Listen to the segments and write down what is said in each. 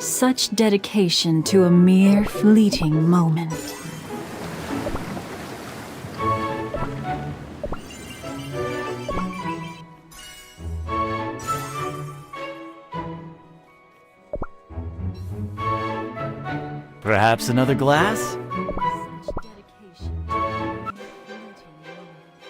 Such dedication to a mere fleeting moment. Perhaps another glass? Such dedication to a mere fleeting moment.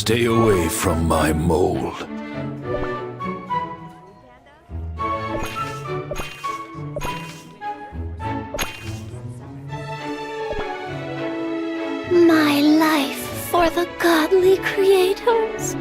Stay away from my mold. My life for the godly creators.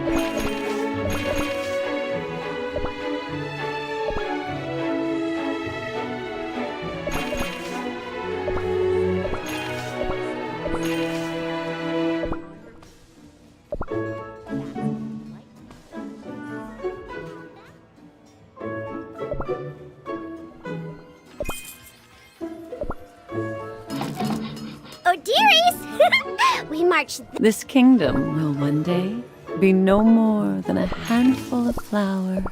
Oh, dearies! We marched. This kingdom will one day be no more than a handful of flour.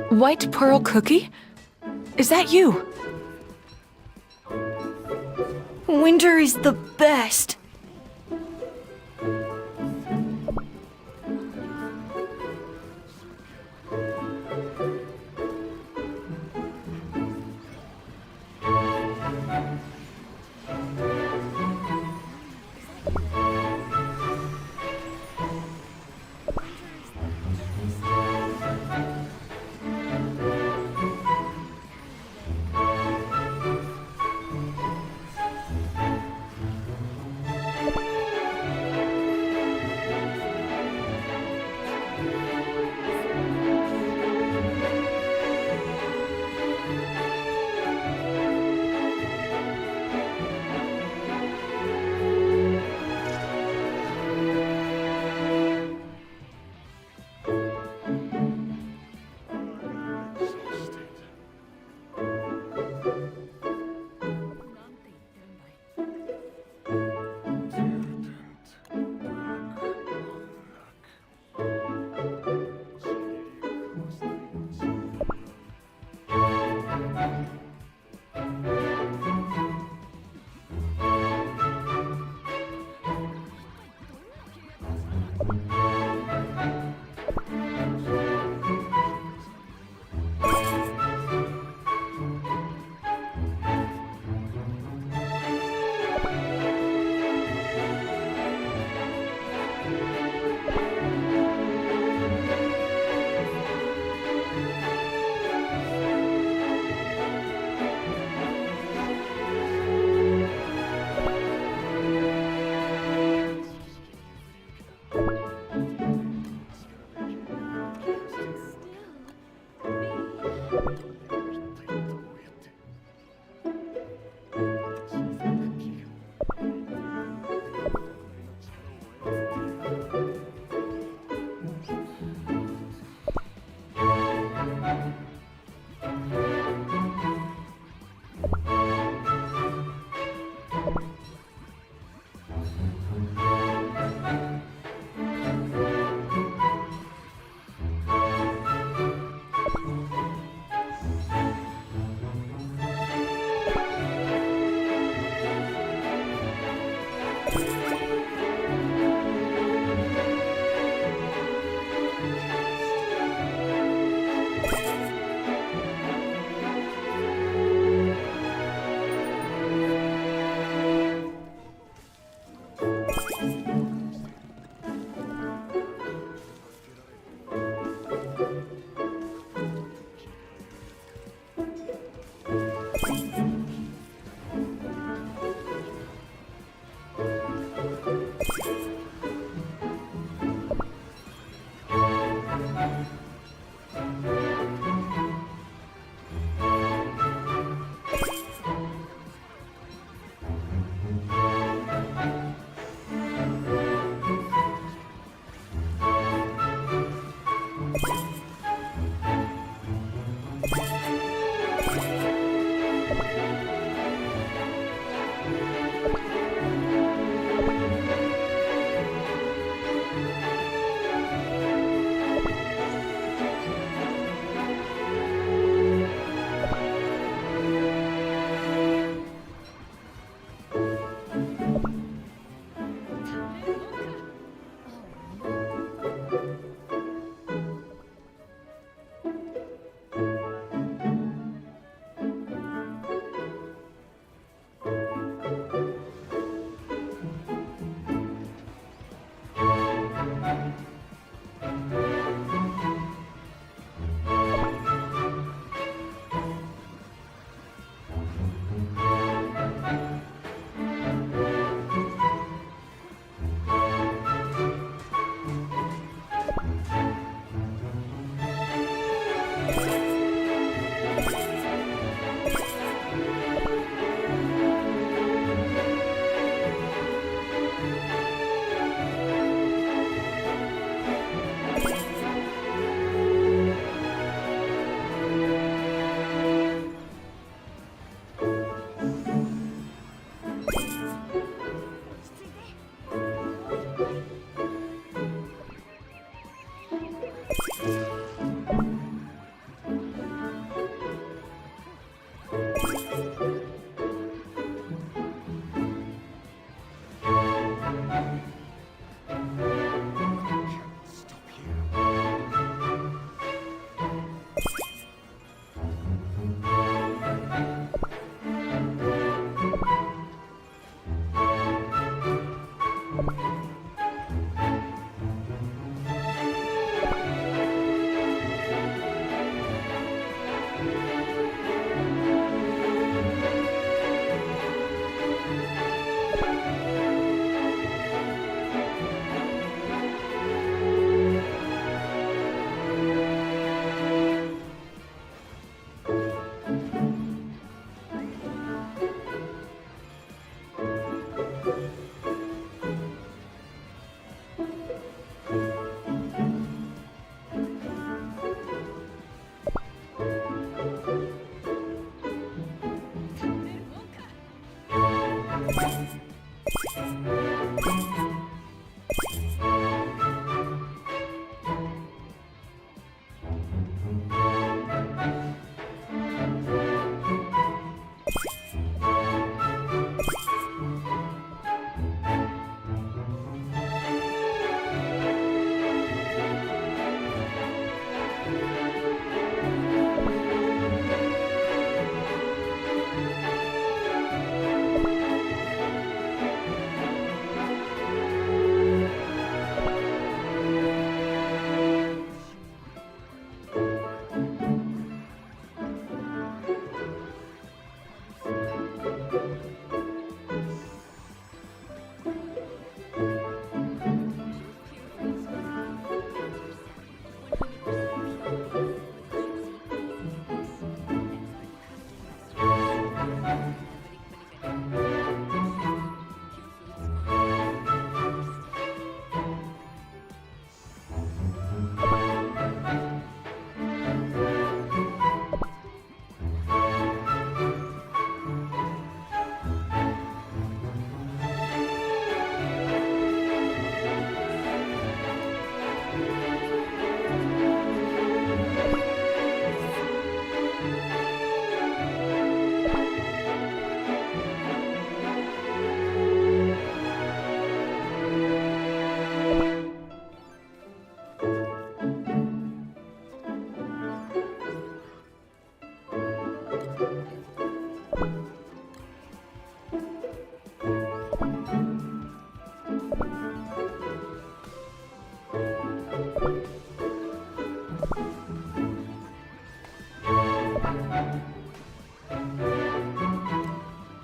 White Pearl Cookie? Is that you? Winter is the best.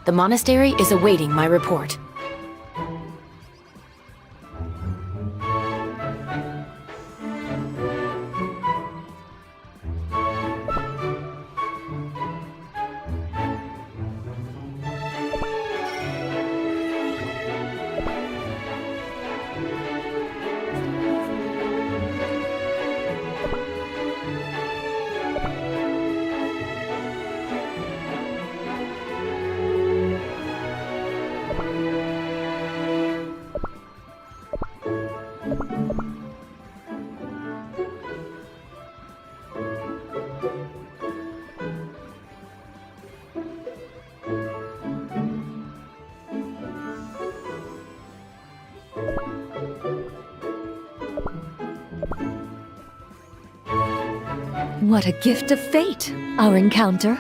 The monastery is awaiting my report. What a gift of fate, our encounter.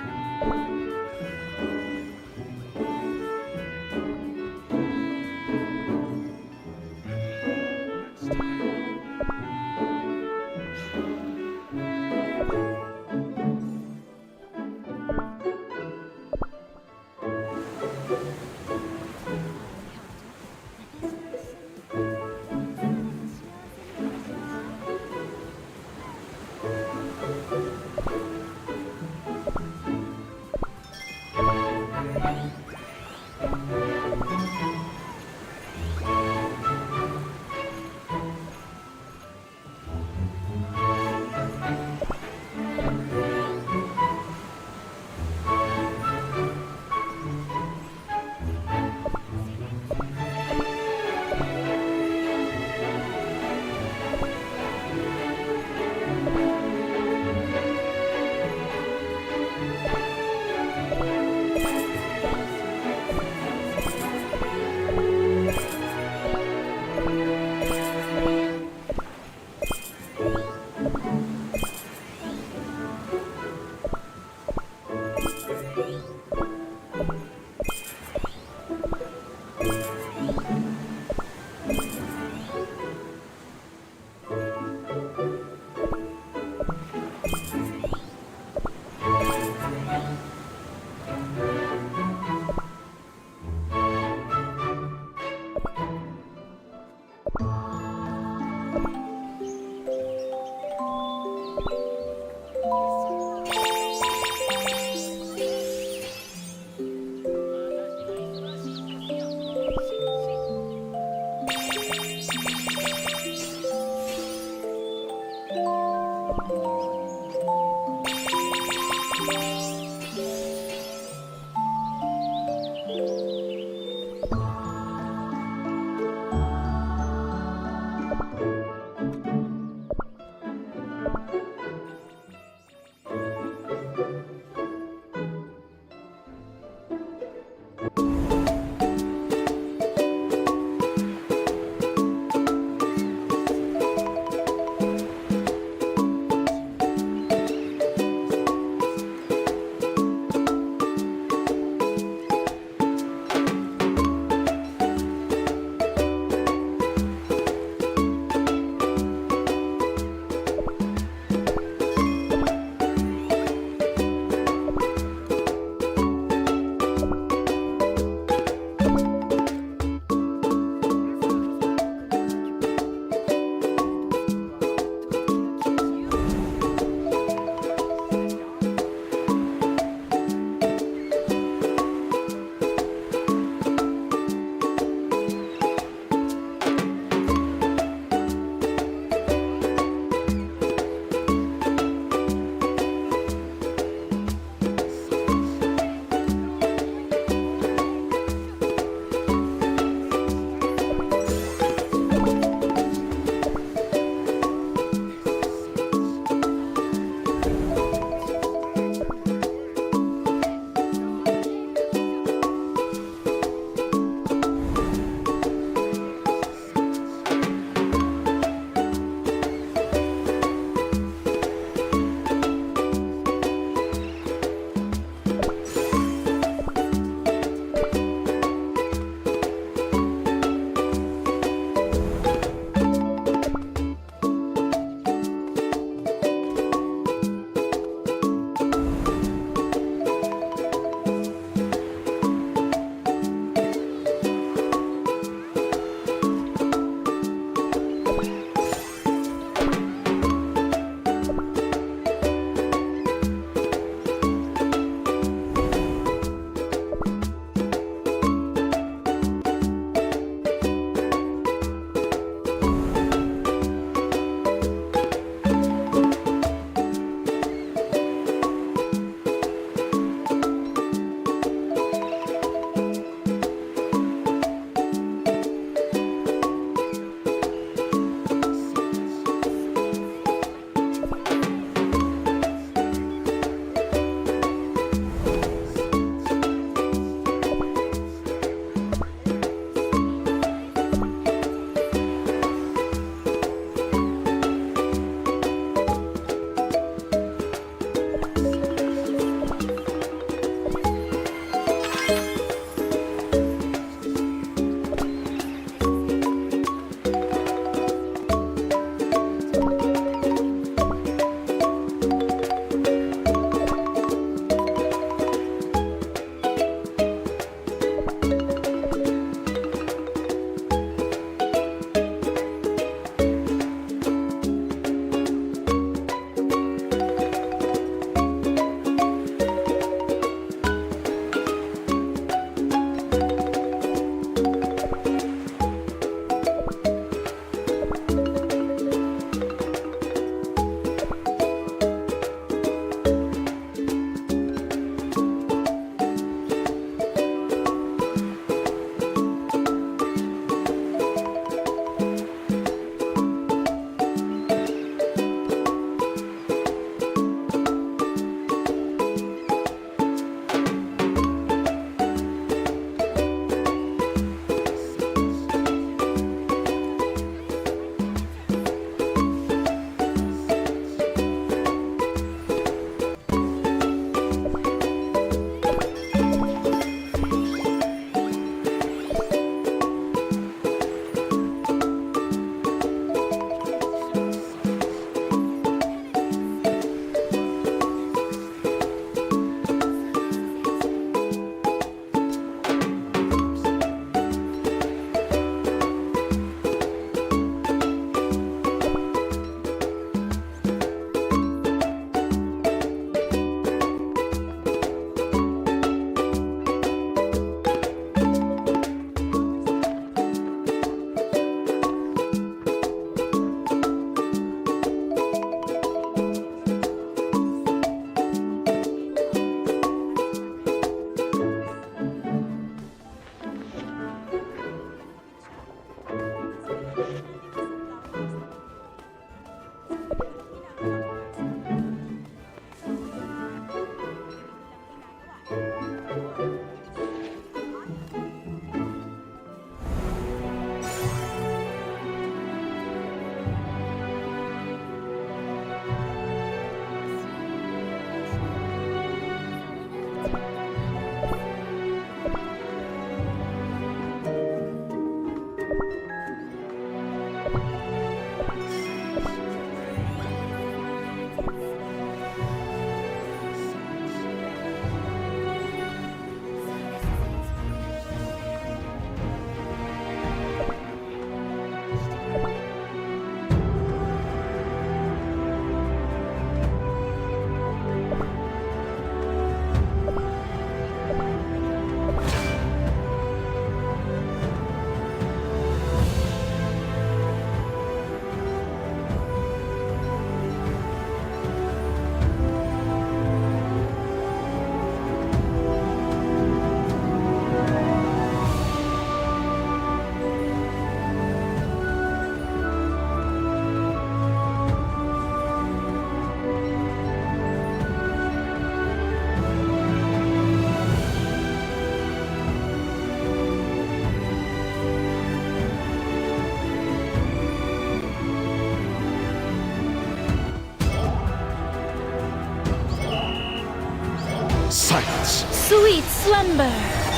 Silence. Sweet slumber.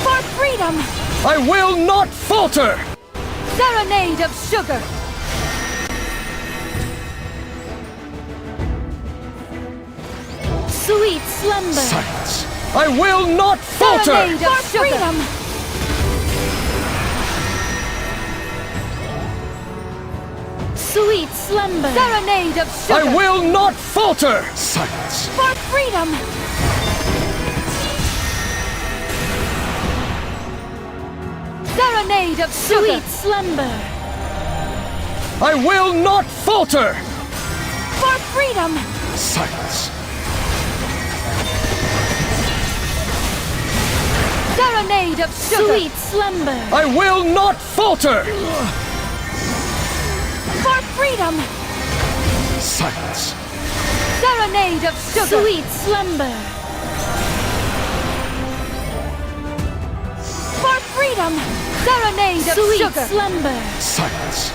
For freedom. I will not falter! Serenade of sugar. Sweet slumber. Silence. I will not falter! Serenade of For sugar. freedom. Sweet slumber. Serenade of sugar. I will not falter! Silence. For freedom. Serenade of sugar. Sweet slumber. I will not falter! For freedom. Silence. Serenade of sugar. Sweet slumber. I will not falter! For freedom. Silence. Serenade of sugar. Sweet slumber. For freedom. Serenade of Sweet sugar. slumber. Silence.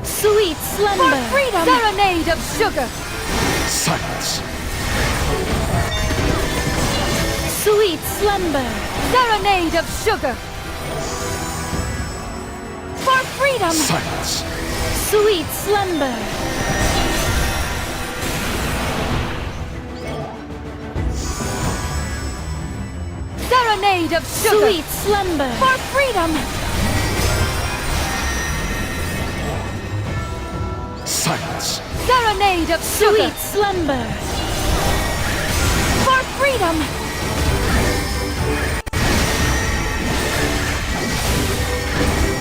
Sweet slumber. For freedom. Serenade of sugar. Silence. Sweet slumber. Serenade of sugar. For freedom. Silence. Sweet slumber. Serenade of sugar. Sweet slumber. For freedom. Silence. Serenade of sugar. Sweet slumber. For freedom.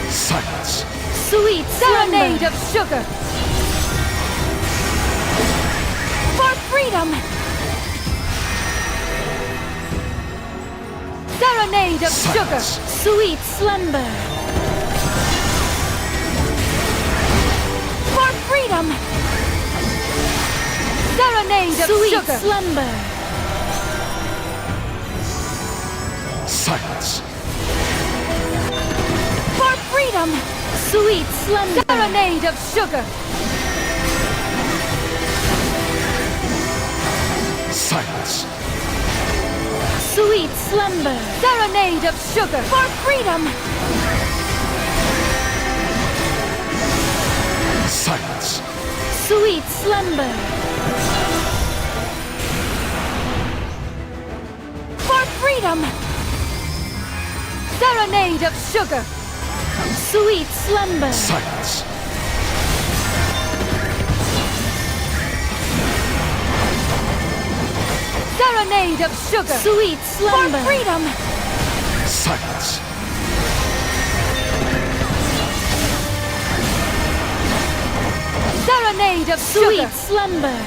Silence. Sweet Serenade slumber. of sugar. For freedom. Serenade of sugar. Silence. Sweet slumber. For freedom. Serenade of Sweet sugar. slumber. Silence. For freedom. Sweet slumber. Serenade of sugar. Silence. Sweet slumber. Serenade of sugar. For freedom. Silence. Sweet slumber. For freedom. Serenade of sugar. Sweet slumber. Silence. Serenade of sugar. Sweet slumber. For freedom. Silence. Serenade of Sweet sugar. slumber.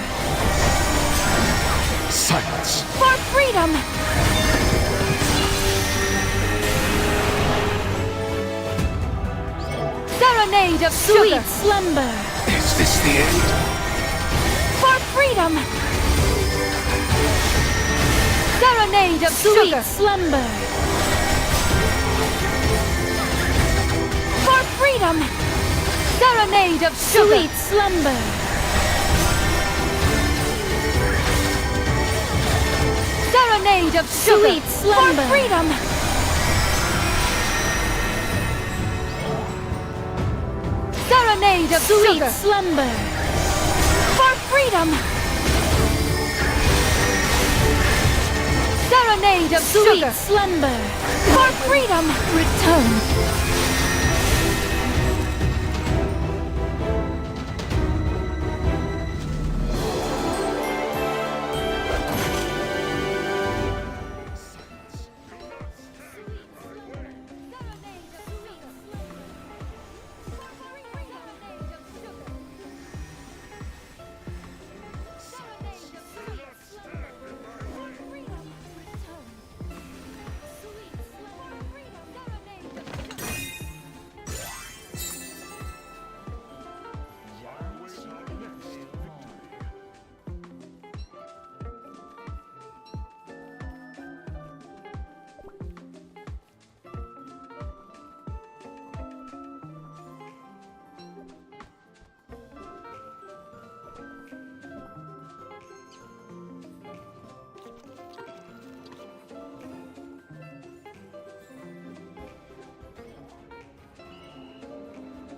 Silence. For freedom. Serenade of Sweet sugar. slumber. Is this the end? For freedom. Serenade of Sweet sugar. slumber. For freedom. Serenade of sugar. Sweet slumber. Serenade of sugar. Sweet slumber. For freedom. Serenade of Sweet sugar. slumber. For freedom. Serenade of Sweet sugar. slumber. For freedom. Return.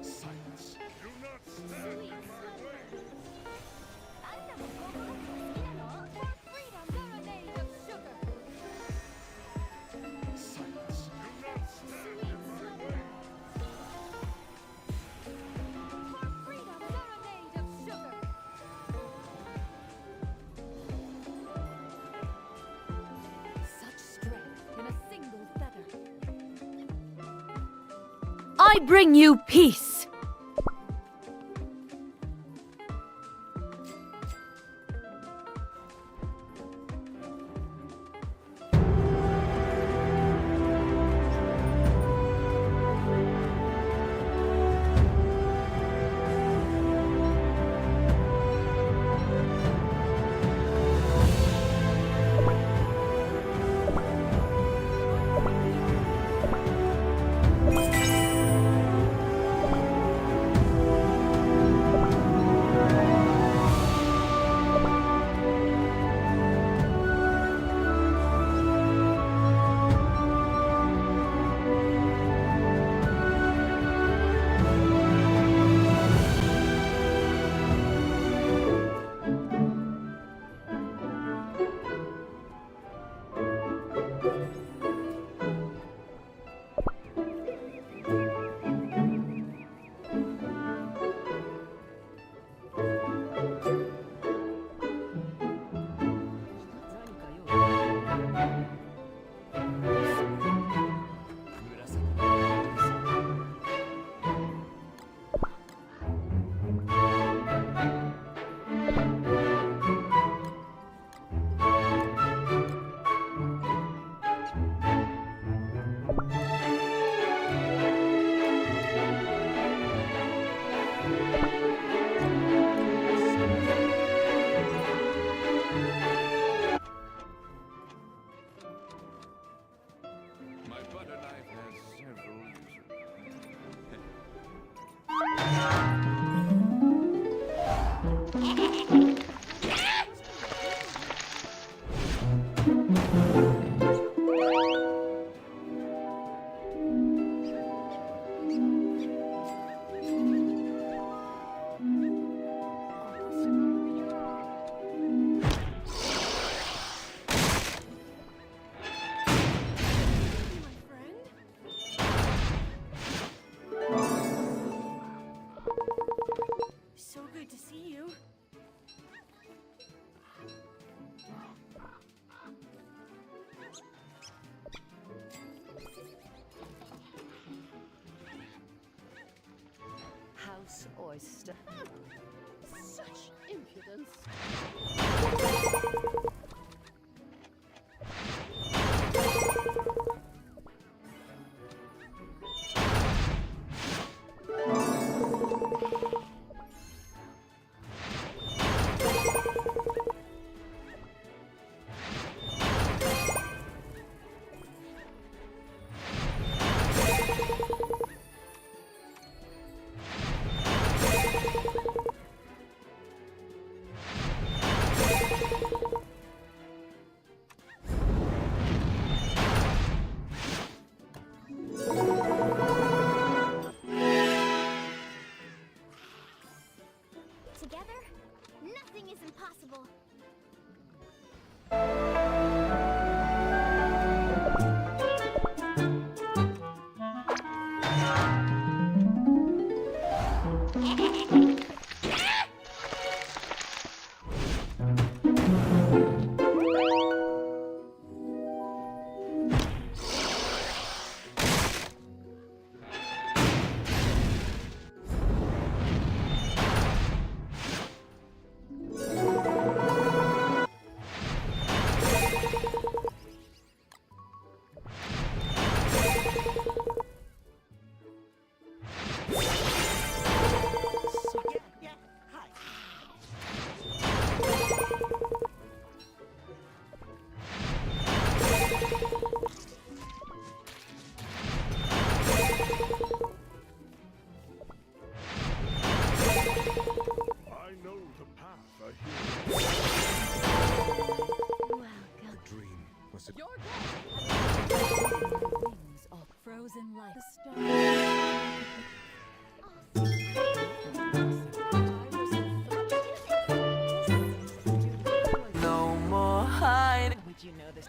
Silence. Silence. Such strength in a single feather. I bring you peace. My butter knife has several uses. So good to see you. House oyster. Such impudence. No more hiding. Would you know this?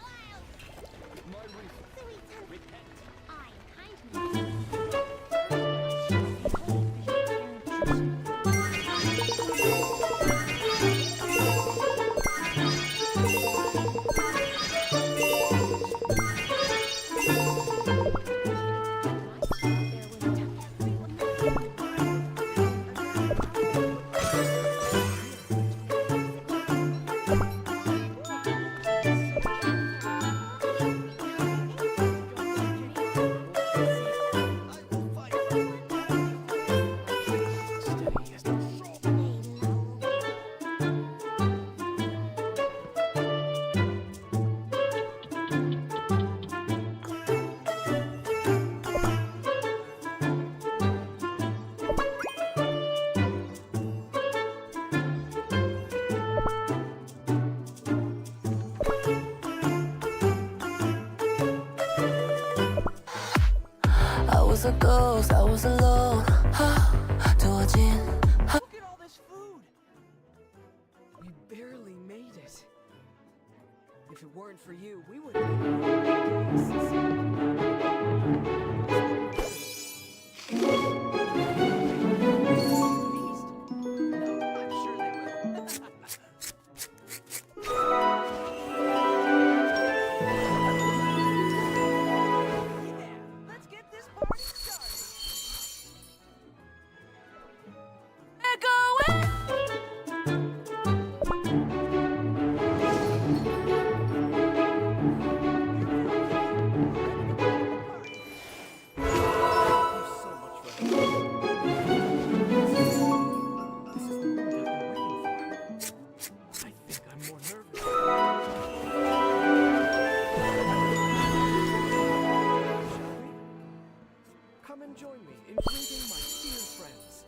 I was a ghost, I was alone. 두어진. Look at all this food! We barely made it. If it weren't for you, we would Let's get this party started. Come and join me in greeting my dear friends.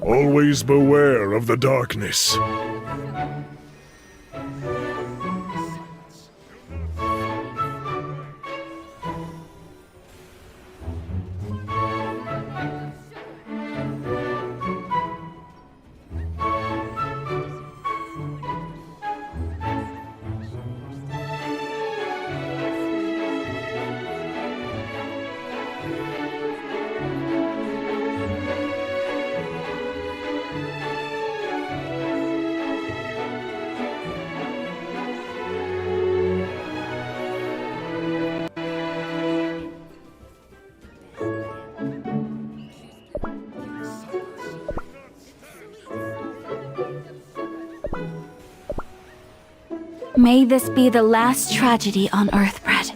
Always beware of the darkness. May this be the last tragedy on Earthbread.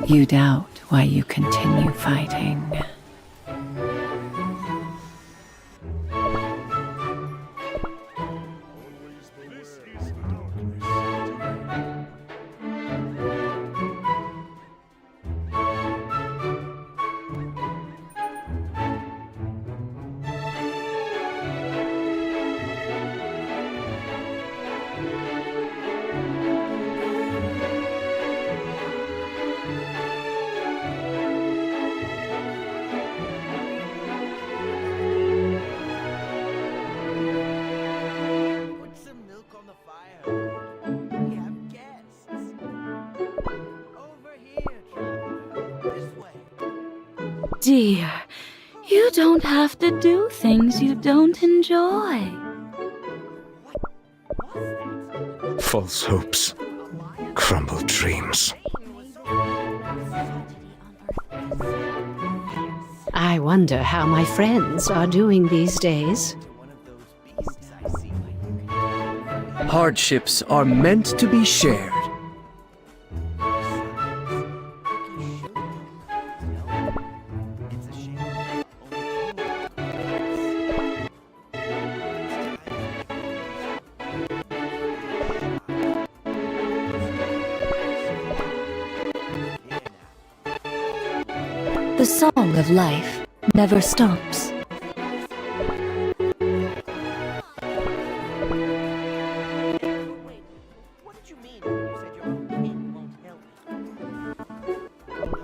You doubt why you continue fighting. Put some milk on the fire. We have guests. Over here, traveler. This way. Dear, you don't have to do things you don't enjoy. False hopes. crumbled dreams. I wonder how my friends are doing these days. Hardships are meant to be shared. The song of life never stops. What did you mean when you said your king won't help you? Hold on.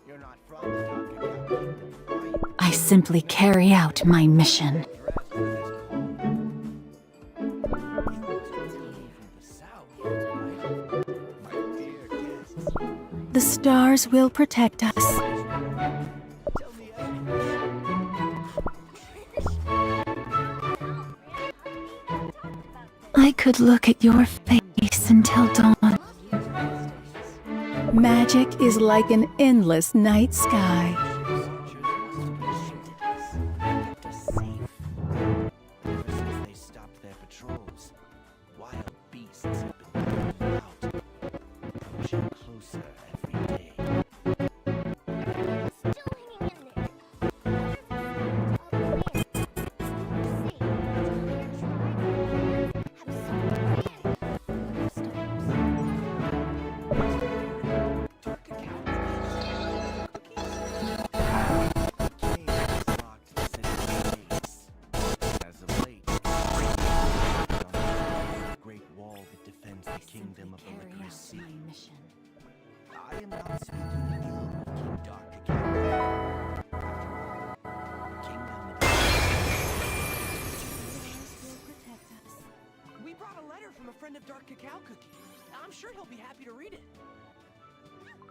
You're not from the Dark Cacao Kingdom, are you? I simply carry out my mission. The stars will protect us. I could look at your face until dawn. Magic is like an endless night sky. Kept us safe. Ever since they stopped their patrols, wild beasts have been moving out, approaching closer every day. As of late, the great wall that defends the kingdom of the Licorice Sea. I am not speaking ill of King Dark Cacao. After all, the kingdom We brought a letter from a friend of Dark Cacao Cookie. I'm sure he'll be happy to read it.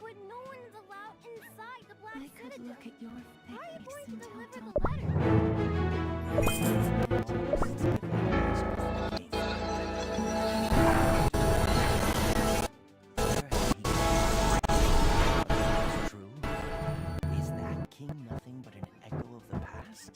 But no one's allowed inside the Black I could Citadel. look at your How are you face going to until deliver dawn. the letter? true. Is that king nothing but an echo of the past?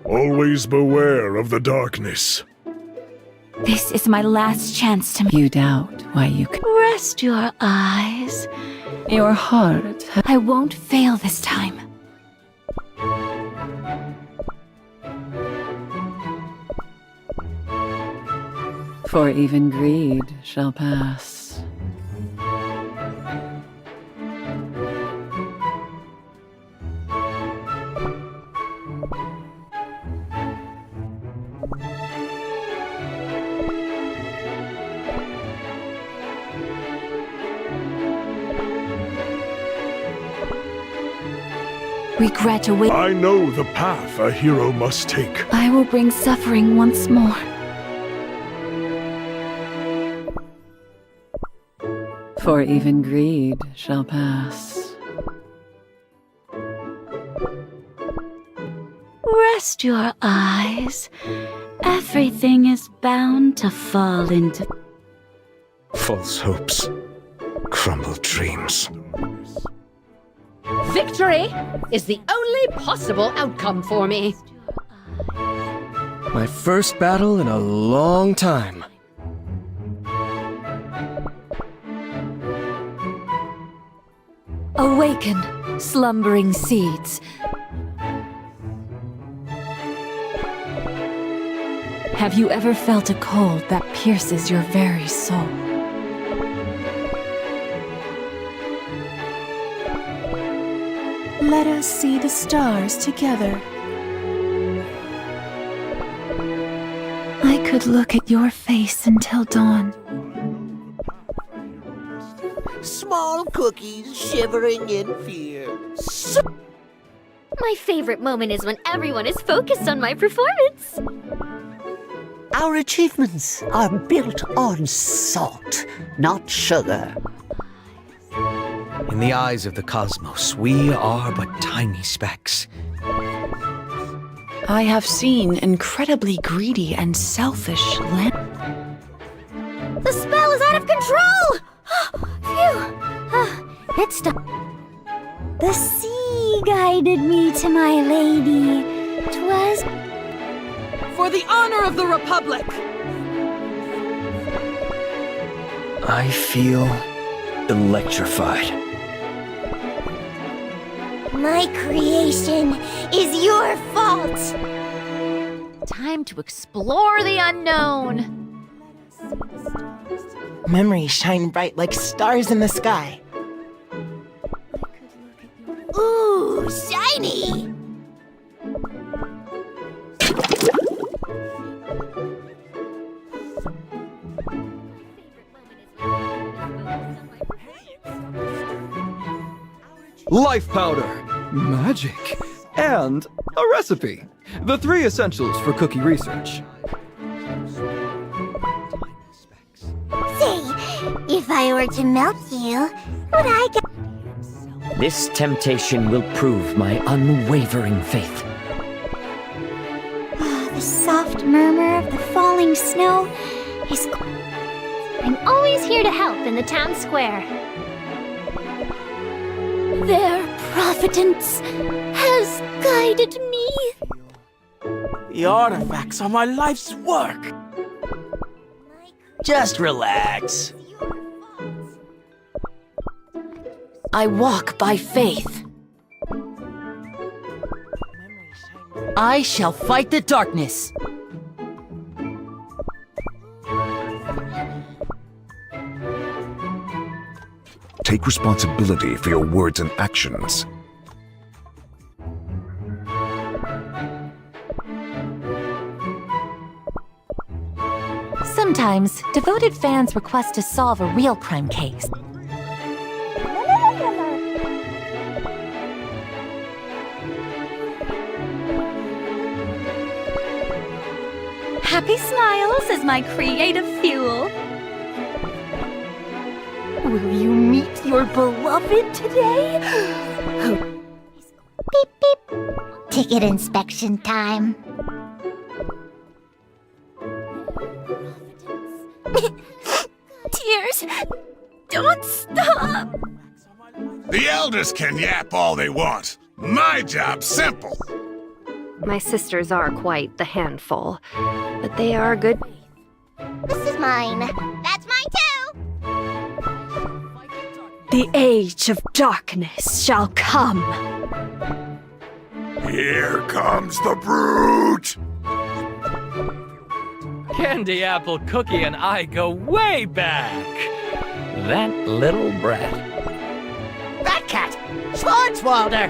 Always beware of the darkness. This is my last chance to. You doubt why you can. Rest your eyes. Your heart. I won't fail this time. For even greed shall pass. Regret away. I know the path a hero must take. I will bring suffering once more. For even greed shall pass. Rest your eyes. Everything is bound to fall into. False hopes, crumbled dreams. Victory is the only possible outcome for me. My first battle in a long time. Awaken, slumbering seeds. Have you ever felt a cold that pierces your very soul? Let us see the stars together. I could look at your face until dawn. Small little cookies shivering in fear. My favorite moment is when everyone is focused on my performance. Our achievements are built on salt, not sugar. In the eyes of the cosmos, we are but tiny specks. I have seen incredibly greedy and selfish land. The spell is out of control! Phew! It stopped. The sea guided me to my lady. 'Twas For the honor of the Republic! I feel electrified. my creation is your fault. Time to explore the unknown. Memories shine bright like stars in the sky. Ooh, shiny! Life powder, magic, and a recipe. The 3 essentials for cookie research. Say, if I were to melt you, would I get... This temptation will prove my unwavering faith. The soft murmur of the falling snow is... I'm always here to help in the town square. Their providence has guided me. The artifacts are my life's work. Just relax. I walk by faith. I shall fight the darkness. Take responsibility for your words and actions. Sometimes, devoted fans request to solve a real crime case. Happy smiles is my creative fuel. Will you meet your beloved today? Beep, beep. Ticket inspection time. Tears, don't stop. The elders can yap all they want. My job's simple. My sisters are quite the handful, but they are good. This is mine. That's mine too. The age of darkness shall come. Here comes the brute. Candy Apple Cookie and I go way back. That little brat. Rat Cat! Schwarzwalder!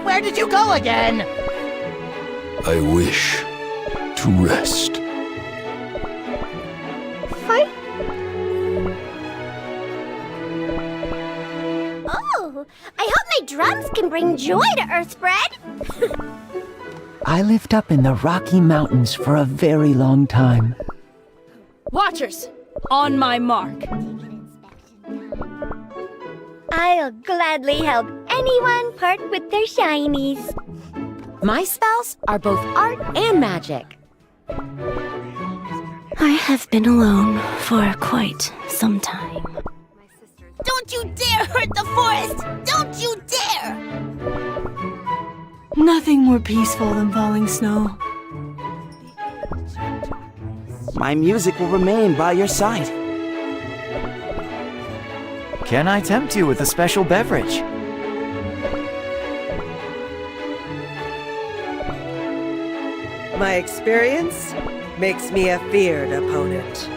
Where did you go again? I wish to rest. Fight. Oh, I hope my drums can bring joy to Earthspread. I lived up in the Rocky Mountains for a very long time. Watchers, on my mark. I'll gladly help anyone part with their shinies. My spells are both art and magic. I have been alone for quite some time. Don't you dare hurt the forest! Don't you dare! Nothing more peaceful than falling snow. My music will remain by your side. Can I tempt you with a special beverage? My experience makes me a feared opponent.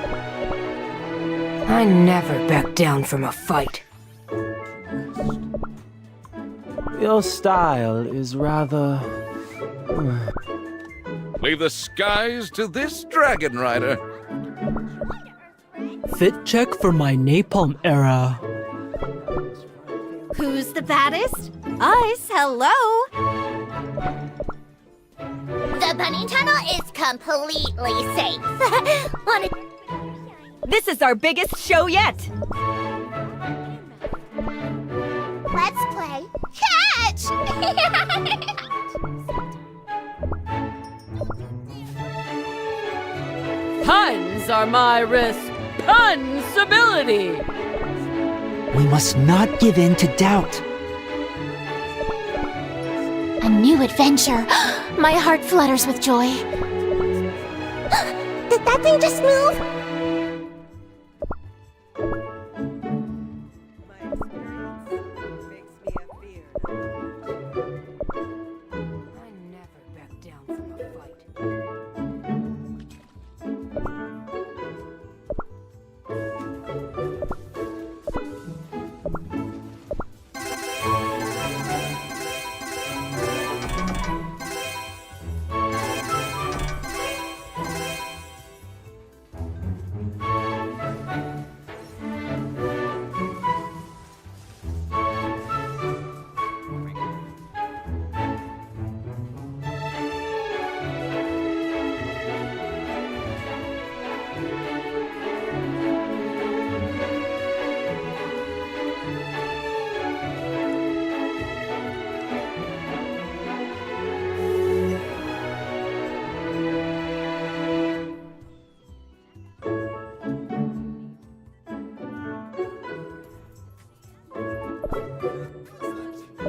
I never back down from a fight. Your style is rather... Leave the skies to this dragon rider. Fit check for my napalm era. Who's the baddest? Us, hello! The bunny tunnel is completely safe. This is our biggest show yet! Let's play catch! Puns are my responsibility. We must not give in to doubt. A new adventure. My heart flutters with joy. Did that thing just move?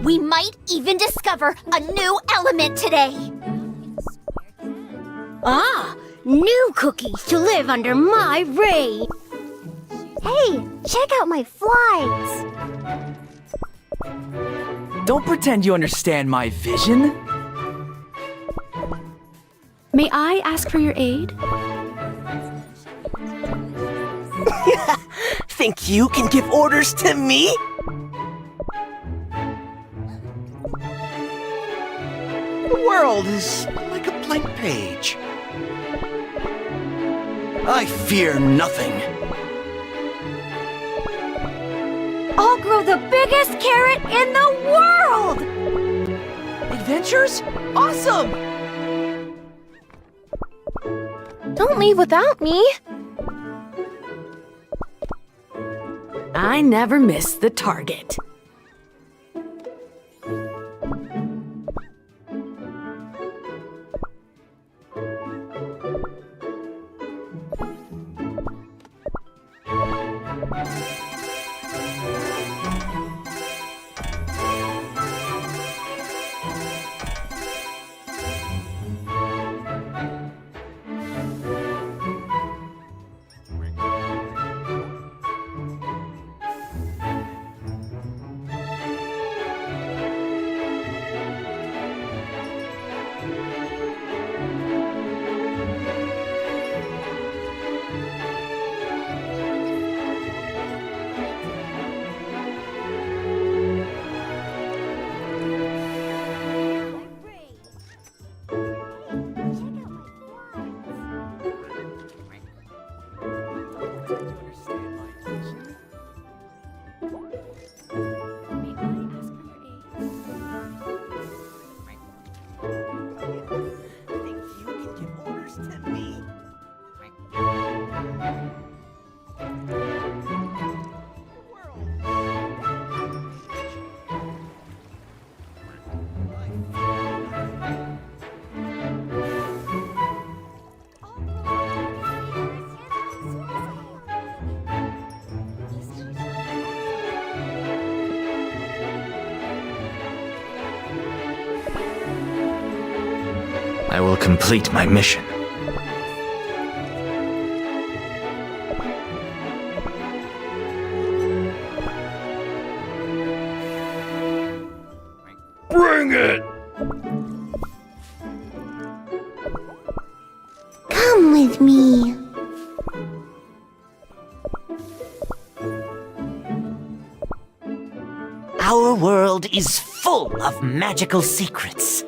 We might even discover a new element today. Ah, new cookies to live under my reign. Hey, check out my flights. Don't pretend you understand my vision. May I ask for your aid? Think you can give orders to me? The world is like a blank page. I fear nothing. I'll grow the biggest carrot in the world! Adventures? Awesome! Don't leave without me. I never miss the target. I will complete my mission. Bring it! Come with me. Our world is full of magical secrets.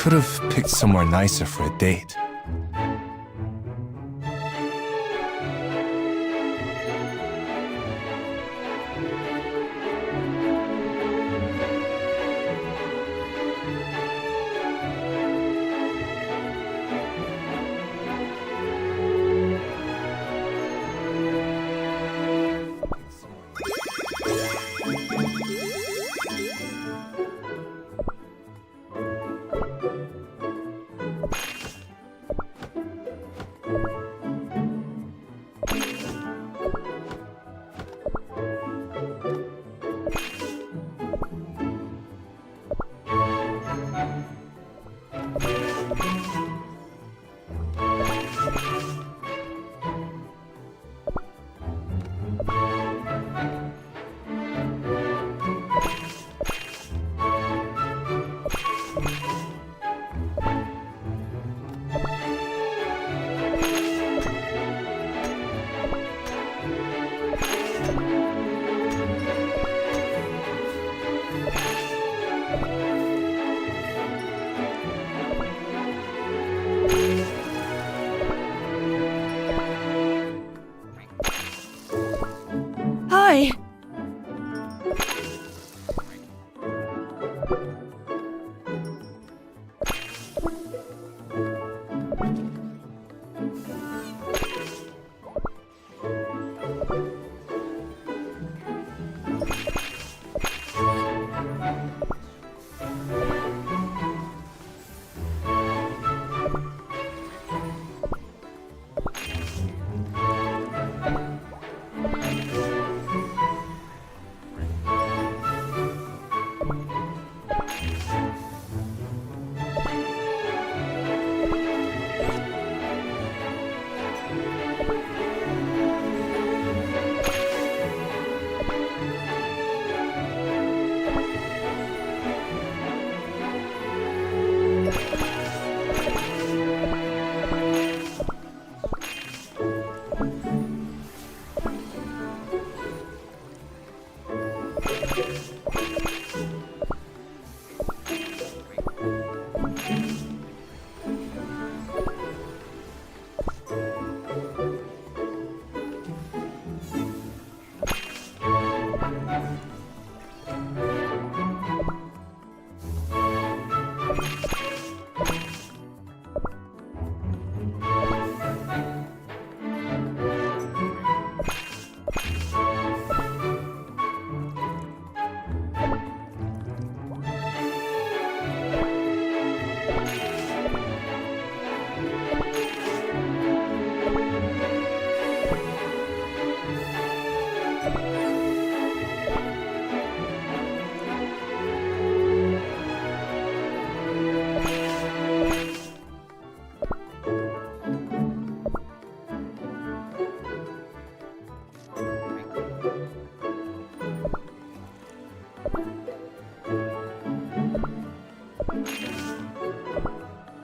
could have picked somewhere nicer for a date. Hi.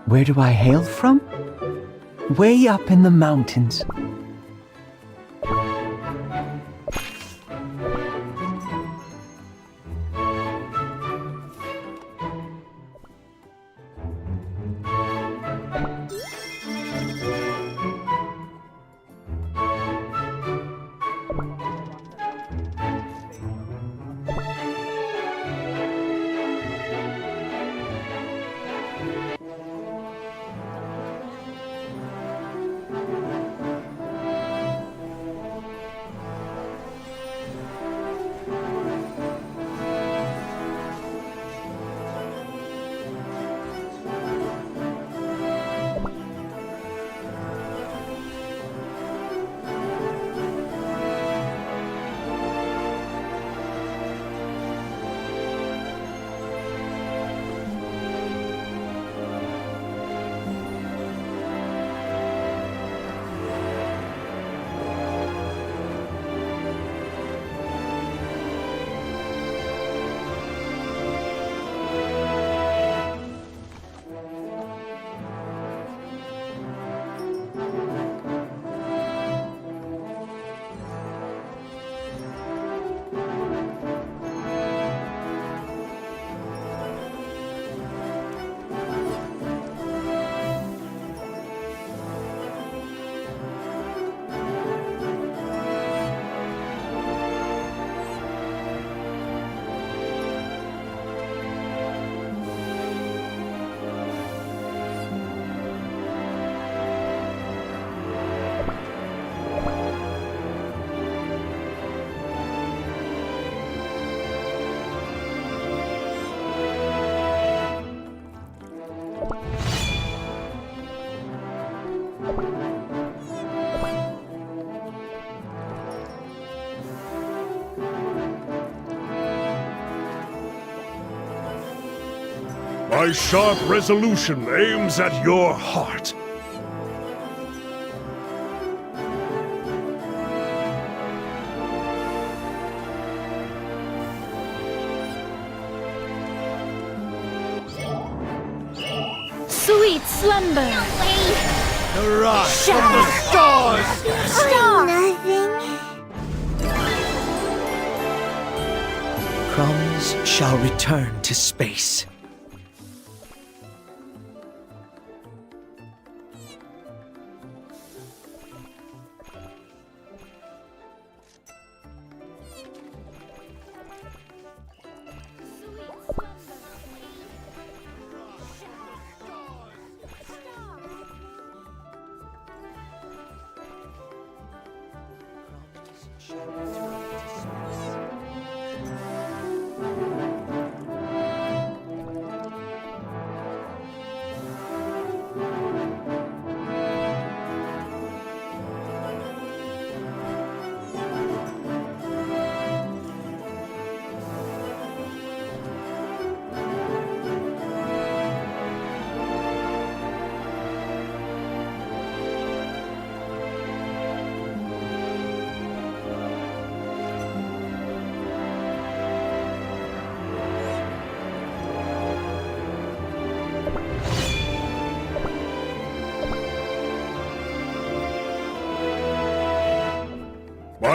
Where do I hail from? Way up in the mountains. My sharp resolution aims at your heart. Sweet slumber. The rise from the stars! Crumbs shall return to space.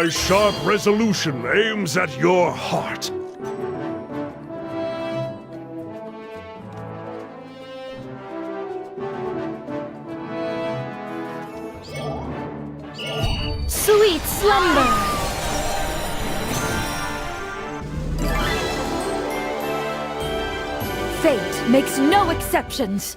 My sharp resolution aims at your heart. Sweet slumber. Fate makes no exceptions.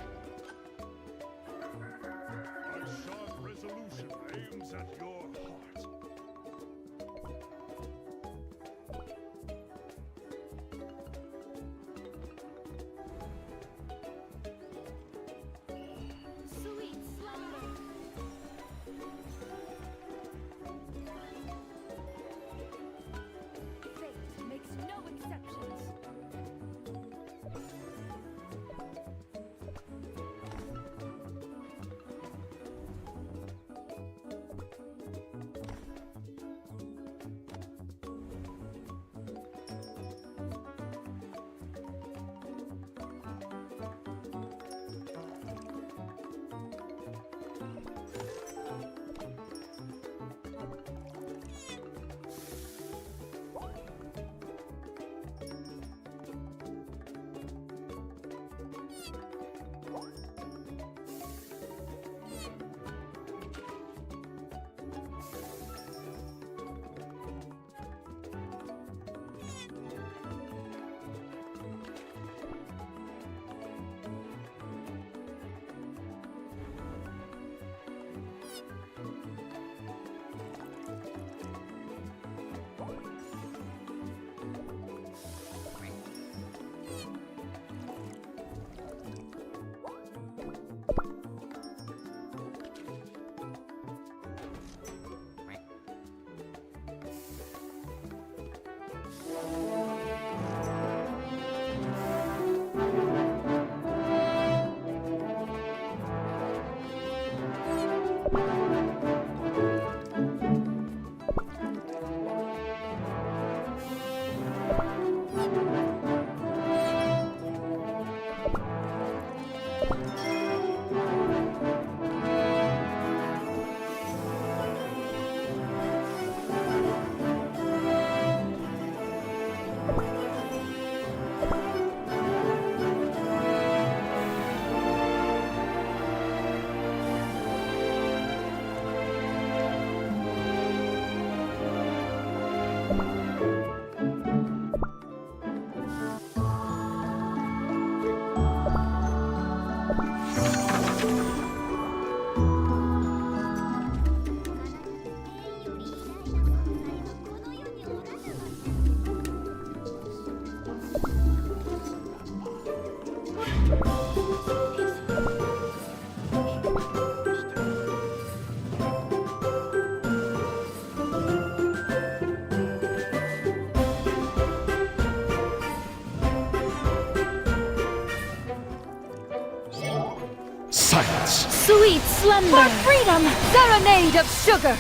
Sweet slumber. For freedom, serenade of sugar.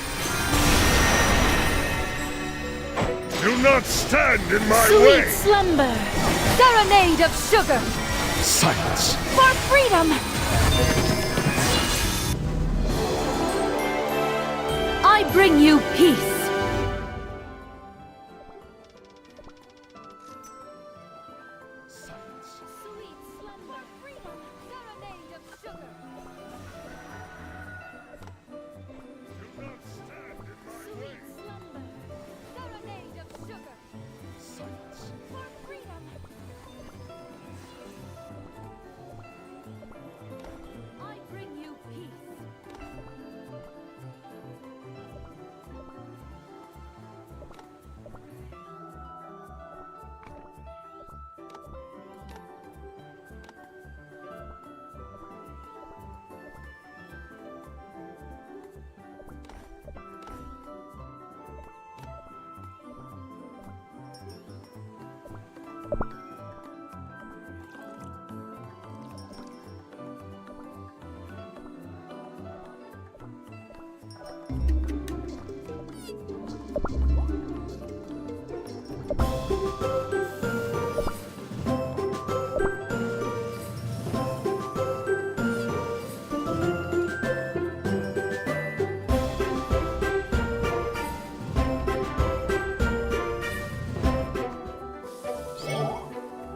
Do not stand in my Sweet way! slumber, serenade of sugar. Silence. For freedom. I bring you peace.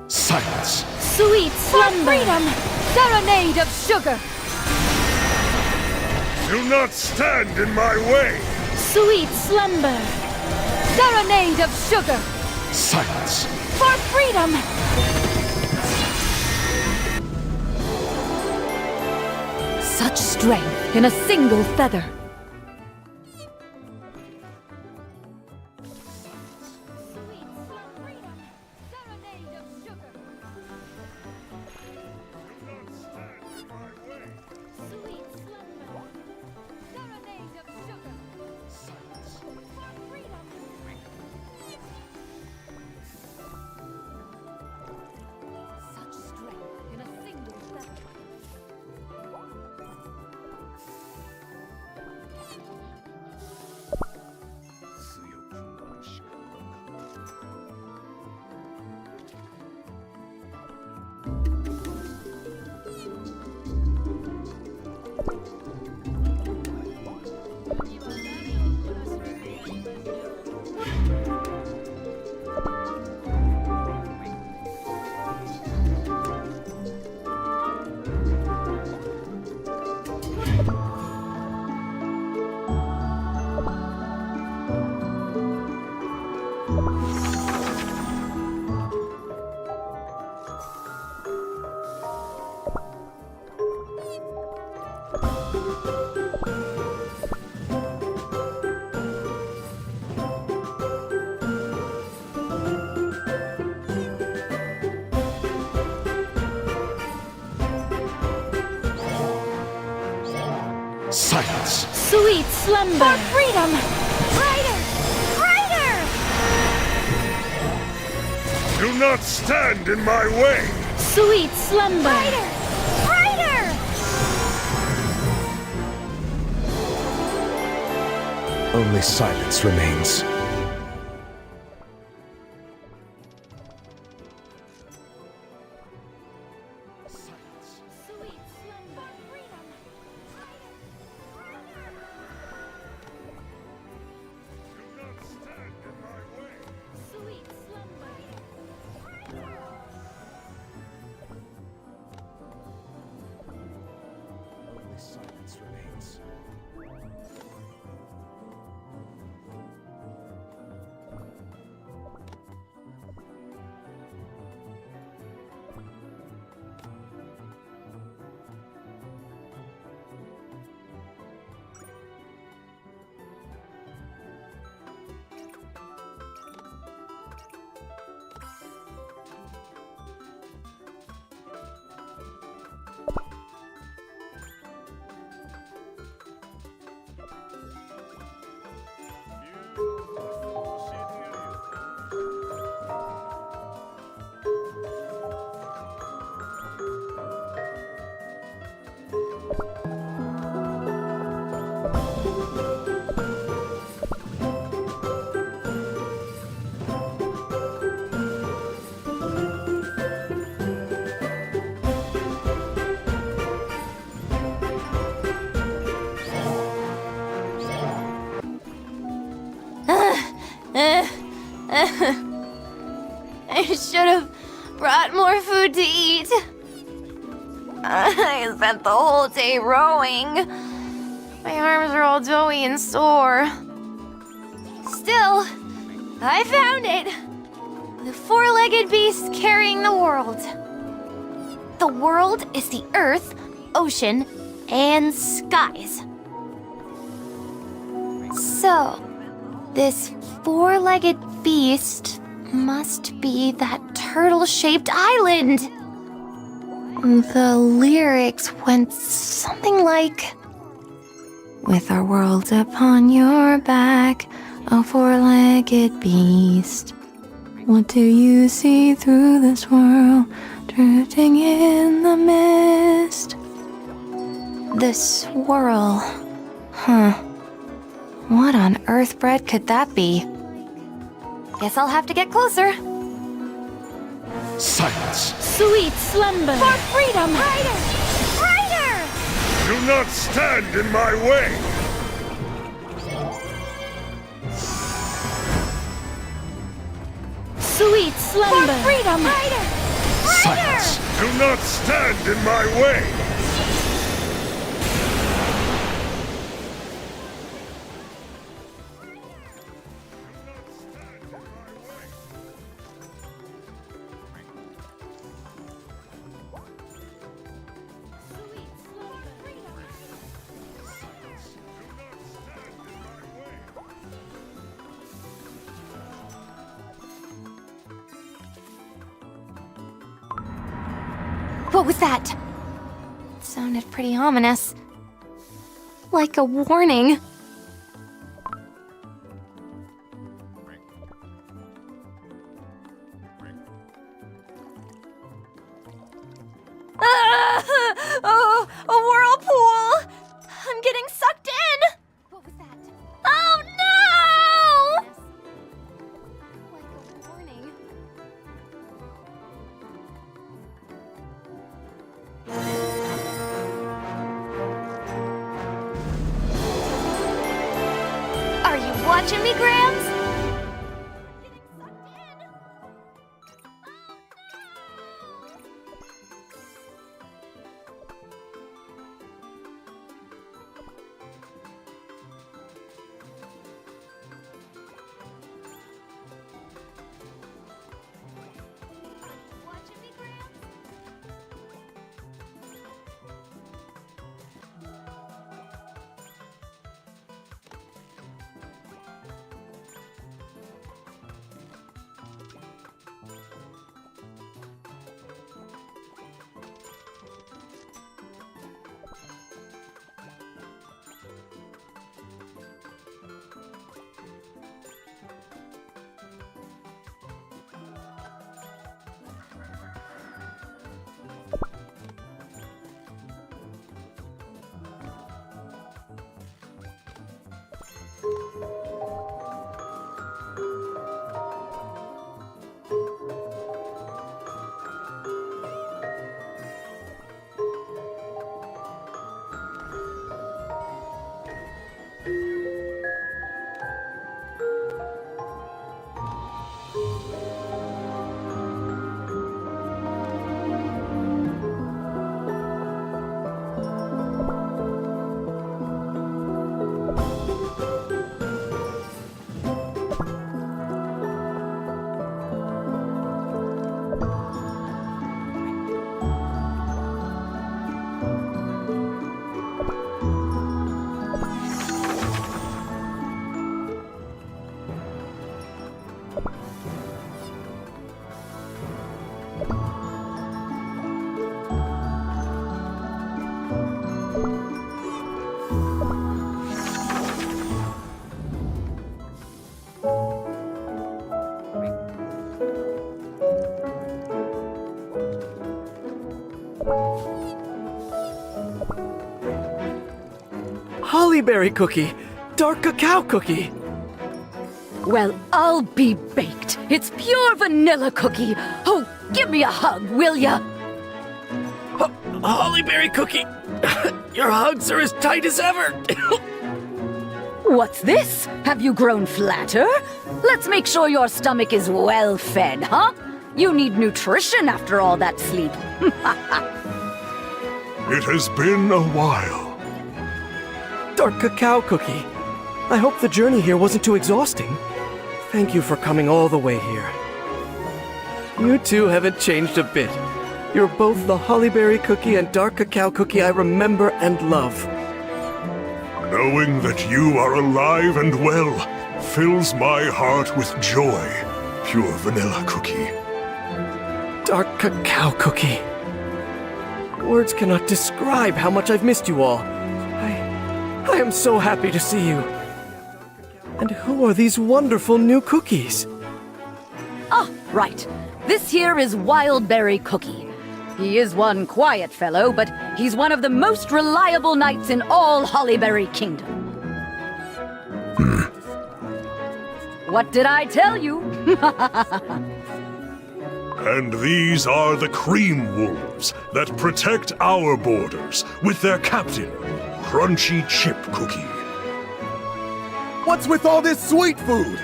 Silence. Sweet slumber. For freedom, serenade of sugar. Do not stand in my way! Sweet slumber, serenade of sugar. Silence. For freedom. Such strength in a single feather. Silence. Sweet slumber. For freedom. Brighter. Brighter. Do not stand in my way! Sweet slumber. Brighter. Brighter. Only silence remains. got more food to eat. I spent the whole day rowing. My arms are all doughy and sore. Still, I found it. The four-legged beast carrying the world. The world is the earth, ocean, and skies. So, this four-legged beast must be that turtle-shaped island. The lyrics went something like, with our world upon your back, a four-legged beast. What do you see through this world, drifting in the mist? The swirl. Huh. What on earth bread could that be? Guess I'll have to get closer. Silence. Sweet slumber. For freedom! Ryder! Ryder! Do not stand in my way! Sweet slumber. For freedom! Ryder! Silence. Do not stand in my way! What was that? It sounded pretty ominous. Like a warning. Oh, a whirlpool! I'm getting sucked in! What was that? Oh no! Like a warning. Are you watching me, Grams? Hollyberry cookie! Dark cacao cookie! Well, I'll be baked. It's pure vanilla cookie. Oh, give me a hug, will ya? Hollyberry cookie! Your hugs are as tight as ever! What's this? Have you grown flatter? Let's make sure your stomach is well fed, huh? You need nutrition after all that sleep. It has been a while. Dark Cacao Cookie. I hope the journey here wasn't too exhausting. Thank you for coming all the way here. You two haven't changed a bit. You're both the Hollyberry Cookie and Dark Cacao Cookie I remember and love. Knowing that you are alive and well fills my heart with joy. Pure vanilla cookie. Dark Cacao Cookie. Words cannot describe how much I've missed you all. I am so happy to see you. And who are these wonderful new cookies? Ah, right. This here is Wildberry Cookie. He is one quiet fellow, but he's one of the most reliable knights in all Hollyberry Kingdom. What did I tell you? And these are the Cream Wolves that protect our borders with their captain, Crunchy Chip Cookie. What's with all this sweet food?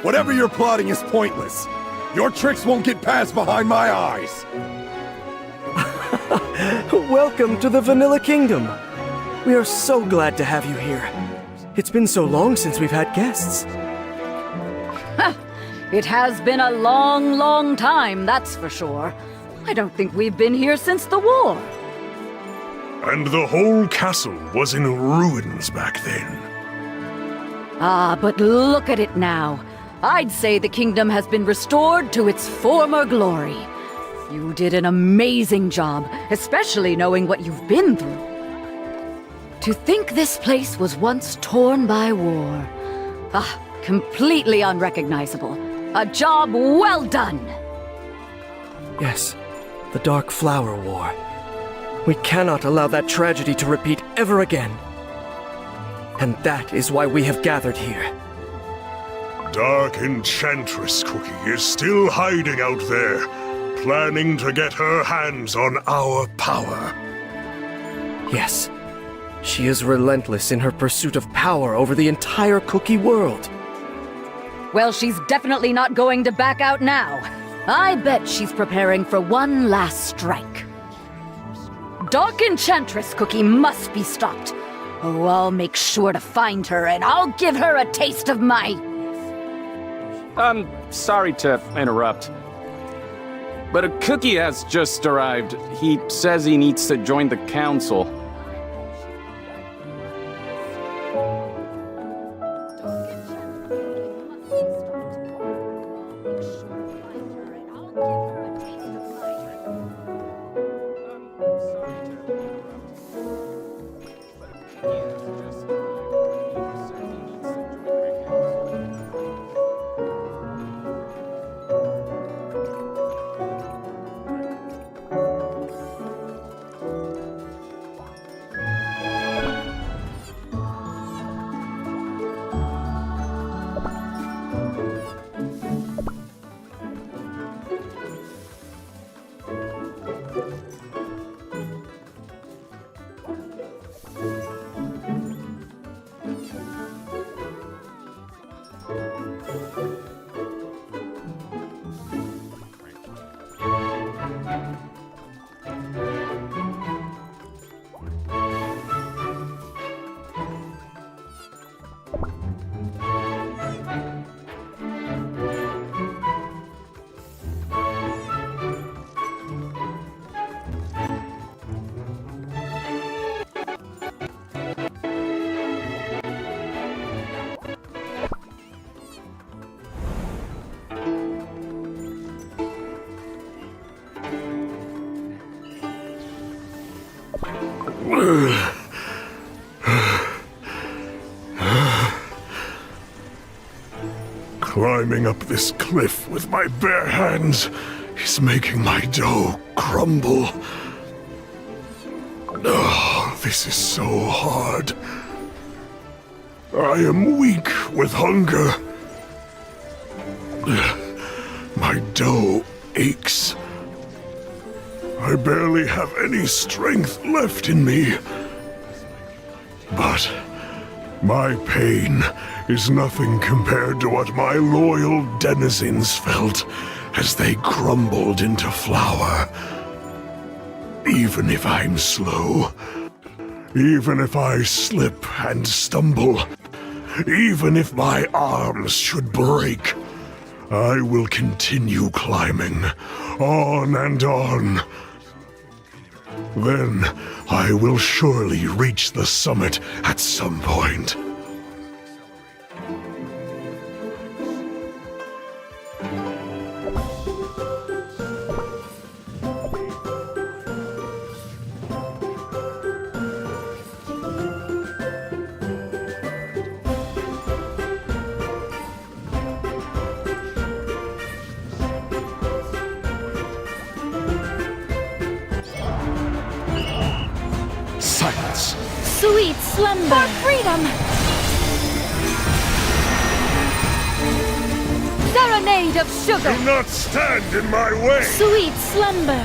Whatever you're plotting is pointless. Your tricks won't get past behind my eyes. Welcome to the Vanilla Kingdom. We are so glad to have you here. It's been so long since we've had guests. It has been a long, long time, that's for sure. I don't think we've been here since the war. And the whole castle was in ruins back then. Ah, but look at it now. I'd say the kingdom has been restored to its former glory. You did an amazing job, especially knowing what you've been through. To think this place was once torn by war. Ah, completely unrecognizable. A job well done! Yes, the Dark Flower War. We cannot allow that tragedy to repeat ever again. And that is why we have gathered here. Dark Enchantress Cookie is still hiding out there, planning to get her hands on our power. Yes, she is relentless in her pursuit of power over the entire cookie world. Well, she's definitely not going to back out now. I bet she's preparing for one last strike. Dark Enchantress Cookie must be stopped. Oh, I'll make sure to find her, and I'll give her a taste of my... I'm sorry to interrupt, but a cookie has just arrived. He says he needs to join the council. Climbing up this cliff with my bare hands is making my dough crumble. Oh, this is so hard. I am weak with hunger. My dough aches. I barely have any strength left in me. But My pain is nothing compared to what my loyal denizens felt as they crumbled into flour. Even if I'm slow, even if I slip and stumble, even if my arms should break, I will continue climbing, on and on. Then I will surely reach the summit at some point. Silence. Sweet slumber. For freedom. Serenade of sugar. Do not stand in my way. Sweet slumber.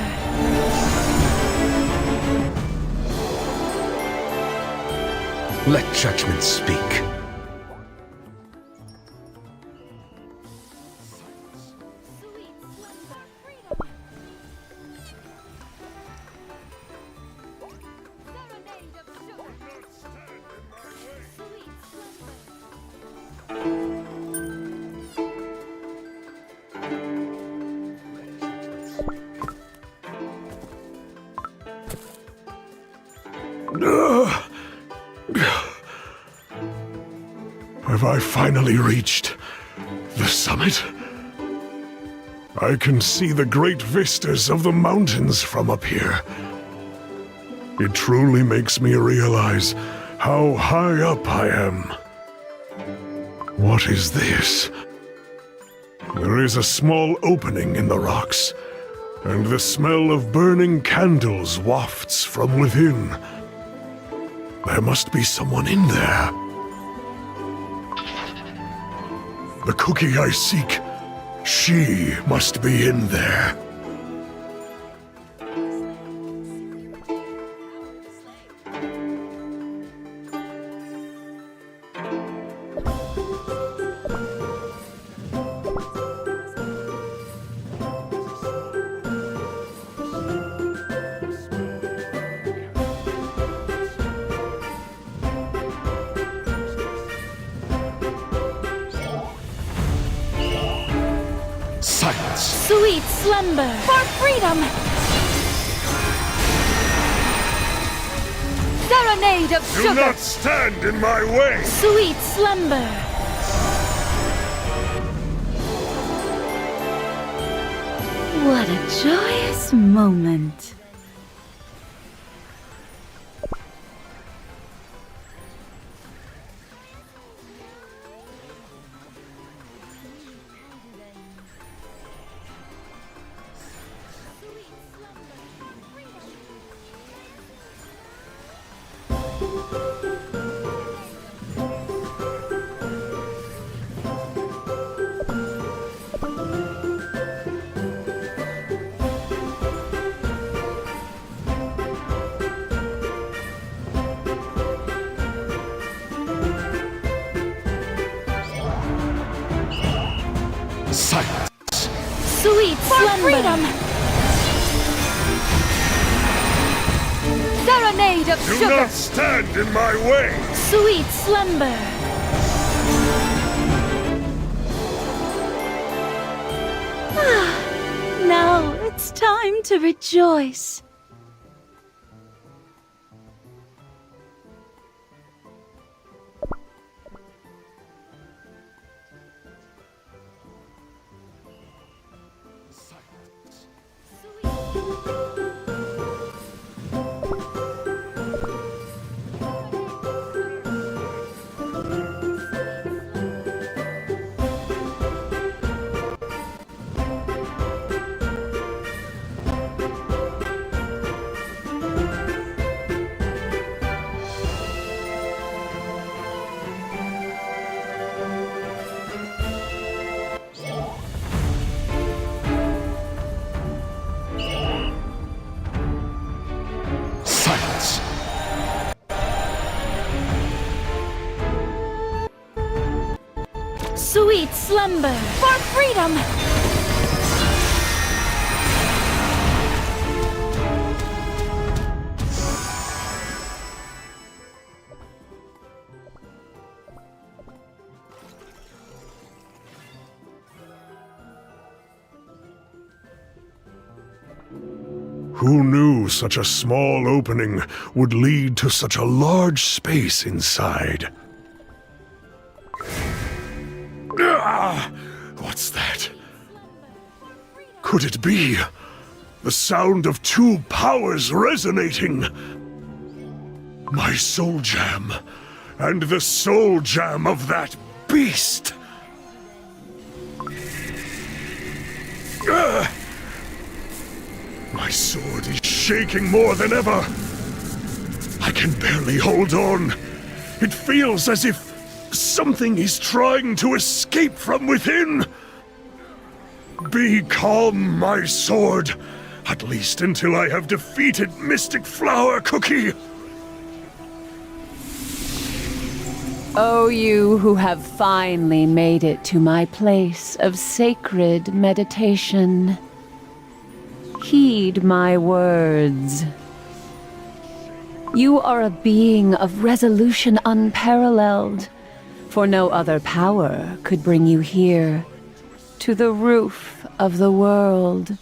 Let judgment speak. Have I finally reached the summit? I can see the great vistas of the mountains from up here. It truly makes me realize how high up I am. What is this? There is a small opening in the rocks, and the smell of burning candles wafts from within. There must be someone in there. The cookie I seek, she must be in there. Silence. Sweet slumber. For freedom. Serenade of Do sugar. not stand in my way. Sweet slumber. What a joyous moment. Silence. Sweet slumber. Freedom. Serenade of Do sugar. not stand in my way. Sweet slumber. Now it's time to rejoice. Sweet slumber for freedom! Who knew such a small opening would lead to such a large space inside? Ah, what's that? Could it be the sound of two powers resonating? My soul gem and the soul gem of that beast. My sword is shaking more than ever. I can barely hold on. It feels as if something is trying to escape from within. Be calm, my sword. At least until I have defeated Mystic Flower Cookie. O you who have finally made it to my place of sacred meditation, heed my words. You are a being of resolution unparalleled, for no other power could bring you here, to the roof of the world.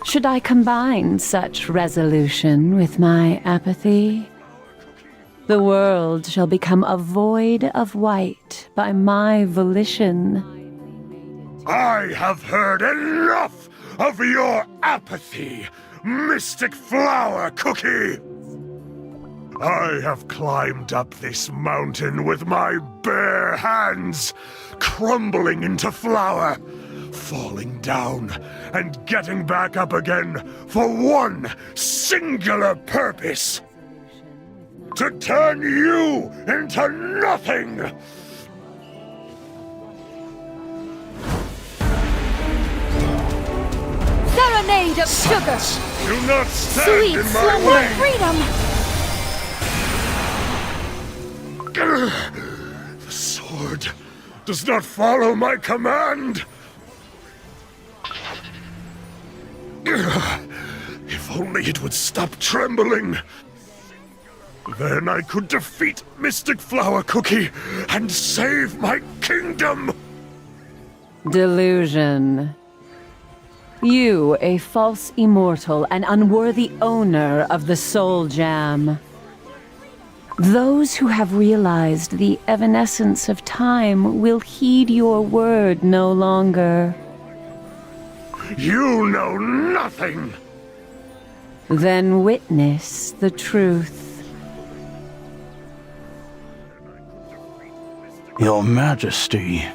Should I combine such resolution with my apathy, the world shall become a void of white by my volition. I have heard enough of your apathy, Mystic Flower Cookie! I have climbed up this mountain with my bare hands, crumbling into flour, falling down and getting back up again for one singular purpose. To turn you into nothing! Serenade of sugar! Do not stand Sweet in my slumber way! freedom! The sword does not follow my command! If only it would stop trembling! Then I could defeat Mystic Flower Cookie and save my kingdom! Delusion. You, a false immortal and unworthy owner of the Soul Gem. Those who have realized the evanescence of time will heed your word no longer. You know nothing! Then witness the truth. Your Majesty,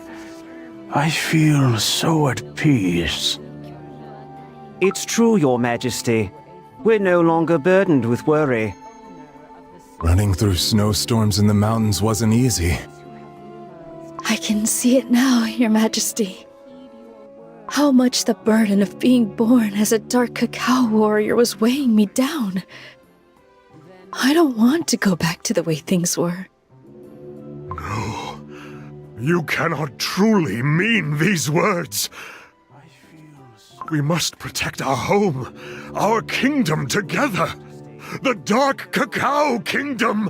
I feel so at peace. It's true, Your Majesty. We're no longer burdened with worry. Running through snowstorms in the mountains wasn't easy. I can see it now, Your Majesty. How much the burden of being born as a dark cacao warrior was weighing me down. I don't want to go back to the way things were. No. You cannot truly mean these words. We must protect our home, our kingdom together. The Dark Cacao Kingdom!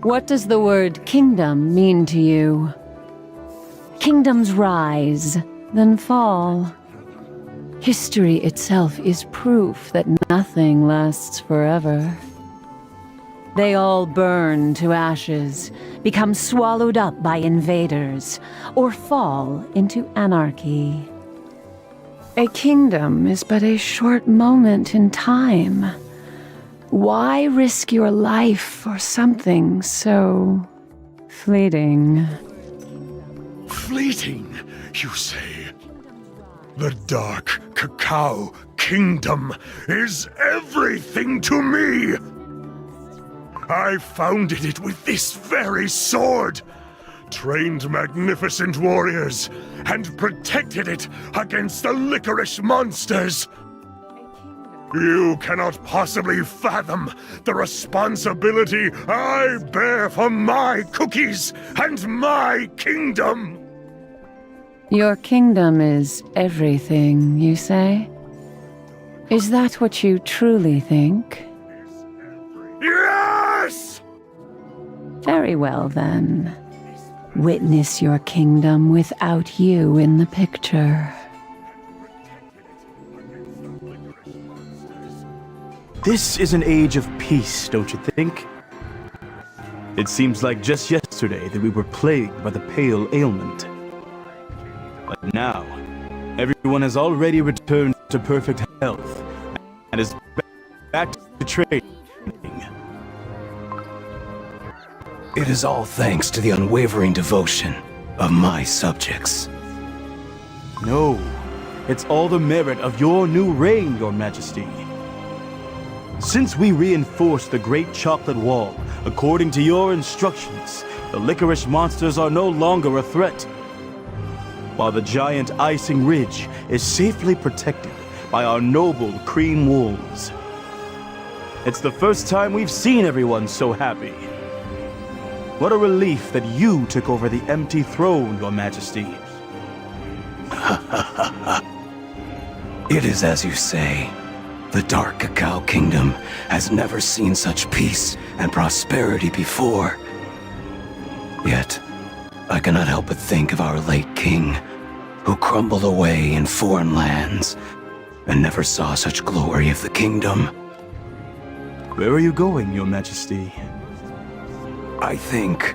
What does the word kingdom mean to you? Kingdoms rise, then fall. History itself is proof that nothing lasts forever. They all burn to ashes, become swallowed up by invaders, or fall into anarchy. A kingdom is but a short moment in time. Why risk your life for something so fleeting? Fleeting, you say? The Dark Cacao Kingdom is everything to me! I founded it with this very sword, trained magnificent warriors, and protected it against the licorice monsters. You cannot possibly fathom the responsibility I bear for my cookies and my kingdom. Your kingdom is everything, you say? Is that what you truly think? Yes! Very well, then. Witness your kingdom without you in the picture. This is an age of peace, don't you think? It seems like just yesterday that we were plagued by the pale ailment. But now, everyone has already returned to perfect health and is back to training. It is all thanks to the unwavering devotion of my subjects. No, it's all the merit of your new reign, Your Majesty. Since we reinforced the Great Chocolate Wall, according to your instructions, the licorice monsters are no longer a threat. While the giant Icing Ridge is safely protected by our noble cream wolves. It's the first time we've seen everyone so happy. What a relief that you took over the empty throne, Your Majesty. It is as you say. The Dark Cacao Kingdom has never seen such peace and prosperity before. Yet, I cannot help but think of our late king, who crumbled away in foreign lands and never saw such glory of the kingdom. Where are you going, Your Majesty? I think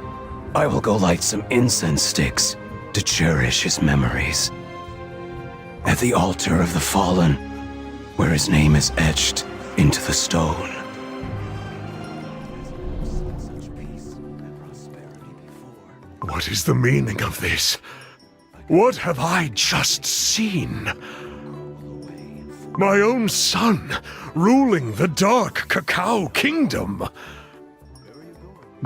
I will go light some incense sticks to cherish his memories. At the altar of the fallen, where his name is etched into the stone. What is the meaning of this? What have I just seen? My own son, ruling the Dark Cacao Kingdom.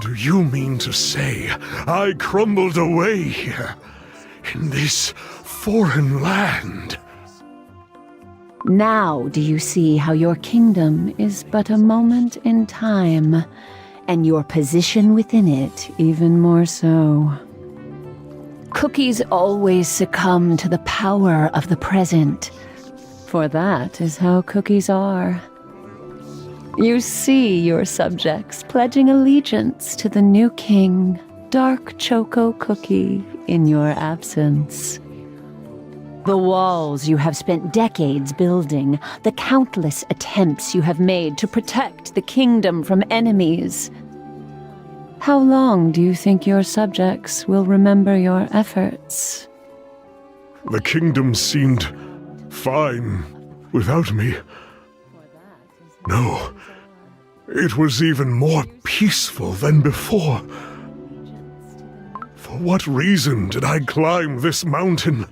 Do you mean to say I crumbled away here, in this foreign land? Now do you see how your kingdom is but a moment in time, and your position within it even more so? Cookies always succumb to the power of the present, for that is how cookies are. You see your subjects pledging allegiance to the new king, Dark Choco Cookie, in your absence. The walls you have spent decades building, the countless attempts you have made to protect the kingdom from enemies. How long do you think your subjects will remember your efforts? The kingdom seemed fine without me. No, it was even more peaceful than before. For what reason did I climb this mountain?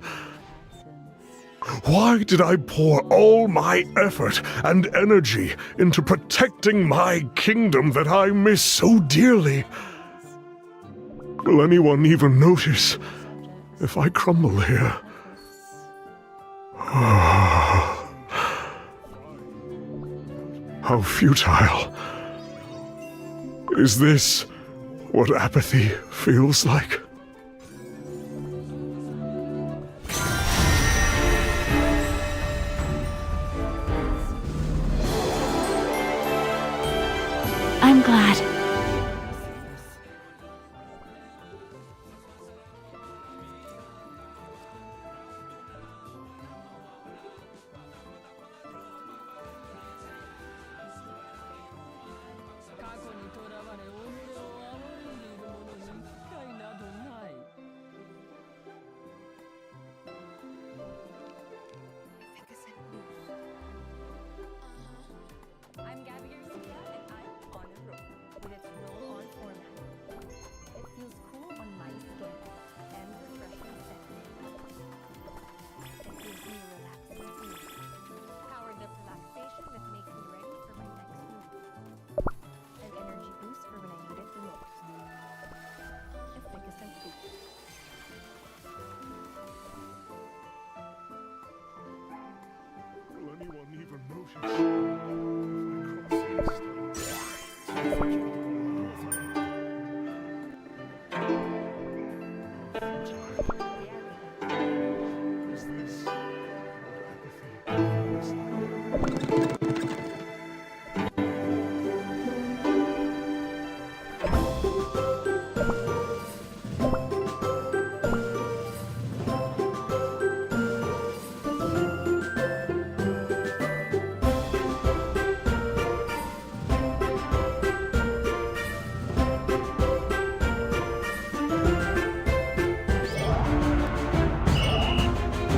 Why did I pour all my effort and energy into protecting my kingdom that I miss so dearly? Will anyone even notice if I crumble here? How futile. Is this what apathy feels like? I'm glad.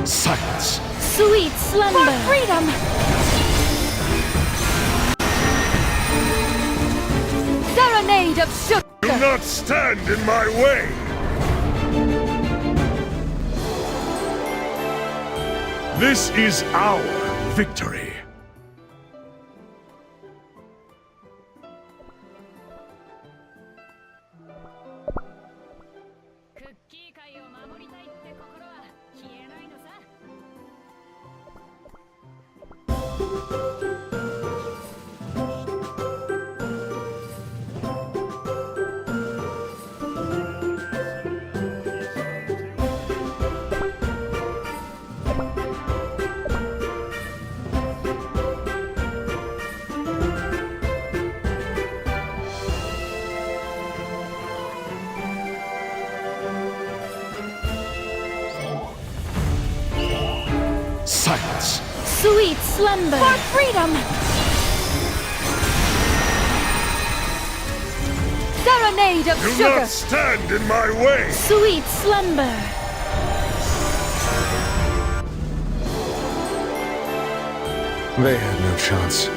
Silence. Sweet slumber. For freedom! Serenade of sugar. Do not stand in my way! This is our victory. Silence. Sweet slumber. For freedom! Serenade of Do sugar. not stand in my way! Sweet slumber. They had no chance.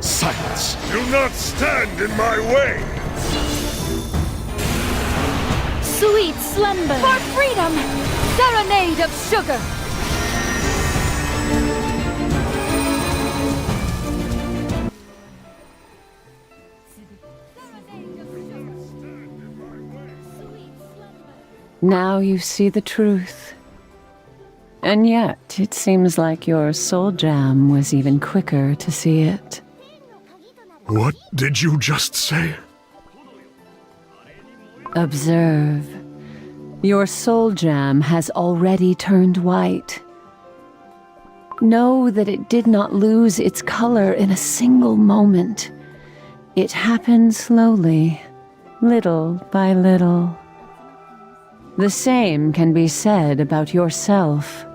Silence! Do not stand in my way! Sweet slumber. For freedom! Serenade of sugar. Now you see the truth. And yet, it seems like your soul jam was even quicker to see it. What did you just say? Observe. Your soul jam has already turned white. Know that it did not lose its color in a single moment. It happened slowly, little by little. The same can be said about yourself.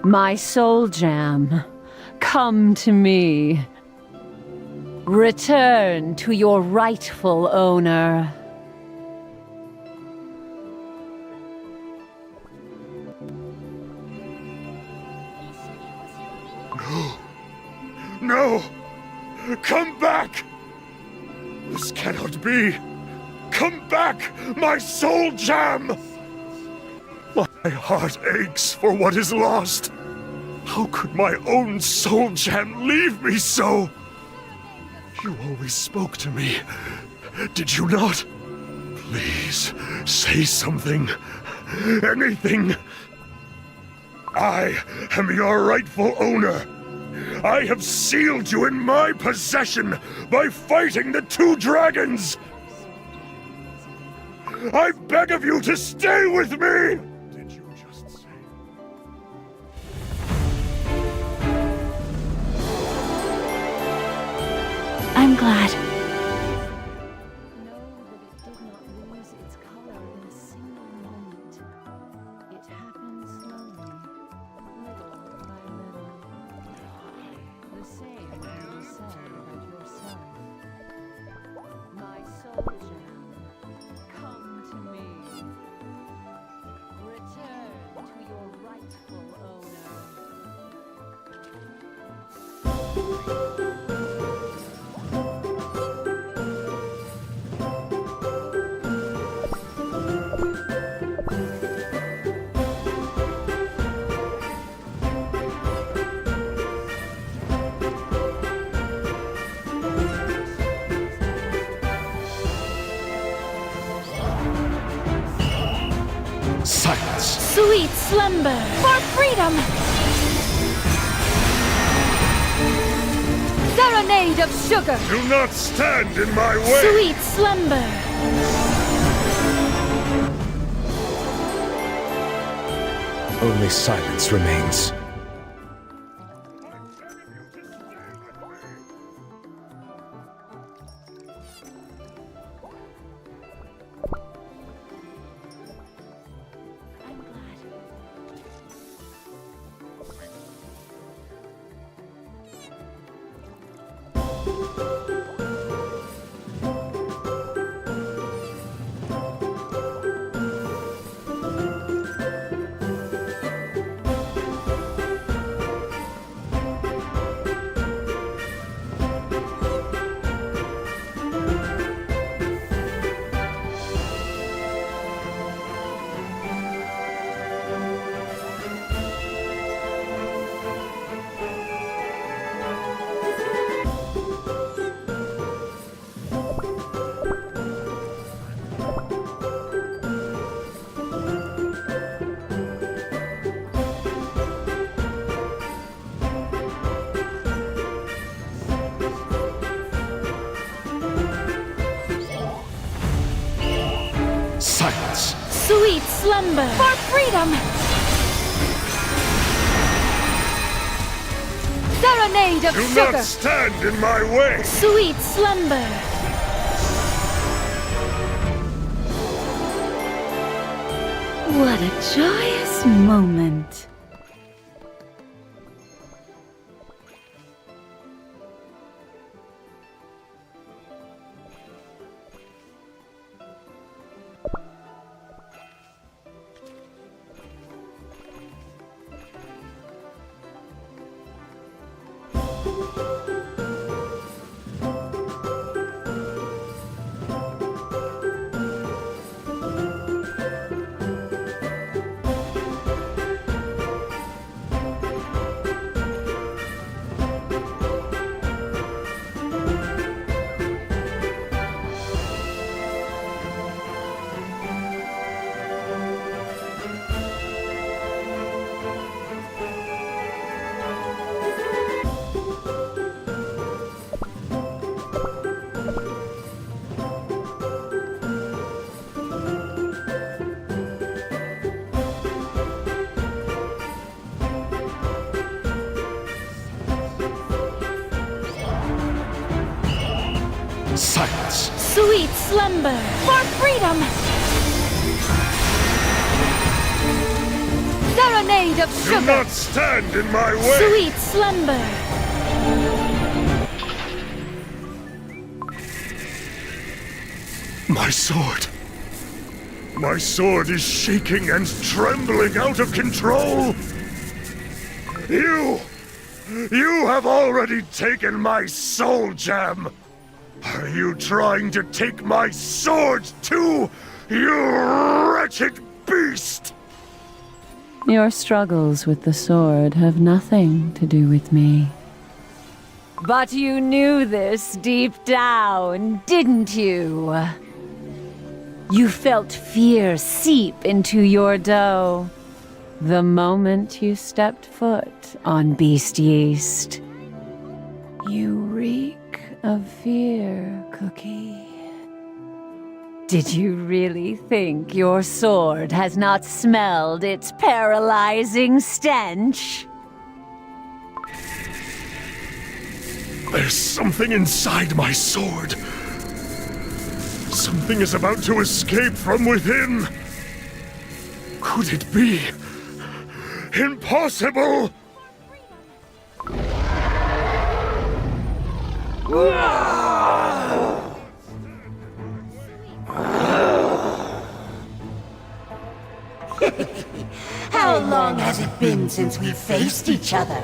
My soul jam, come to me. Return to your rightful owner. No! Come back! This cannot be! Come back, my soul jam! My heart aches for what is lost. How could my own soul jam leave me so? You always spoke to me, did you not? Please, say something. Anything. I am your rightful owner. I have sealed you in my possession by fighting the two dragons. I beg of you to stay with me! Did you just say? I'm glad. Sweet slumber for freedom! Serenade of sugar! Do not stand in my way! Sweet slumber! Only silence remains. Silence. Sweet slumber for freedom! Serenade of Do sugar! not stand in my way! Sweet slumber! What a joyous moment. Silence. Sweet slumber for freedom! Serenade of Do sugar! not stand in my way! Sweet slumber! My sword. My sword is shaking and trembling out of control. You have already taken my soul gem. Are you trying to take my sword too, you wretched beast? Your struggles with the sword have nothing to do with me. But you knew this deep down, didn't you? You felt fear seep into your dough the moment you stepped foot on Beast Yeast. You reek of fear, Cookie. Did you really think your sword has not smelled its paralyzing stench? There's something inside my sword. Something is about to escape from within. Could it be? Impossible! How long has it been since we faced each other?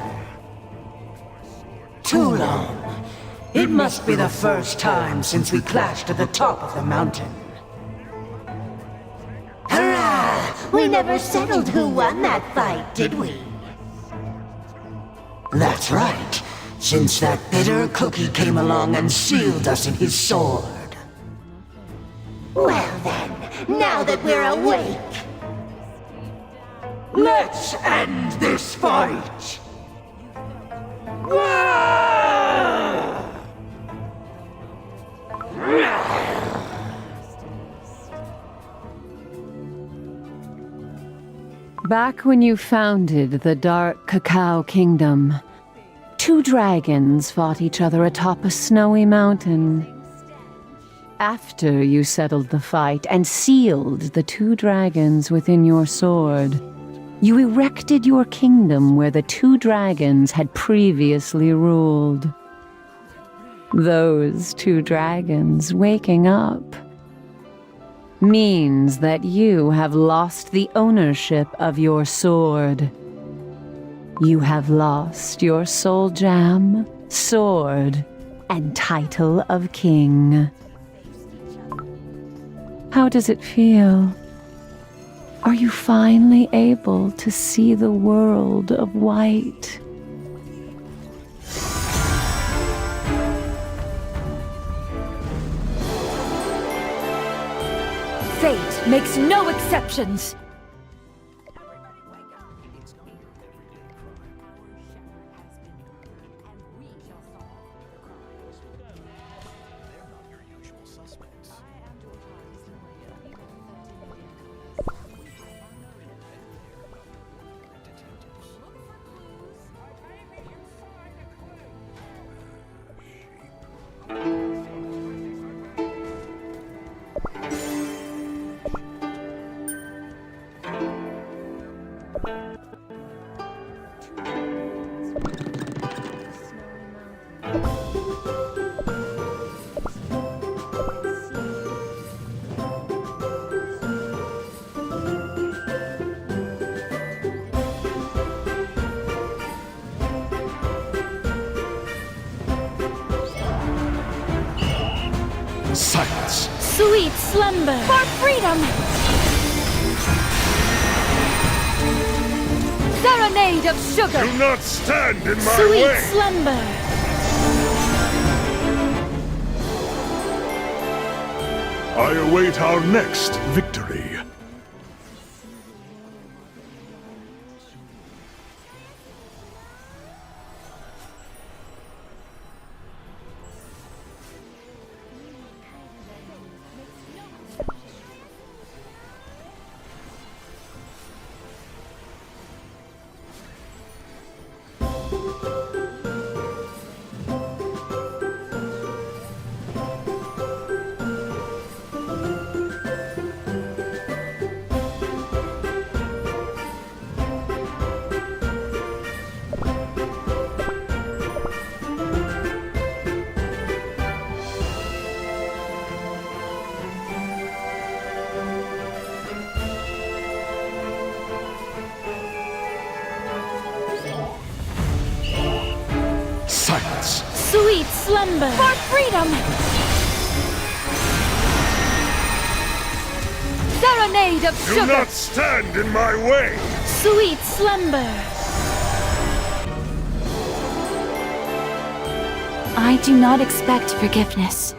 Too long. It must be the first time since we clashed at the top of the mountain. Hurrah! We never settled who won that fight, did we? That's right. Since that bitter Cookie came along and sealed us in his sword. Well then, now that we're awake, Let's end this fight! Back when you founded the Dark Cacao Kingdom, 2 dragons fought each other atop a snowy mountain. After you settled the fight and sealed the 2 dragons within your sword, you erected your kingdom where the 2 dragons had previously ruled. Those 2 dragons waking up means that you have lost the ownership of your sword. You have lost your soul gem, sword, and title of king. How does it feel? Are you finally able to see the world of white? Fate makes no exceptions! Silence! Sweet slumber! For freedom! Serenade of sugar! Do not stand in my Sweet way! slumber! I await our next victory. Silence! Sweet slumber! For freedom! Serenade of Do sugar! not stand in my way! Sweet slumber! I do not expect forgiveness.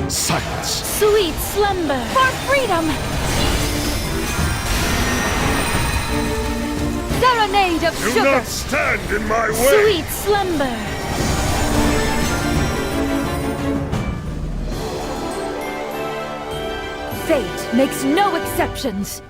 Silence! Sweet slumber! For freedom! Serenade of Do sugar! not stand in my way! Sweet slumber! Fate makes no exceptions!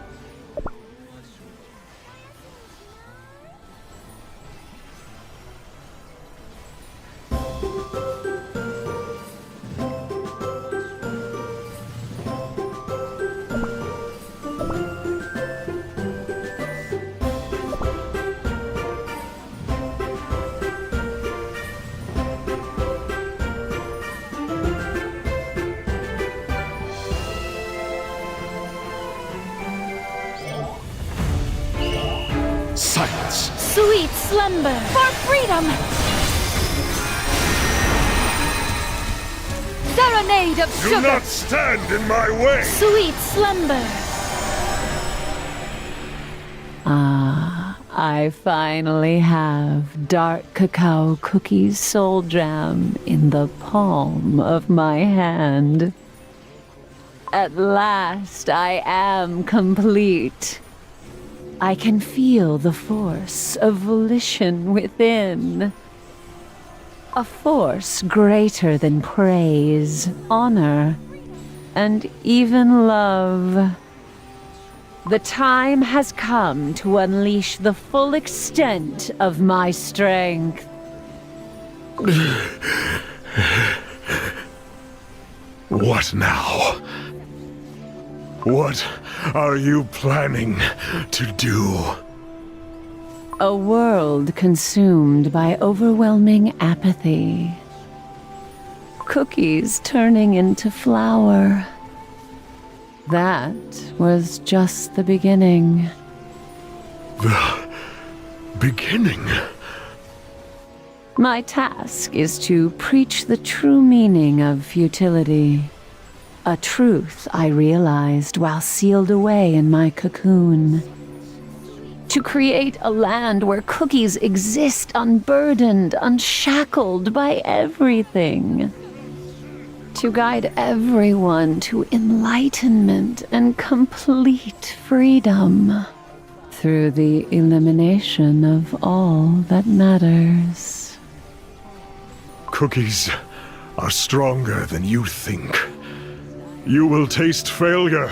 slumber for freedom! Serenade of Do sugar! not stand in my way! Sweet slumber! Ah, I finally have dark cacao cookies soul jam in the palm of my hand. At last I am complete. I can feel the force of volition within. A force greater than praise, honor, and even love. The time has come to unleash the full extent of my strength. What now? What are you planning to do? A world consumed by overwhelming apathy. Cookies turning into flour. That was just the beginning. The beginning? My task is to preach the true meaning of futility. A truth I realized while sealed away in my cocoon. To create a land where cookies exist unburdened, unshackled by everything. To guide everyone to enlightenment and complete freedom. Through the elimination of all that matters. Cookies are stronger than you think. You will taste failure,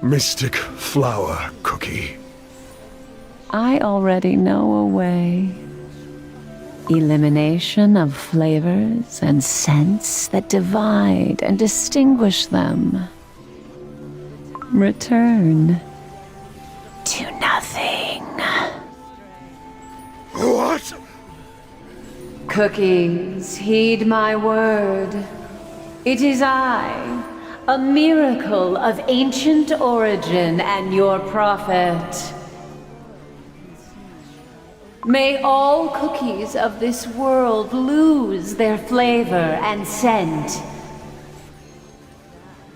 Mystic Flower Cookie. I already know a way. Elimination of flavors and scents that divide and distinguish them. Return to nothing. What? Cookies, heed my word. It is I, a miracle of ancient origin and your prophet. May all cookies of this world lose their flavor and scent.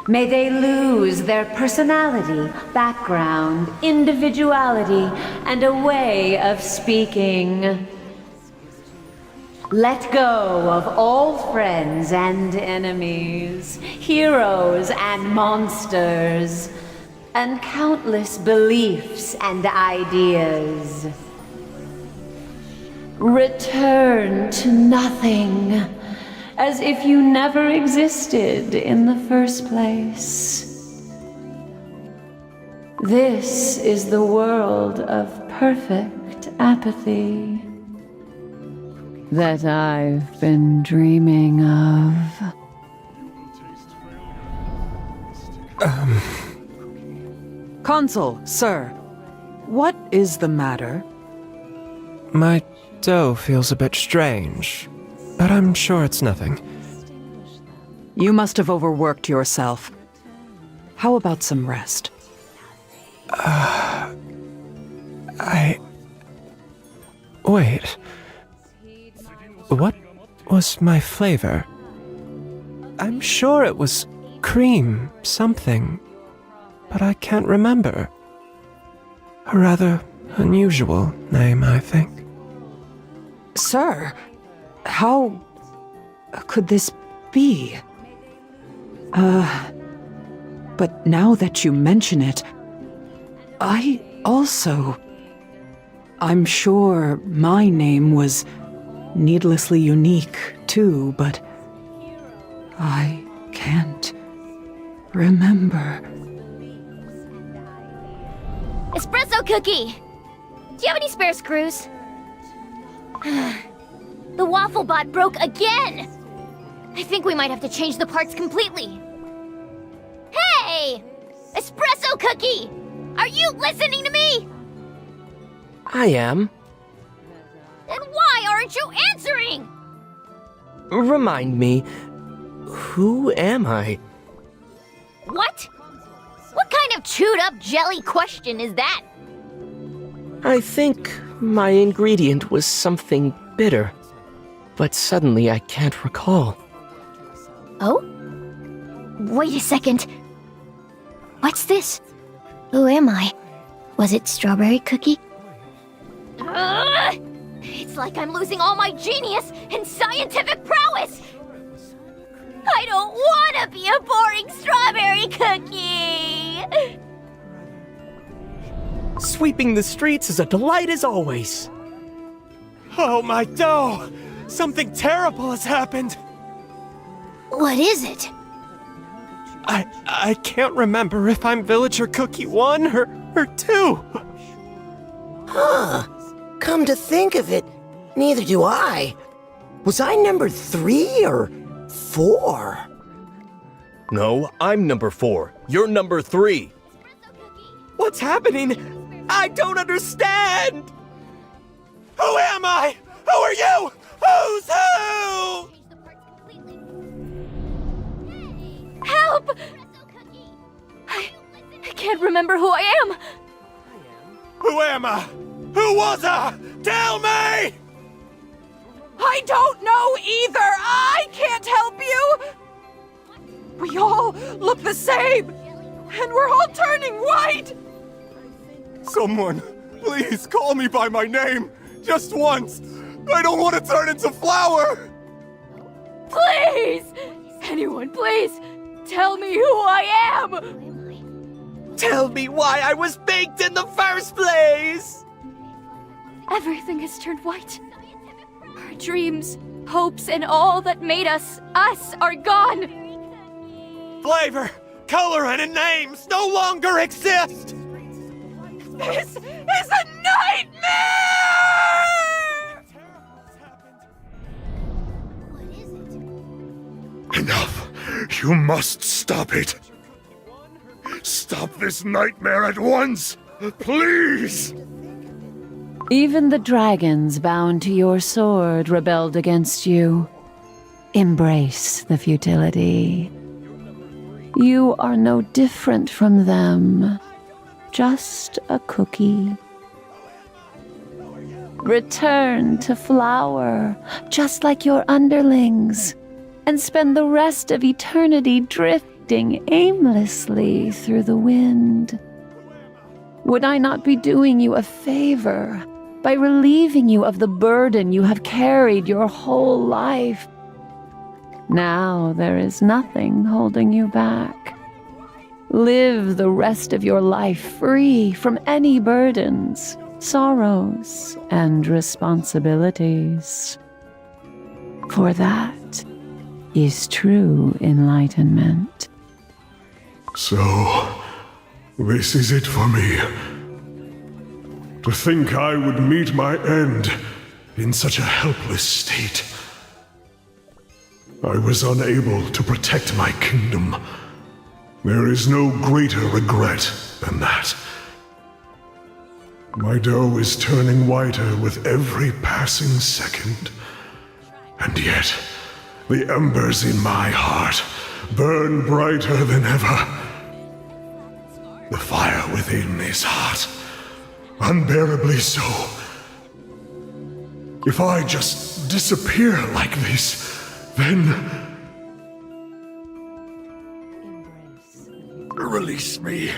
May they lose their personality, background, individuality, and a way of speaking. Let go of all friends and enemies, heroes and monsters, and countless beliefs and ideas. Return to nothing, as if you never existed in the first place. This is the world of perfect apathy that I've been dreaming of. Consul, sir, what is the matter? My dough feels a bit strange, but I'm sure it's nothing. You must have overworked yourself. How about some rest? Wait. What was my flavor? I'm sure it was cream something, but I can't remember. A rather unusual name, I think. Sir, how could this be? But now that you mention it, I also... I'm sure my name was needlessly unique, too, but I can't remember. Espresso cookie! Do you have any spare screws? The waffle bot broke again! I think we might have to change the parts completely. Hey! Espresso cookie! Are you listening to me? I am. Then why aren't you answering? Remind me, who am I? What? What kind of chewed up jelly question is that? I think My ingredient was something bitter, but suddenly I can't recall. Oh? Wait a second. What's this? Who am I? Was it Strawberry Cookie? It's like I'm losing all my genius and scientific prowess! I don't want to be a boring Strawberry Cookie! Sweeping the streets is a delight as always. Oh, my dough! Something terrible has happened! What is it? I can't remember if I'm Villager Cookie 1 or 2. Huh. Come to think of it, neither do I. Was I number 3 or 4? No, I'm number 4. You're number 3. What's happening? I don't understand! Who am I? Who are you? Who's who? Help! I can't remember who I am. Who am I? Who was I? Tell me! I don't know either! I can't help you! We all look the same! And we're all turning white! Someone, please call me by my name. Just once. I don't want to turn into flour. Please! Anyone, please! Tell me who I am! Tell me why I was baked in the first place! Everything has turned white. Our dreams, hopes, and all that made us are gone. Flavor, coloring, and names no longer exist! This is a nightmare! Enough! You must stop it! Stop this nightmare at once! Please! Even the dragons bound to your sword rebelled against you. Embrace the futility. You are no different from them. Just a cookie. Return to flower, just like your underlings, and spend the rest of eternity drifting aimlessly through the wind. Would I not be doing you a favor by relieving you of the burden you have carried your whole life? Now there is nothing holding you back. Live the rest of your life free from any burdens, sorrows, and responsibilities. For that is true enlightenment. So, this is it for me. To think I would meet my end in such a helpless state. I was unable to protect my kingdom. There is no greater regret than that. My dough is turning whiter with every passing second. And yet, the embers in my heart burn brighter than ever. The fire within is hot, unbearably so. If I just disappear like this, then... Release me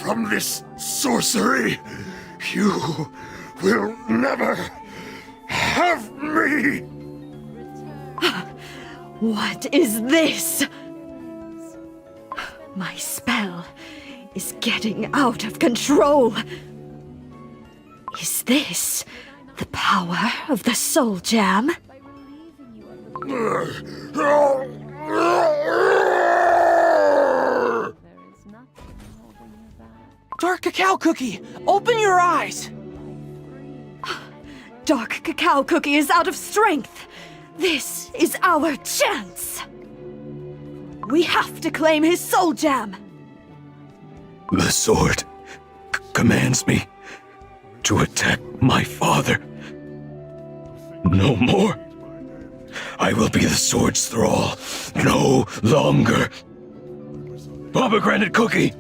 from this sorcery. You will never have me. What is this? My spell is getting out of control. Is this the power of the Soul Jam? Dark Cacao Cookie, open your eyes! Dark Cacao Cookie is out of strength. This is our chance. We have to claim his Soul Jam. The sword commands me to attack my father. No more. I will be the sword's thrall no longer. Pomegranate Cookie,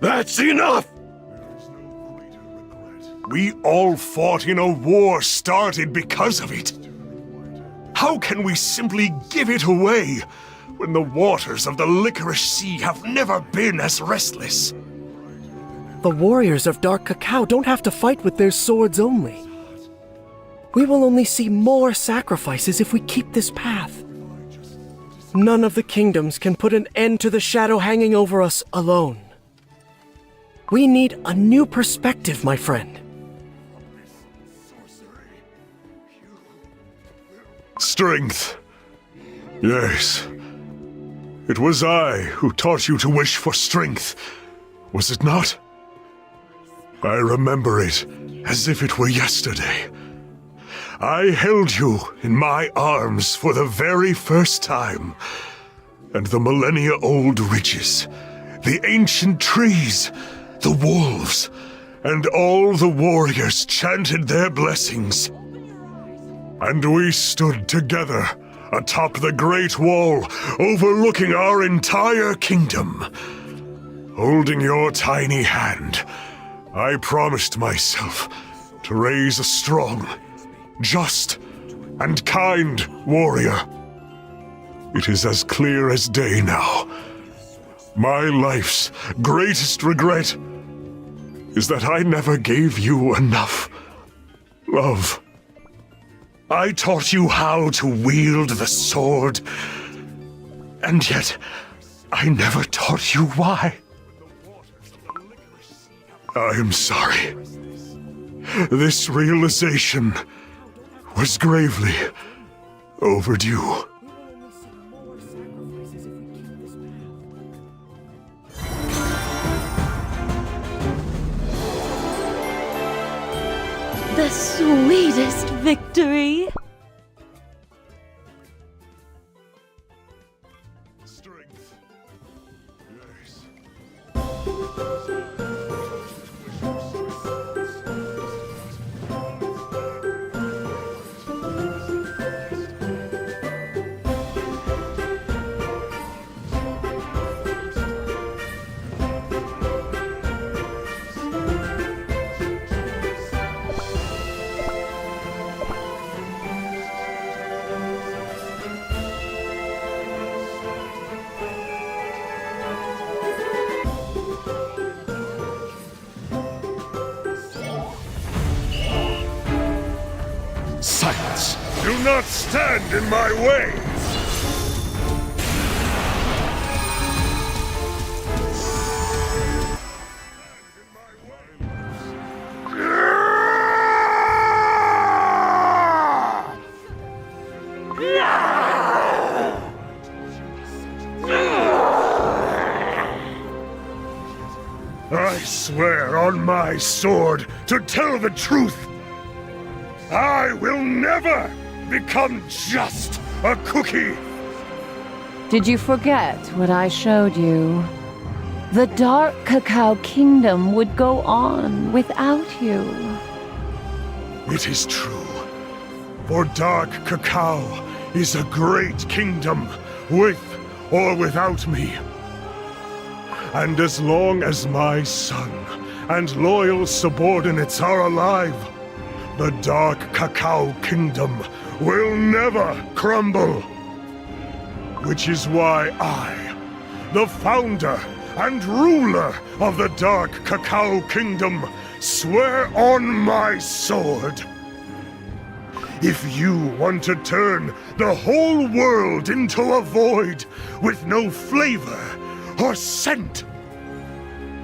that's enough! We all fought in a war started because of it. How can we simply give it away when the waters of the Licorice Sea have never been as restless? The warriors of Dark Cacao don't have to fight with their swords only. We will only see more sacrifices if we keep this path. None of the kingdoms can put an end to the shadow hanging over us alone. We need a new perspective, my friend. Strength. Yes. It was I who taught you to wish for strength, was it not? I remember it as if it were yesterday. I held you in my arms for the very first time, and the millennia-old ridges, the ancient trees, the wolves, and all the warriors chanted their blessings. And we stood together atop the Great Wall, overlooking our entire kingdom. Holding your tiny hand, I promised myself to raise a strong, just, and kind warrior. It is as clear as day now. My life's greatest regret is that I never gave you enough love. I taught you how to wield the sword, and yet I never taught you why. I am sorry. This realization was gravely overdue. The sweetest victory. Silence! Do not stand in my way! I swear on my sword to tell the truth. I will never become just a cookie! Did you forget what I showed you? The Dark Cacao Kingdom would go on without you. It is true. For Dark Cacao is a great kingdom, with or without me. And as long as my son and loyal subordinates are alive, the Dark Cacao Kingdom will never crumble. Which is why I, the founder and ruler of the Dark Cacao Kingdom, swear on my sword. If you want to turn the whole world into a void with no flavor or scent,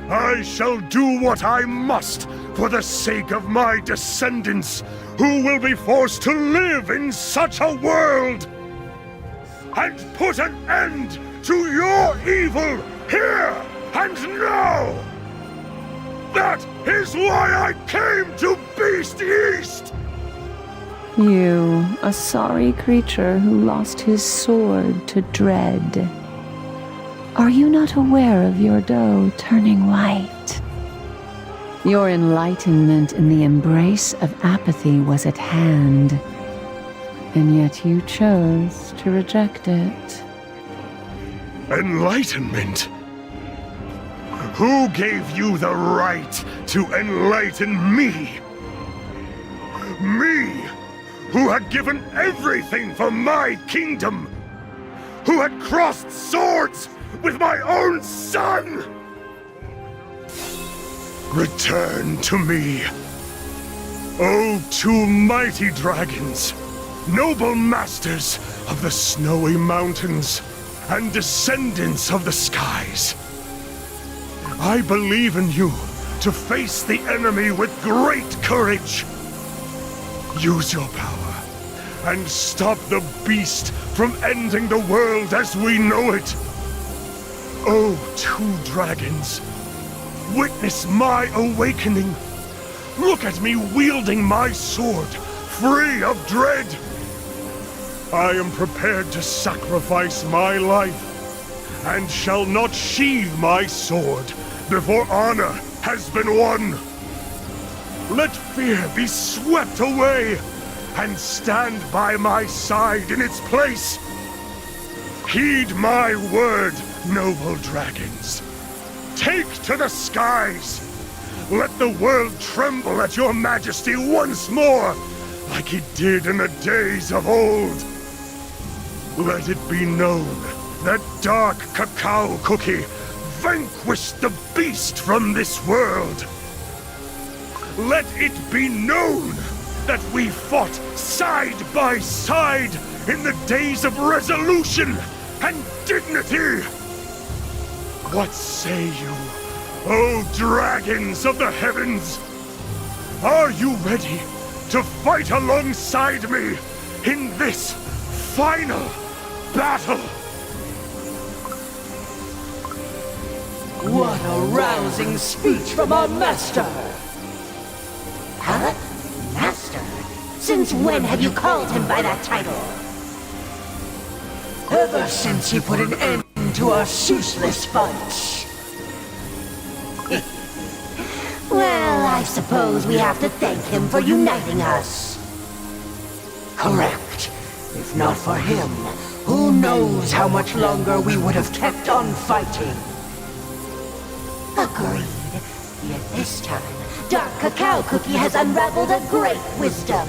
I shall do what I must for the sake of my descendants, who will be forced to live in such a world, and put an end to your evil here and now! That is why I came to Beast East! You, a sorry creature who lost his sword to dread. Are you not aware of your dough turning white? Your enlightenment in the embrace of apathy was at hand, and yet you chose to reject it. Enlightenment? Who gave you the right to enlighten me? Me, who had given everything for my kingdom, who had crossed swords with my own son! Return to me. O two mighty dragons, noble masters of the snowy mountains and descendants of the skies. I believe in you to face the enemy with great courage. Use your power and stop the beast from ending the world as we know it. O two dragons, witness my awakening. Look at me wielding my sword, free of dread. I am prepared to sacrifice my life, and shall not sheathe my sword before honor has been won. Let fear be swept away, and stand by my side in its place. Heed my word, noble dragons. Take to the skies. Let the world tremble at your majesty once more, like it did in the days of old. Let it be known that Dark Cacao Cookie vanquished the beast from this world. Let it be known that we fought side by side in the days of resolution and dignity. What say you, O dragons of the heavens? Are you ready to fight alongside me in this final battle? What a rousing speech from our master! Huh? Master? Since when have you called him by that title? Ever since he put an end to our ceaseless fights. Well, I suppose we have to thank him for uniting us. Correct. If not for him, who knows how much longer we would have kept on fighting. Agreed. Yet this time, Dark Cacao Cookie has unraveled a great wisdom.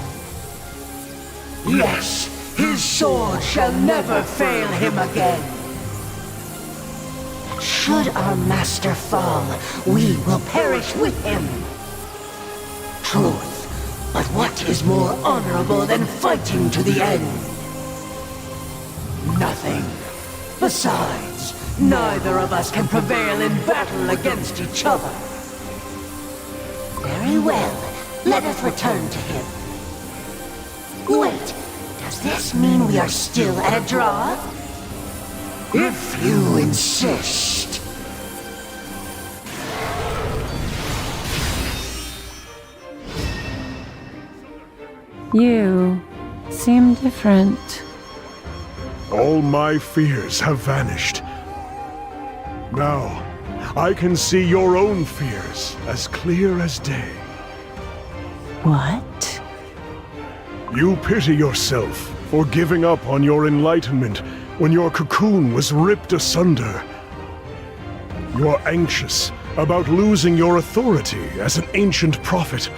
Yes, his sword shall never fail him again. Should our master fall, we will perish with him. Truth. But what is more honorable than fighting to the end? Nothing. Besides, neither of us can prevail in battle against each other. Very well. Let us return to him. Wait, does this mean we are still at a draw? If you insist. You seem different. All my fears have vanished. Now, I can see your own fears as clear as day. What? You pity yourself for giving up on your enlightenment when your cocoon was ripped asunder. You're anxious about losing your authority as an ancient prophet.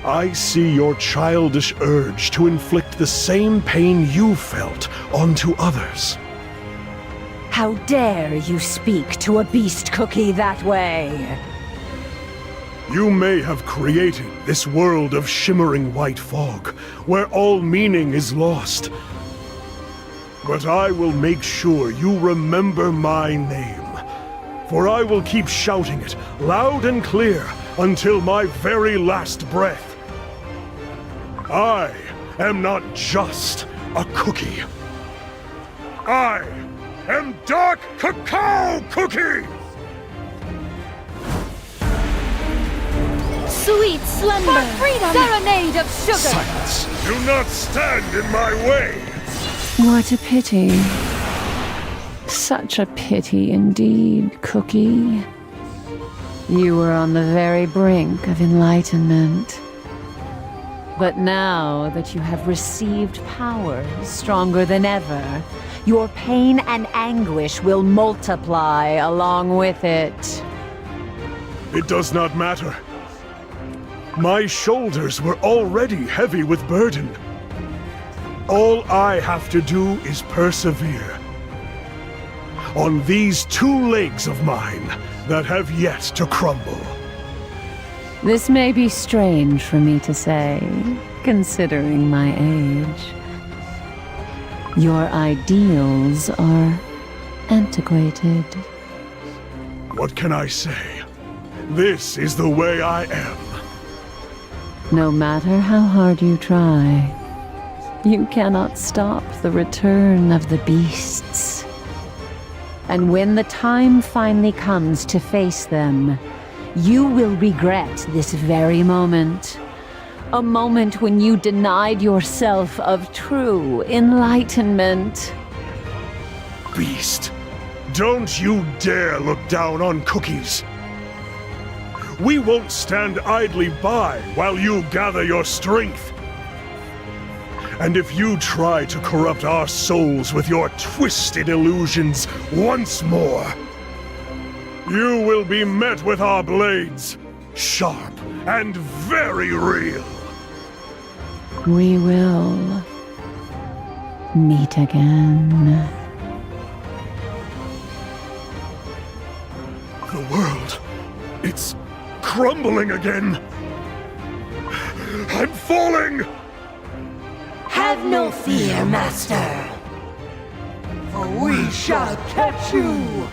I see your childish urge to inflict the same pain you felt onto others. How dare you speak to a beast cookie that way? You may have created this world of shimmering white fog, where all meaning is lost. But I will make sure you remember my name, for I will keep shouting it loud and clear until my very last breath. I am not just a cookie. I am Dark Cacao Cookie! Sweet slumber! For freedom! Serenade of sugar! Silence! Do not stand in my way! What a pity. Such a pity indeed, Cookie. You were on the very brink of enlightenment. But now that you have received powers stronger than ever, your pain and anguish will multiply along with it. It does not matter. My shoulders were already heavy with burden. All I have to do is persevere. On these 2 legs of mine that have yet to crumble. This may be strange for me to say, considering my age. Your ideals are antiquated. What can I say? This is the way I am. No matter how hard you try, you cannot stop the return of the beasts. And when the time finally comes to face them, you will regret this very moment. A moment when you denied yourself of true enlightenment. Beast, don't you dare look down on cookies. We won't stand idly by while you gather your strength. And if you try to corrupt our souls with your twisted illusions once more, you will be met with our blades, sharp and very real. We will meet again. The world, it's crumbling again. I'm falling! Have no fear, Master. For we shall catch you!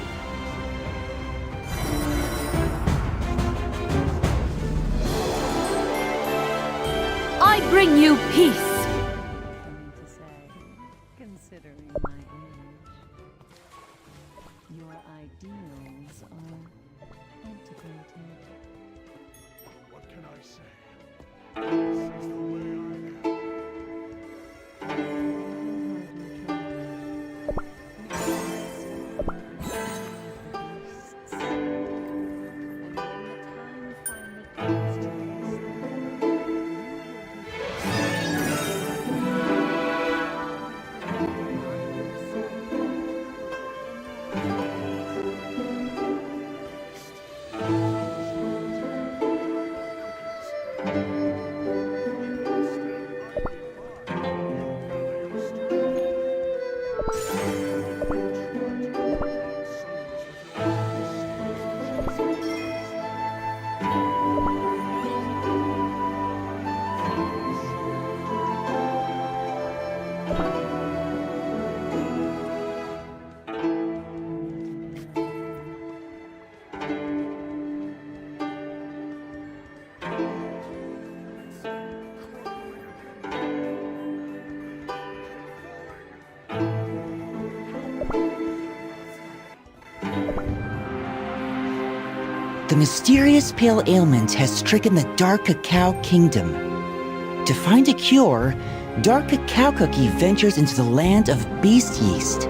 I bring you peace. Considering my age, your ideals are antiquated. What can I say? This is the way I am. The mysterious pale ailment has stricken the Dark Cacao Kingdom. To find a cure, Dark Cacao Cookie ventures into the land of Beast Yeast.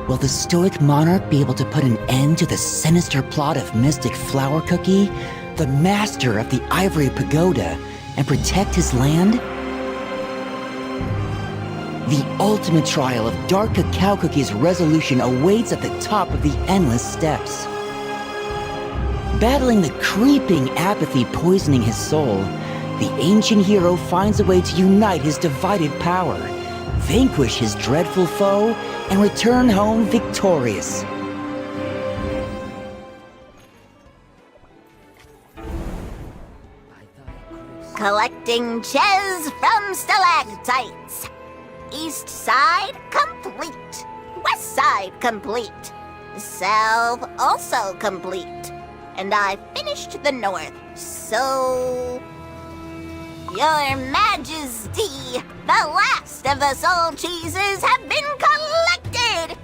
Will the stoic monarch be able to put an end to the sinister plot of Mystic Flower Cookie, the master of the Ivory Pagoda, and protect his land? The ultimate trial of Dark Cacao Cookie's resolution awaits at the top of the endless steps. Battling the creeping apathy poisoning his soul, the ancient hero finds a way to unite his divided power, vanquish his dreadful foe, and return home victorious. Collecting Ches from stalactites. East side complete. West side complete. South also complete. And I finished the north, so... Your Majesty, the last of the soul cheeses have been collected!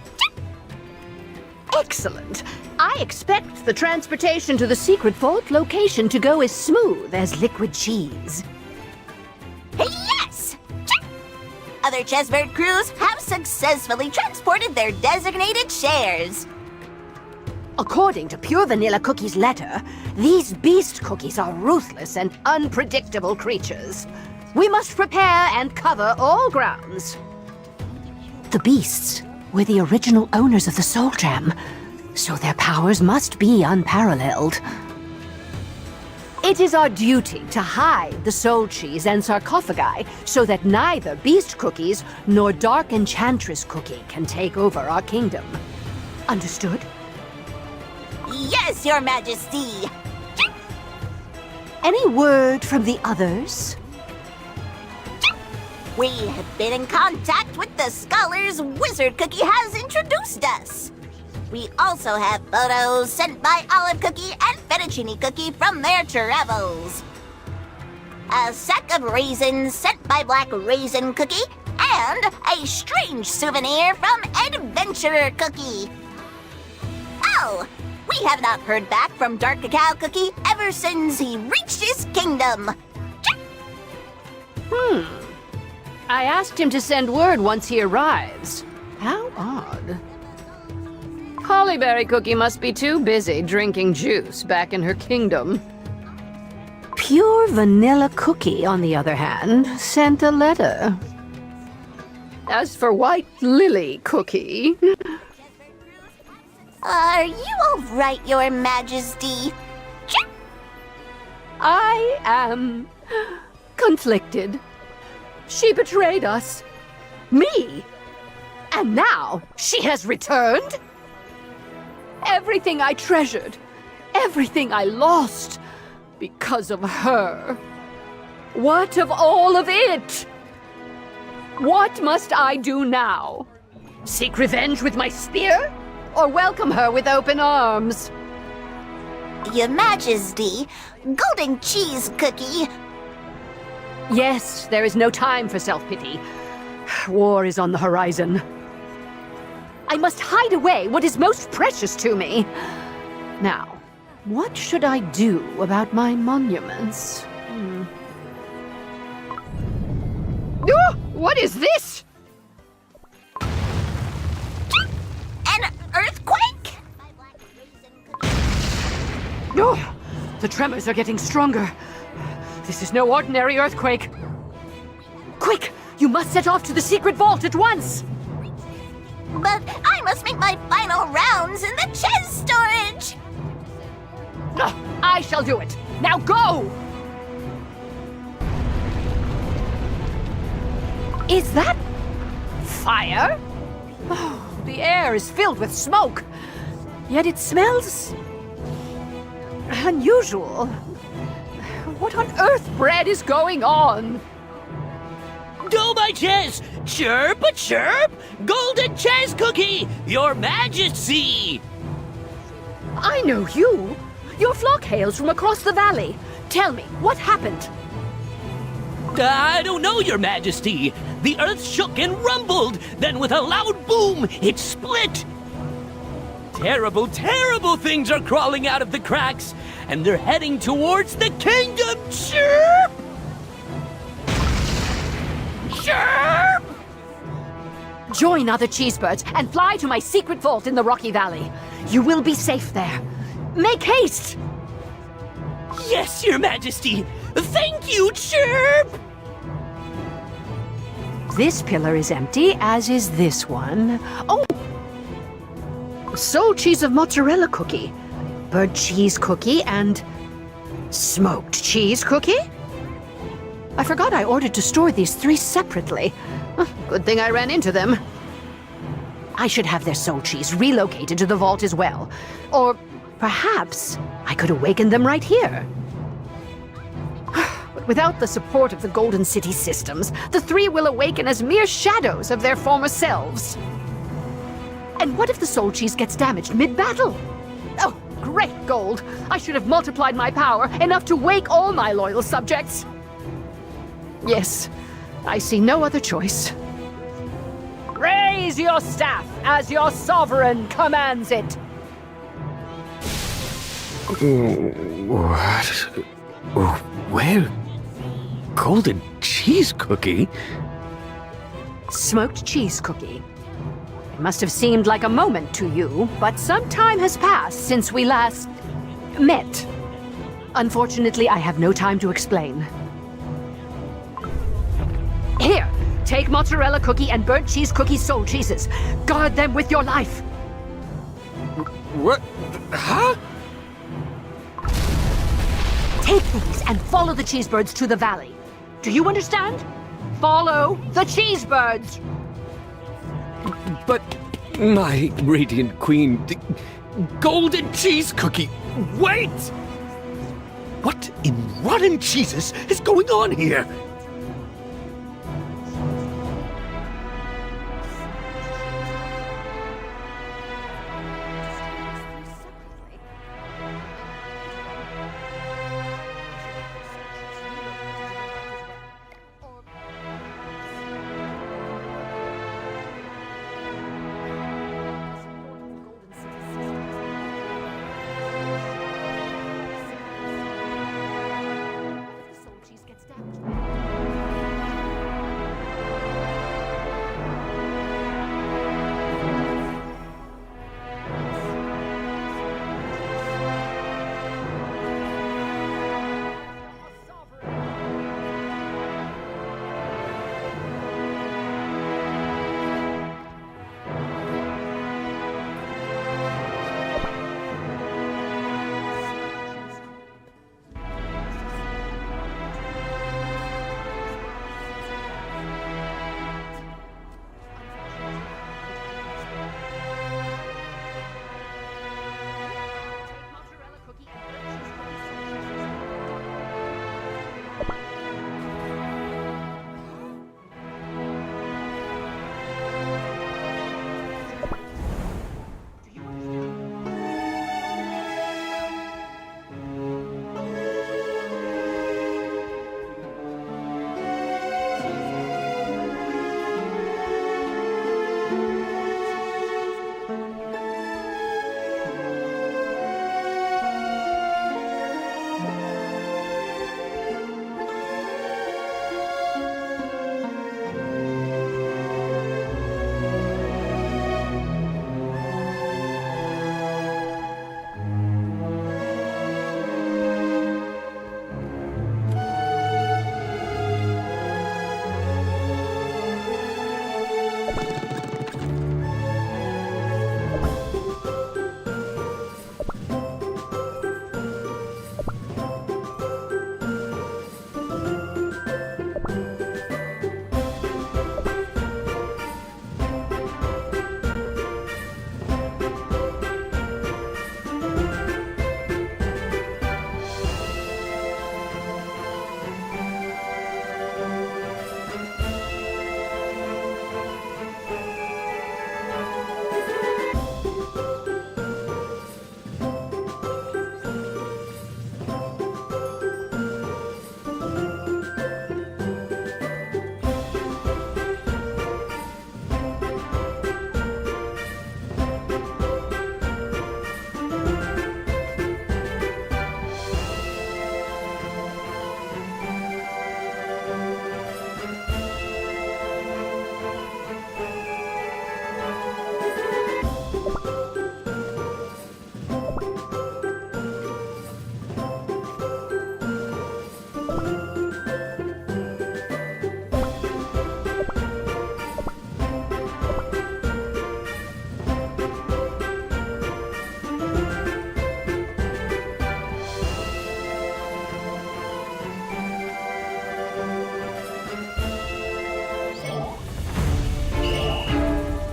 Excellent. I expect the transportation to the secret vault location to go as smooth as liquid cheese. Yes! Other Chesbird crews have successfully transported their designated shares. According to Pure Vanilla Cookie's letter, these beast cookies are ruthless and unpredictable creatures. We must prepare and cover all grounds. The beasts were the original owners of the Soul Gem, so their powers must be unparalleled. It is our duty to hide the soul cheese and sarcophagi so that neither beast cookies nor dark enchantress cookie can take over our kingdom. Understood? Yes, Your Majesty! Any word from the others? We have been in contact with the scholars Wizard Cookie has introduced us. We also have photos sent by Olive Cookie and Fettuccine Cookie from their travels. A sack of raisins sent by Black Raisin Cookie, and a strange souvenir from Adventurer Cookie. Oh, we have not heard back from Dark Cacao Cookie ever since he reached his kingdom. I asked him to send word once he arrives. How odd. Hollyberry Cookie must be too busy drinking juice back in her kingdom. Pure Vanilla Cookie, on the other hand, sent a letter. As for White Lily Cookie... Are you all right, Your Majesty? I am conflicted. She betrayed us. Me! And now she has returned? Everything I treasured, everything I lost, because of her. What of all of it? What must I do now? Seek revenge with my spear? Or welcome her with open arms? Your Majesty, Golden Cheese Cookie. Yes, there is no time for self-pity. War is on the horizon. I must hide away what is most precious to me. Now, what should I do about my monuments? Oh, what is this? An earthquake? Oh, the tremors are getting stronger. This is no ordinary earthquake. Quick, you must set off to the secret vault at once. But I must make my final rounds in the chest storage! I shall do it. Now go! Is that fire? Oh, the air is filled with smoke. Yet it smells unusual. What on earth, Bread, is going on? Do my chess! Chirp a chirp! Golden Chess Cookie! Your Majesty! I know you! Your flock hails from across the valley. Tell me, what happened? I don't know, Your Majesty. The earth shook and rumbled. Then with a loud boom, it split. Terrible, terrible things are crawling out of the cracks, and they're heading towards the kingdom. Chirp! Chirp! Join other cheesebirds and fly to my secret vault in the Rocky Valley. You will be safe there. Make haste! Yes, Your Majesty! Thank you, Chirp! This pillar is empty, as is this one. Oh! Soul cheese of mozzarella cookie, bird cheese cookie, and smoked cheese cookie? I forgot I ordered to store these 3 separately. Good thing I ran into them. I should have their soul cheese relocated to the vault as well. Or perhaps I could awaken them right here. But without the support of the Golden City systems, the 3 will awaken as mere shadows of their former selves. And what if the soul cheese gets damaged mid-battle? Oh, great gold! I should have multiplied my power enough to wake all my loyal subjects. Yes, I see no other choice. Raise your staff as your sovereign commands it. What? Where? Golden Cheese Cookie? Smoked cheese cookie. It must have seemed like a moment to you, but some time has passed since we last met. Unfortunately, I have no time to explain. Here, take mozzarella cookie and burnt cheese cookie soul cheeses. Guard them with your life. What? Huh? Take these and follow the cheesebirds to the valley. Do you understand? Follow the cheesebirds! But, my radiant queen, golden cheese cookie, wait! What in rotten cheeses is going on here?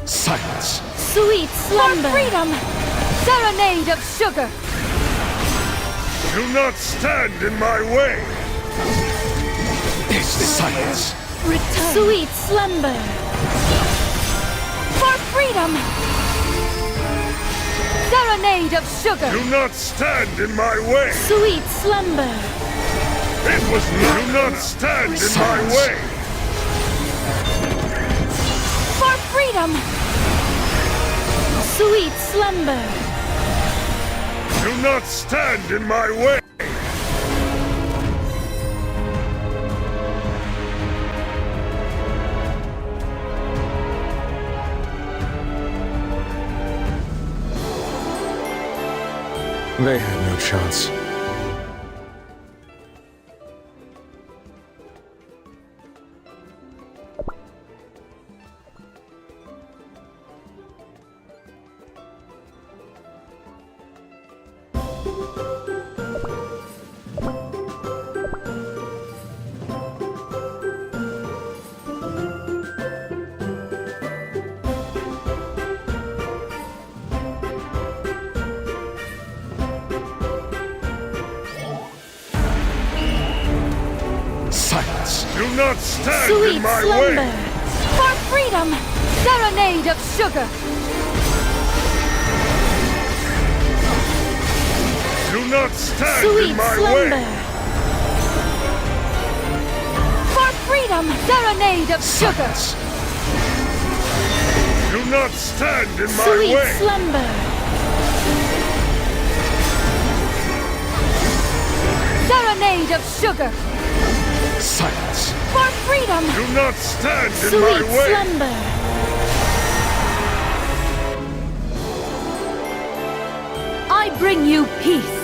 Silence! Sweet slumber! For freedom! Serenade of sugar! Do not stand in my way! Silence! Return! Sweet slumber! For freedom! Serenade of sugar! Do not stand in my way! Sweet slumber! It was not. Do not stand in my way! For freedom! Sweet slumber! Do not stand in my way! They had no chance. Do not stand Sweet in my slumber. way! For freedom! Serenade of sugar! Do not stand Sweet in my slumber! way! For freedom! Serenade of sugar! Do not stand in my Sweet way! slumber! Serenade of sugar! Silence! For freedom! Do not stand in Sweet my way! slumber! I bring you peace!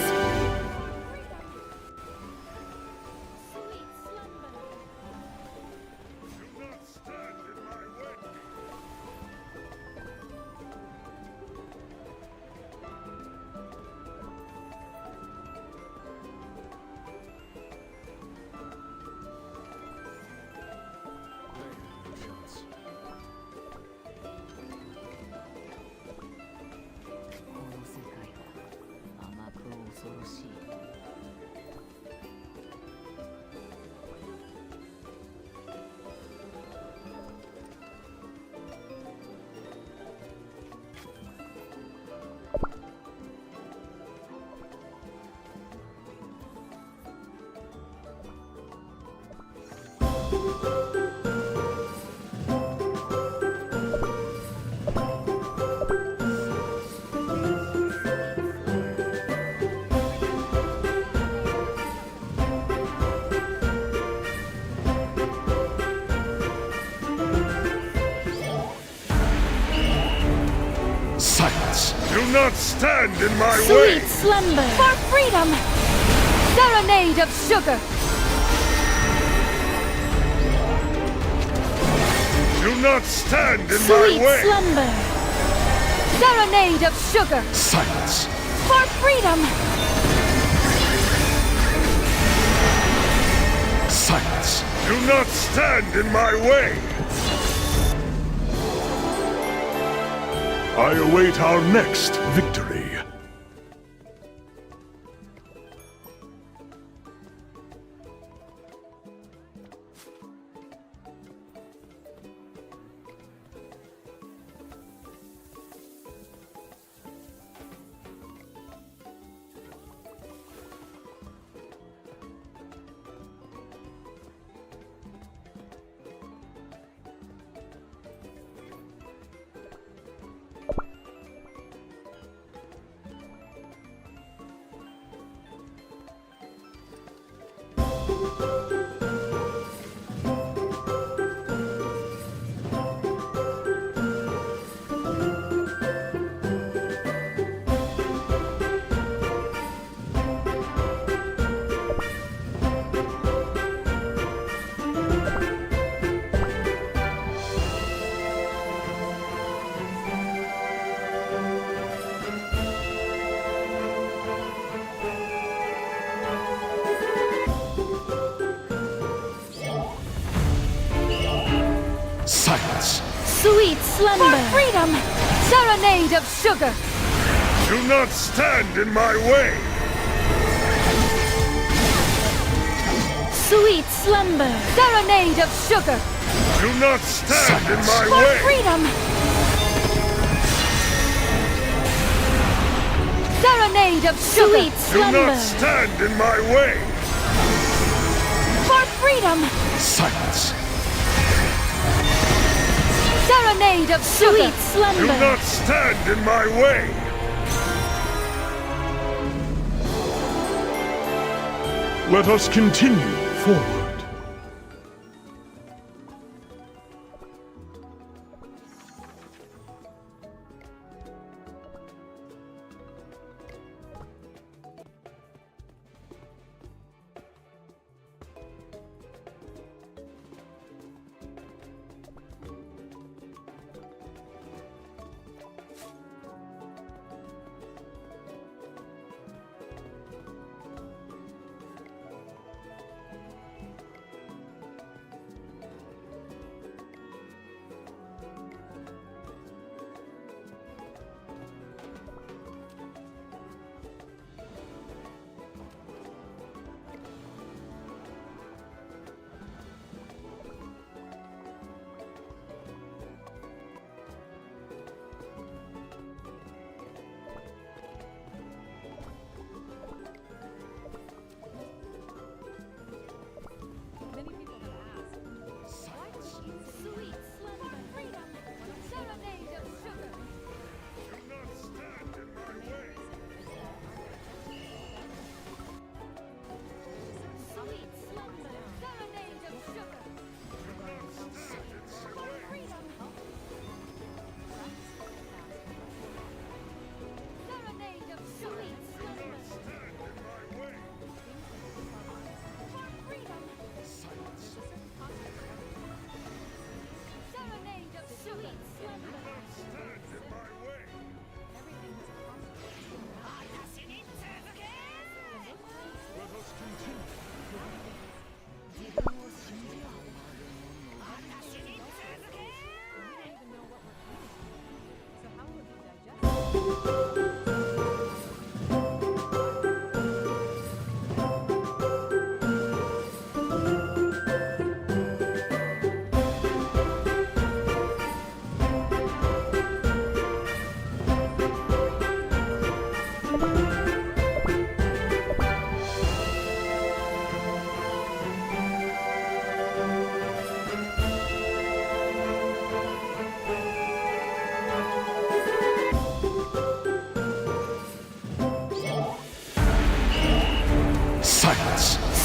Silence! Do not stand in my Sweet way! slumber! For freedom! Serenade of sugar! Do not stand in Sweet my way! slumber! Serenade of sugar! Silence! For freedom! Silence! Do not stand in my way! I await our next victory. Silence! Sweet slumber! For freedom! Serenade of sugar! Do not stand in my way! Sweet slumber! Serenade of sugar! Do not stand in my For way! freedom! Serenade of sugar! Sweet Do slumber! not stand in my way! For freedom! Silence! Serenade of sugar! Sweet slumber! Do not stand in my way! Let us continue forward.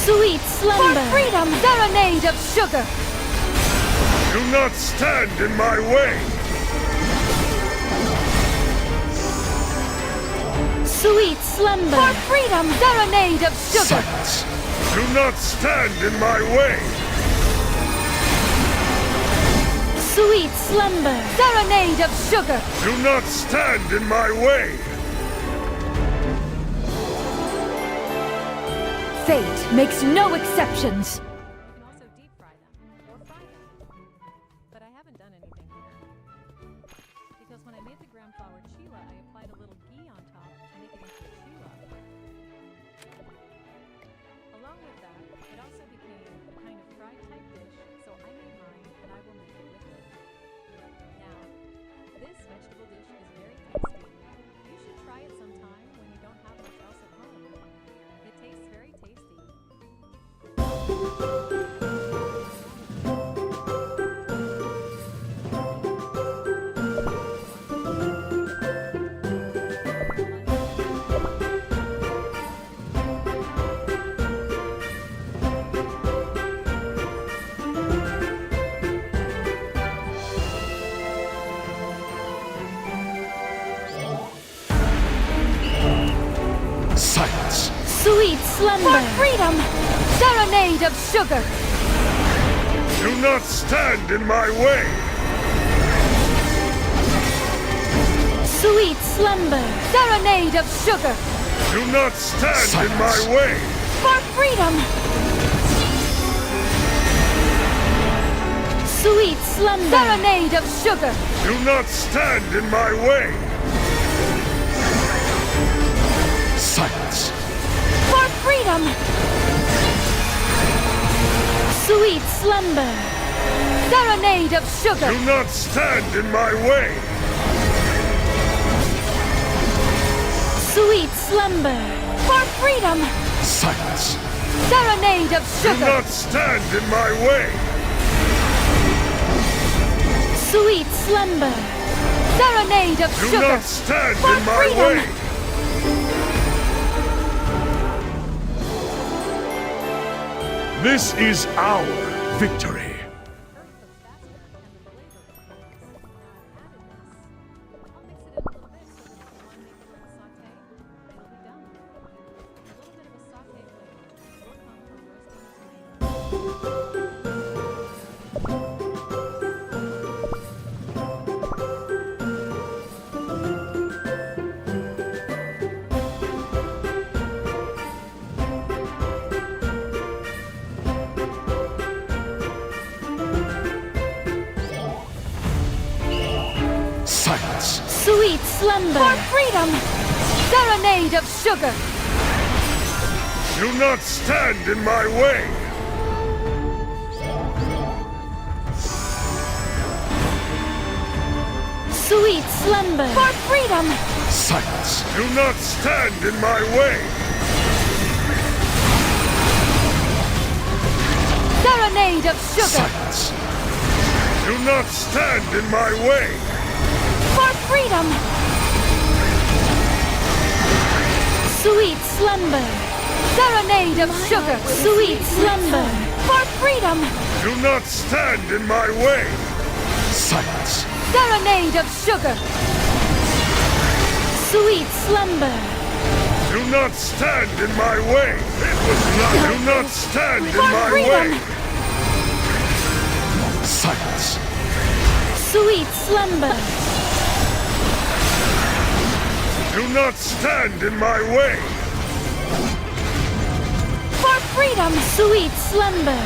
Sweet slumber. For freedom! Serenade of sugar! Do not stand in my way! Sweet slumber. For freedom! Serenade of sugar! Silence! Do not stand in my way! Sweet slumber. Serenade of sugar! Do not stand in my way! Fate makes no exceptions! But I haven't done anything here. Because when I made the gram flour chila, I applied a little ghee on top to make it into a chila. Along with that, it also became a kind of fried type dish, so I made mine and I will make it with it. Now, this vegetable dish is very tasty. You should try it sometime when you don't have much else at home. It tastes very tasty. Silence! Sweet slumber. For freedom! Serenade of sugar! Do not stand in my way! Sweet slumber. Serenade of sugar! Do not stand in my way! For freedom! Sweet slumber. Serenade of sugar! Do not stand in my way! Silence! For freedom! Sweet slumber. Serenade of sugar! Do not stand in my way! Sweet slumber. For freedom! Silence! Serenade of Do sugar! not stand in my way! Sweet slumber. Serenade of Do sugar! not stand For in my freedom! way! This is our victory. Silence! Sweet slumber. For freedom! Serenade of sugar! Do not stand in my way! Sweet slumber. For freedom! Silence! Do not stand in my way! Serenade of sugar! Silence! Do not stand in my way! For freedom! Sweet slumber. Serenade of sugar! Sweet slumber. For freedom! Do not stand in my way! Silence! Serenade of sugar! Sweet slumber. Do not stand in my way! It was not. Do not stand in For my freedom! way! Silence! Sweet slumber. Do not stand in my way! For freedom! Sweet slumber.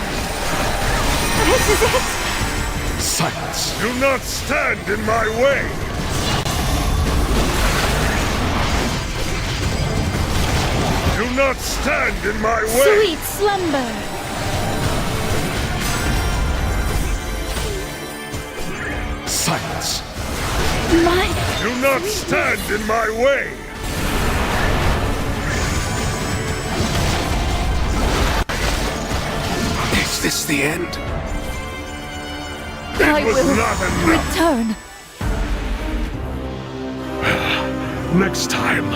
This is it! Silence! Do not stand in my way! Do not stand in my way! Sweet slumber. Silence! My Do not stand in my way! Is this the end? I was will not enough. return. Next time.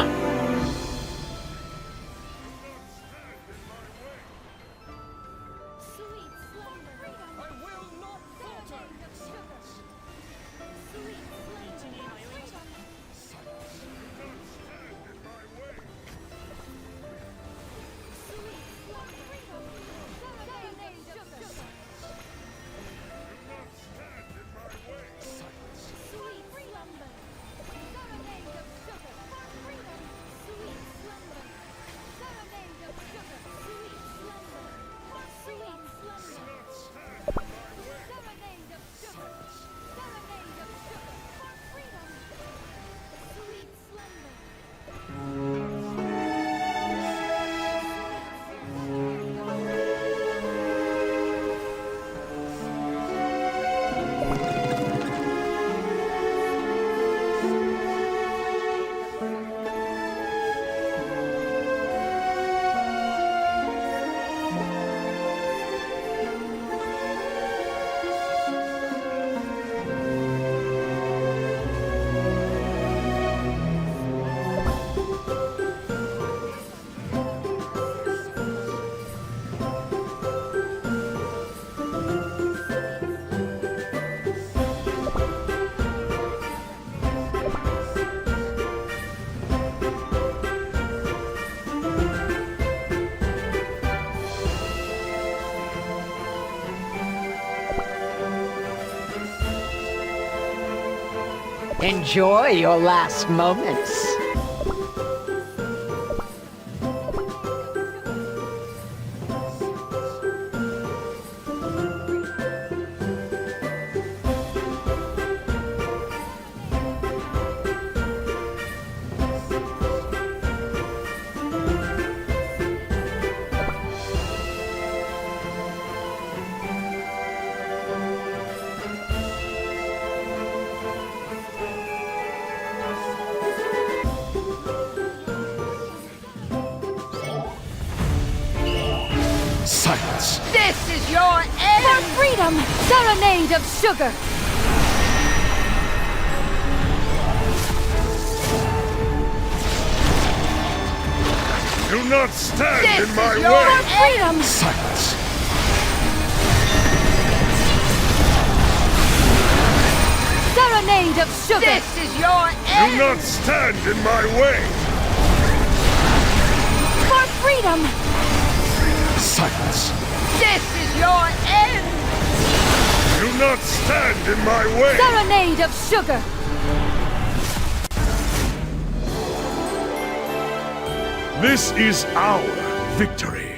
Enjoy your last moments. Silence! This is your end! For freedom! Serenade of sugar! Do not stand This in my is your way! For freedom! Silence! Serenade of sugar! This is your end! Do not stand in my way! For freedom! Silence! This is your end! Do not stand in my way! Serenade of sugar! This is our victory.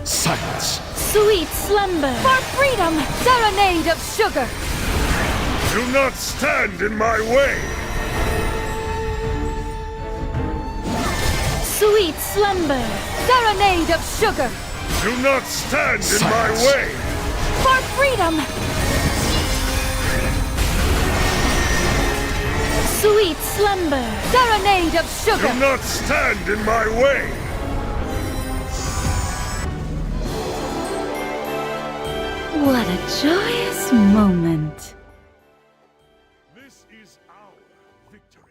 Silence! Sweet slumber! For freedom! Serenade of sugar! Do not stand in my way! Sweet slumber! Serenade of sugar! Do not stand in my way! For freedom! Sweet slumber! Serenade of sugar! Do not stand in my way! What a joyous moment. This is our victory.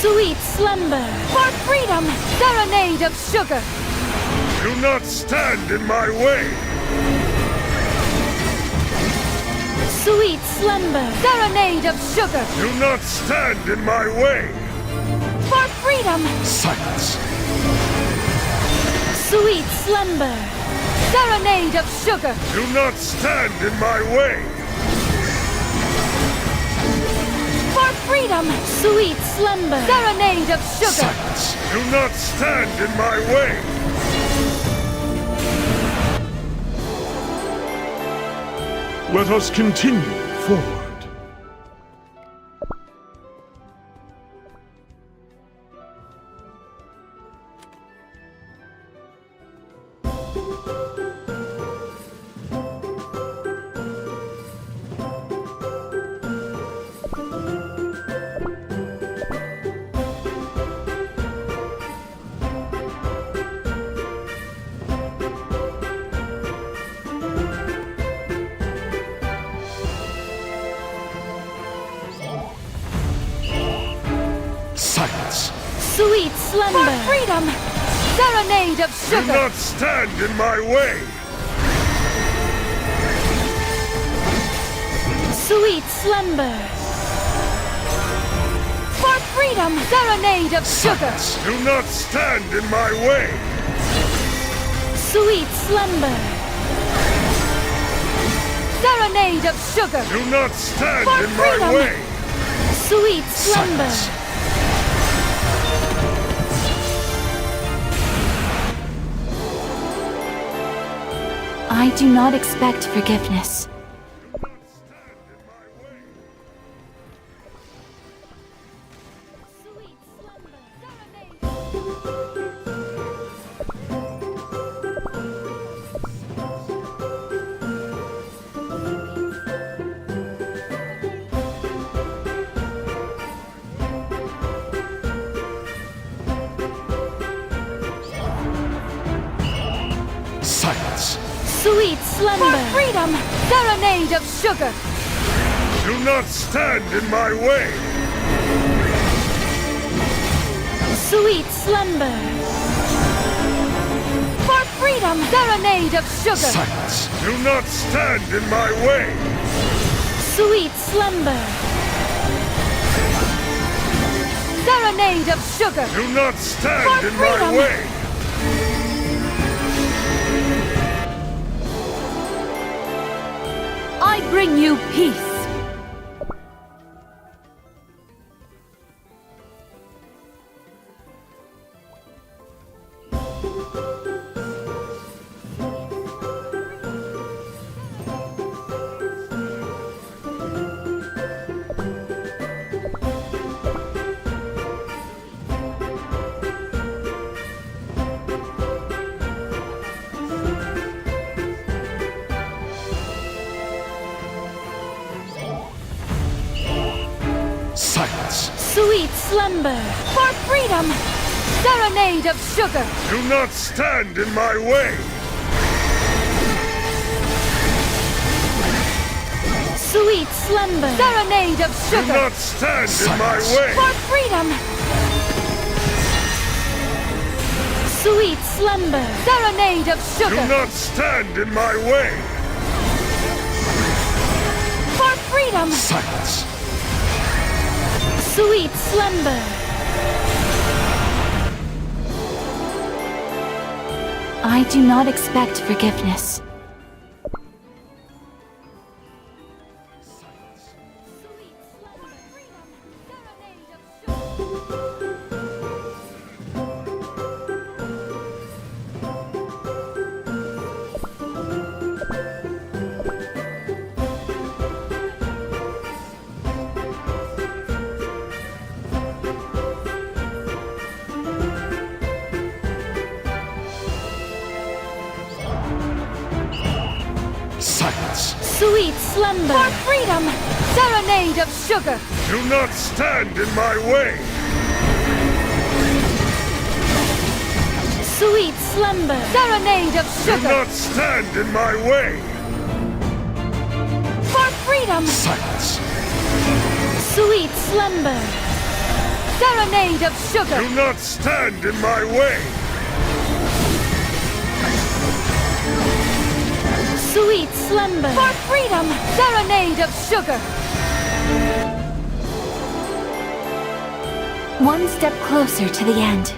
Sweet slumber! For freedom! Serenade of sugar! Do Do not stand in my way! Sweet slumber, serenade of sugar. Do not stand in my way! For freedom. Silence! Sweet slumber, serenade of sugar. Do not stand in my way! For freedom. Sweet slumber, serenade of sugar. Silence! Do not stand in my way! Let us continue forward. Silence! Sweet slumber. For freedom. Serenade of Do sugar. not stand in my way! Sweet slumber. For freedom. Serenade of sugar. Do not stand in my way! Sweet slumber. Serenade of sugar. Do not stand For in freedom. my way! Sweet slumber. I do not expect forgiveness. Silence! Sweet slumber. For freedom. Serenade of sugar. Do not stand in my way! Sweet slumber. For freedom. Serenade of sugar. Silence! Do not stand in my way! Sweet slumber. Serenade of sugar. Do not stand For in freedom. my way! I bring you peace. Silence! Sweet slumber. For freedom. Serenade of sugar. Do not stand in my way! Sweet slumber. Serenade of Do sugar. not stand in my way! For freedom. Sweet slumber. Serenade of Do sugar. not stand in my way! For freedom. Silence! Sweet slumber. I do not expect forgiveness. Silence! Sweet slumber. For freedom. Serenade of sugar. Do not stand in my way! Sweet slumber. Serenade of Do sugar. not stand in my way! For freedom. Silence! Sweet slumber. Serenade of sugar. Do not stand in my way! slumber. For freedom! Serenade of sugar! One step closer to the end.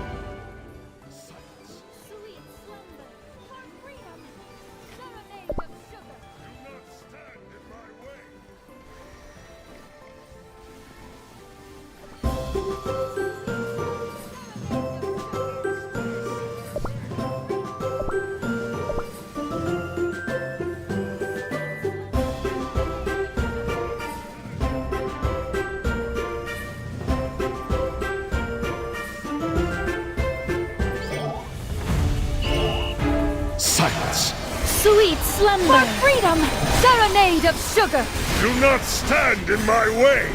Silence! Sweet slumber! For freedom! Serenade of sugar! Do not stand in my way!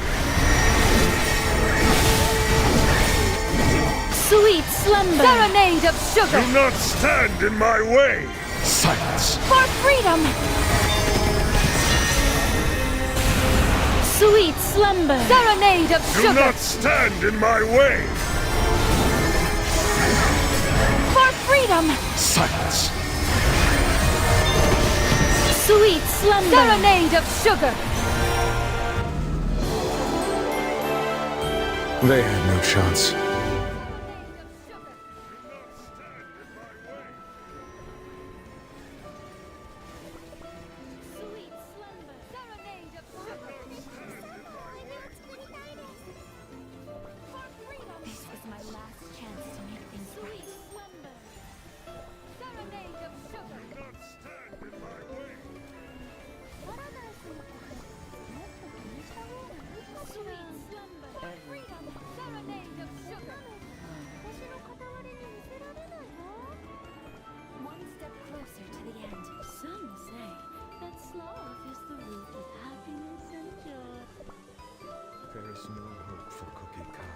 Sweet slumber! Serenade of sugar! Do not stand in my way! Silence! For freedom! Sweet slumber! Serenade of Do sugar! not stand in my way! For freedom! Silence! Sweet slumber! Serenade of sugar! They had no chance. This was my last chance to make things right. Serenade of sugar! Sweet slumber! Freedom! Serenade of sugar! One step closer to the end. Some say that sloth is the root of happiness and joy. There is no hope for Cookie Kai.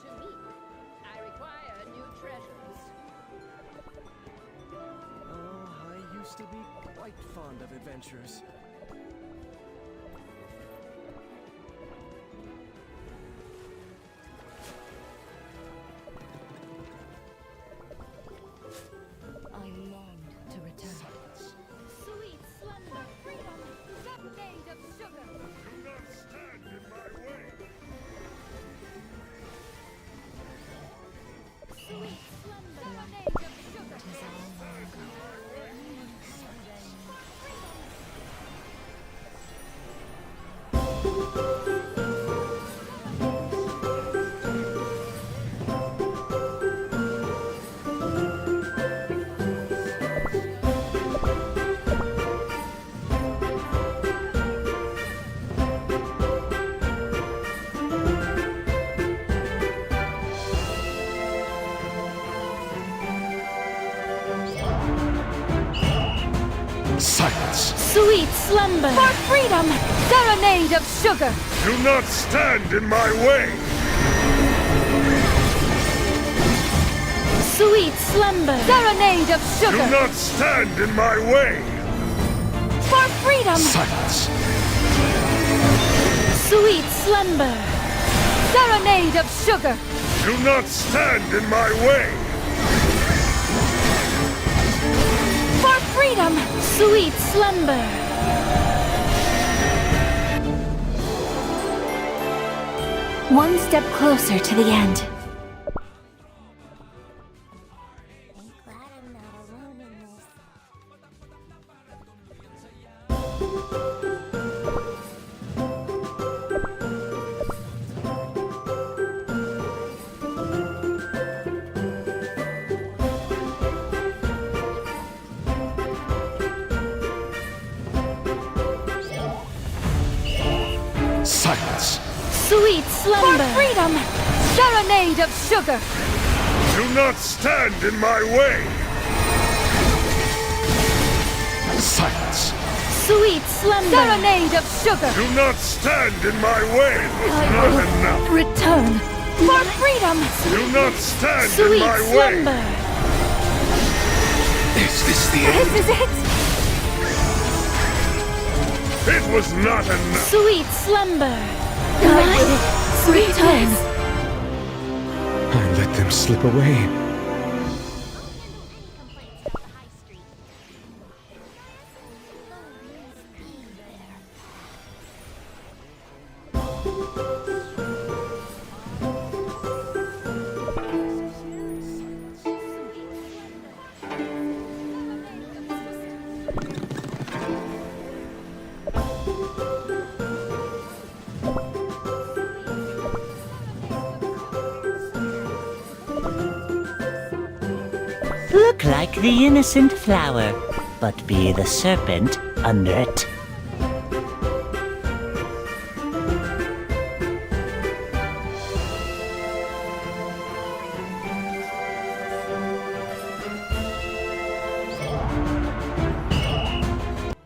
To me, I require new treasures. Oh, I used to be quite fond of adventures. I longed to return. Sweet slumber! Freedom! Serenade of sugar! Do not stand in my way! Sweet slumber! Serenade of sugar! Silence! Sweet slumber! For freedom! Serenade of sugar! Do not stand in my way! Sweet slumber! Serenade of Do sugar! not stand in my way! For freedom! Silence! Sweet slumber! Serenade of sugar! Do not stand in my way! For freedom! Sweet slumber! One step closer to the end. Silence! Sweet slumber! For freedom! Serenade of sugar! Do not stand in my way! Silence! Sweet slumber! Serenade of sugar! Do not stand in my way! It's not enough! Return! For freedom! Do not stand Sweet in my slumber! way! Is this the end? This is it! It was not enough! Sweet slumber! I let them slip away. Look like the innocent flower, but be the serpent under it.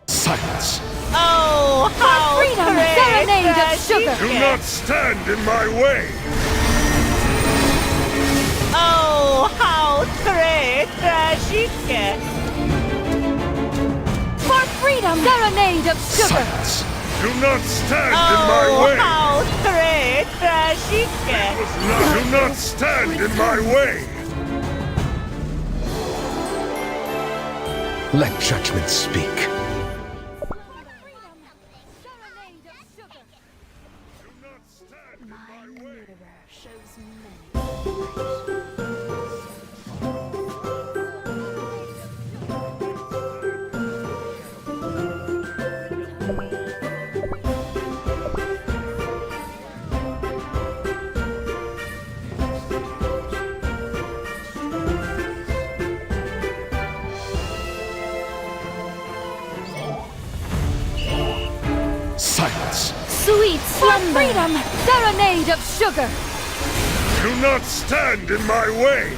Silence! Oh, how freedom! Serenade of sugar! Do not stand in my way! Oh, how tragique! For freedom! Serenade of sugar! Silence! Do not stand in my way! how tragique! Do not stand in my way! Let judgment speak. Silence! Sweet slumber! Freedom! Serenade of sugar! Do not stand in my way!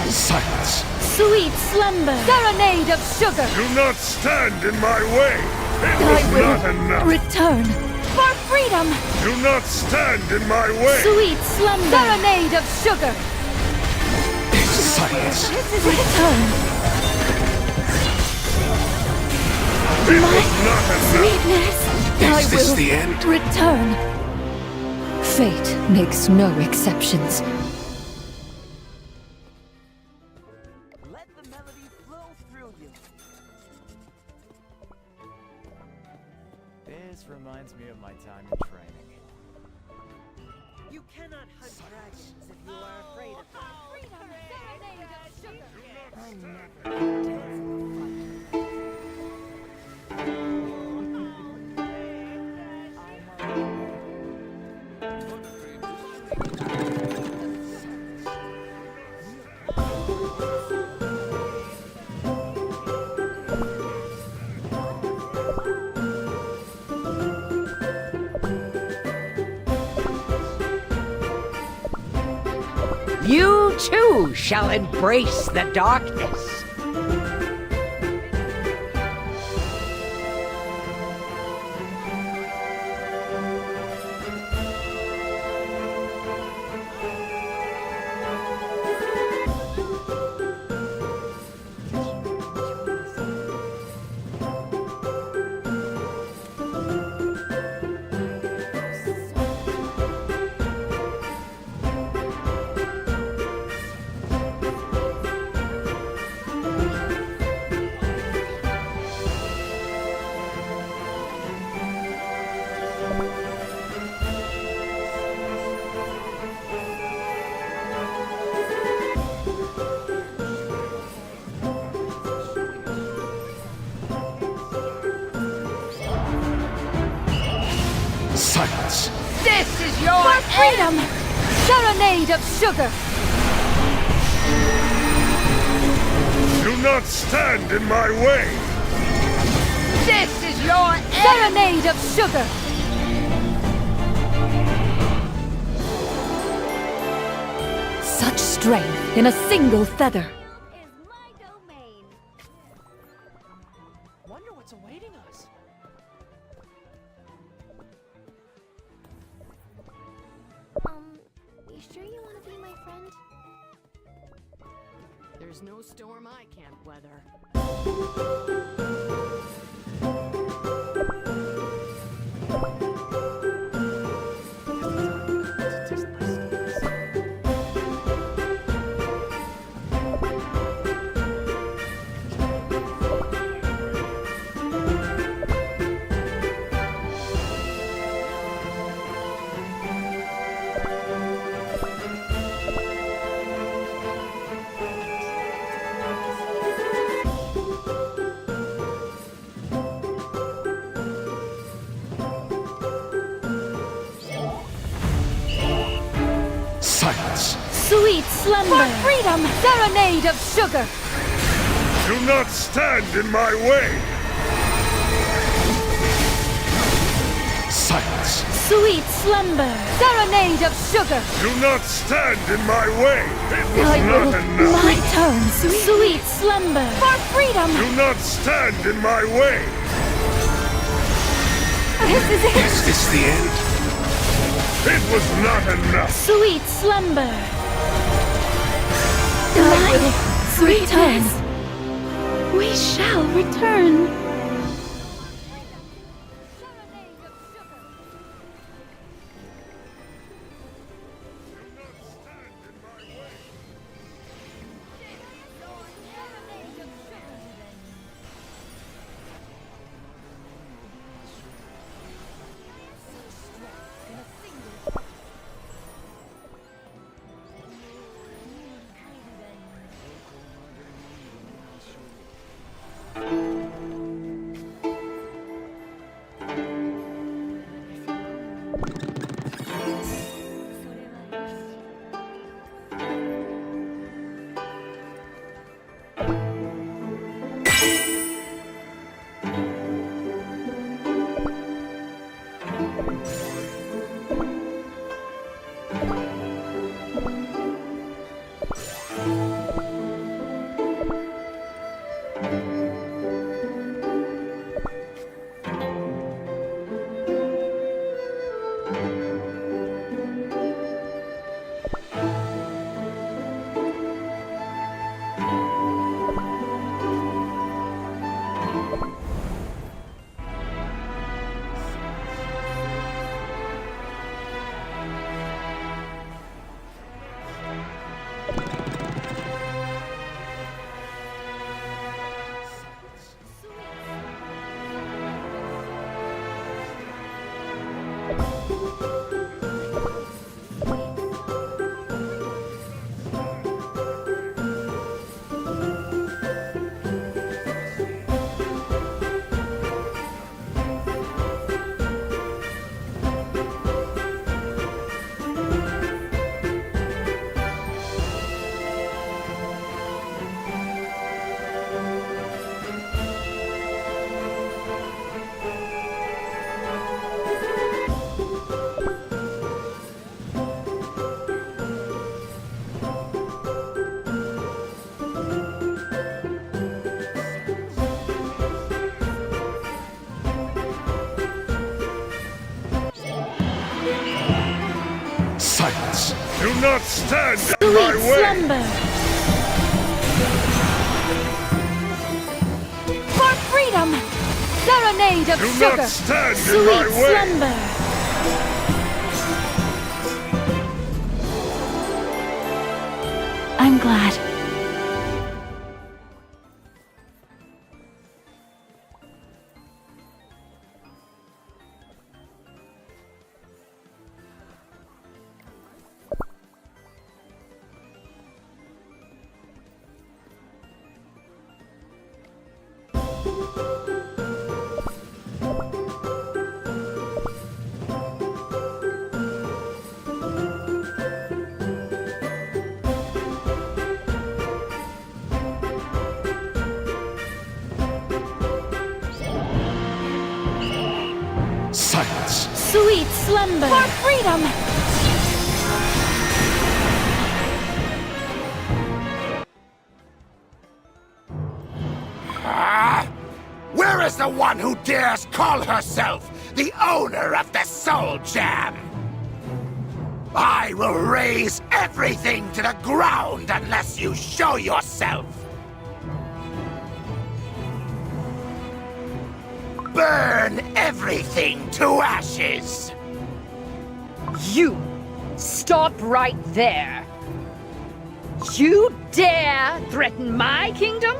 Silence! Sweet slumber! Serenade of sugar! Do not stand in my way! It was not enough! Return! For freedom! Do not stand in my way! Sweet slumber! Serenade of sugar! Silence! Return! It was not enough! Sweetness! Is this the end? Return! Fate makes no exceptions. Let the melody flow through you. This reminds me of my time in training. You cannot hunt dragons if you are afraid of You too shall embrace the darkness. Silence! This is your For freedom! Serenade of sugar! Do not stand in my way! This is your end. Serenade of sugar! Such strength in a single feather. Wonder what's awaiting us. You sure you want to be my friend? There's no storm I can't weather. Sweet slumber. For freedom! Serenade of sugar! Do not stand in my way! Silence. Sweet slumber. Serenade of sugar! Do not stand in my way! It was I will not enough! return. Sweet slumber. For freedom! Do not stand in my way! This is it! Is this the end? It was not enough! Sweet slumber. I will Return. We shall return. Silence. Do not stand in my Sweet way! slumber. For freedom! Serenade of Do sugar! not stand in Sweet my way! slumber. I'm glad. Silence. Sweet slumber. For freedom! Where is the one who dares call herself the owner of the Soul Gem? I will raise everything to the ground unless you show yourself! Burn everything to ashes! You! Stop right there! You dare threaten my kingdom?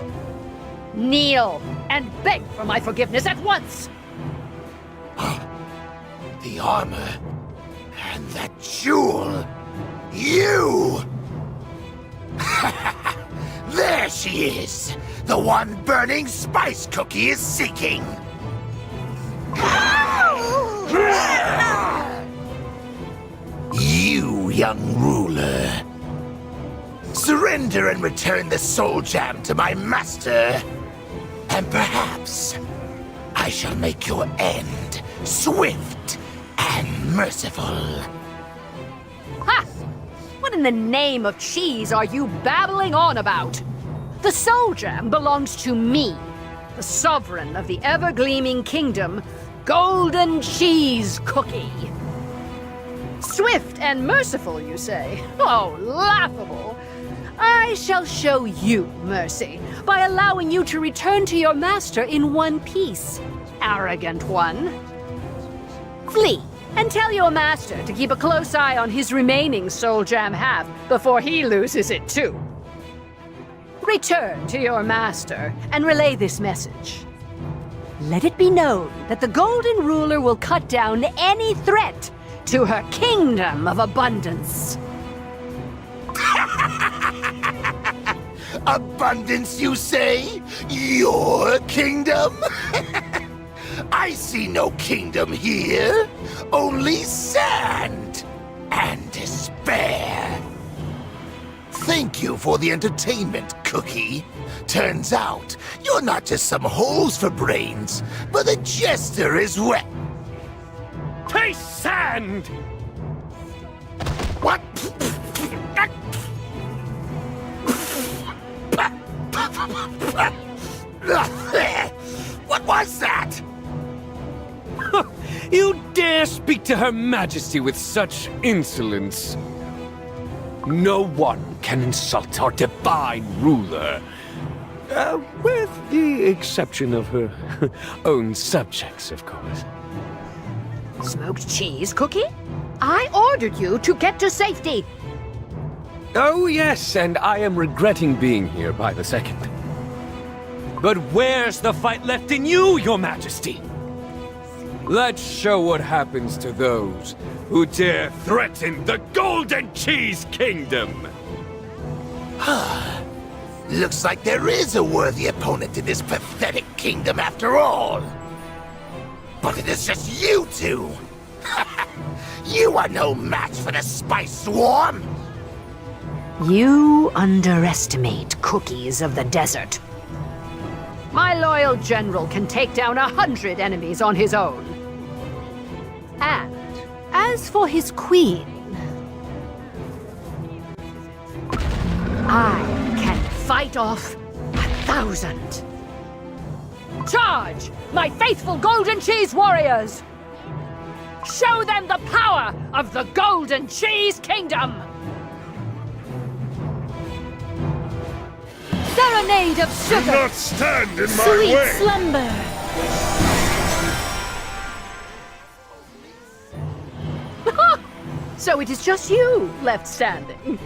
Kneel and beg for my forgiveness at once! The armor and that jewel! You! There she is! The one Burning Spice Cookie is seeking! You, young ruler, Surrender and return the Soul Gem to my master. And perhaps I shall make your end swift and merciful. Ha! What in the name of cheese are you babbling on about? The Soul Gem belongs to me, the sovereign of the ever-gleaming kingdom, Golden Cheese Cookie. Swift and merciful, you say? Oh, laughable. I shall show you mercy by allowing you to return to your master in one piece, arrogant one. Flee, and tell your master to keep a close eye on his remaining Soul Jam half before he loses it too. Return to your master and relay this message. Let it be known that the Golden Ruler will cut down any threat to her kingdom of abundance. Abundance, you say? Your kingdom? I see no kingdom here, only sand and despair. Thank you for the entertainment, Cookie. Turns out, you're not just some holes for brains, but a jester as well. Taste sand! What? What was that? You dare speak to Her Majesty with such insolence? No one can insult our divine ruler. With the exception of her own subjects, of course. Smoked cheese, Cookie? I ordered you to get to safety. Oh, yes, and I am regretting being here by the second. But where's the fight left in you, Your Majesty? Let's show what happens to those who dare threaten the Golden Cheese Kingdom! Looks like there is a worthy opponent in this pathetic kingdom after all. But it is just you two! You are no match for the Spice Swarm! You underestimate Cookies of the Desert. My loyal general can take down 100 enemies on his own. And as for his queen, I can fight off 1,000. Charge, my faithful Golden Cheese warriors! Show them the power of the Golden Cheese Kingdom! Serenade of sugar! Do not stand in my Sweet way! slumber! So it is just you left standing.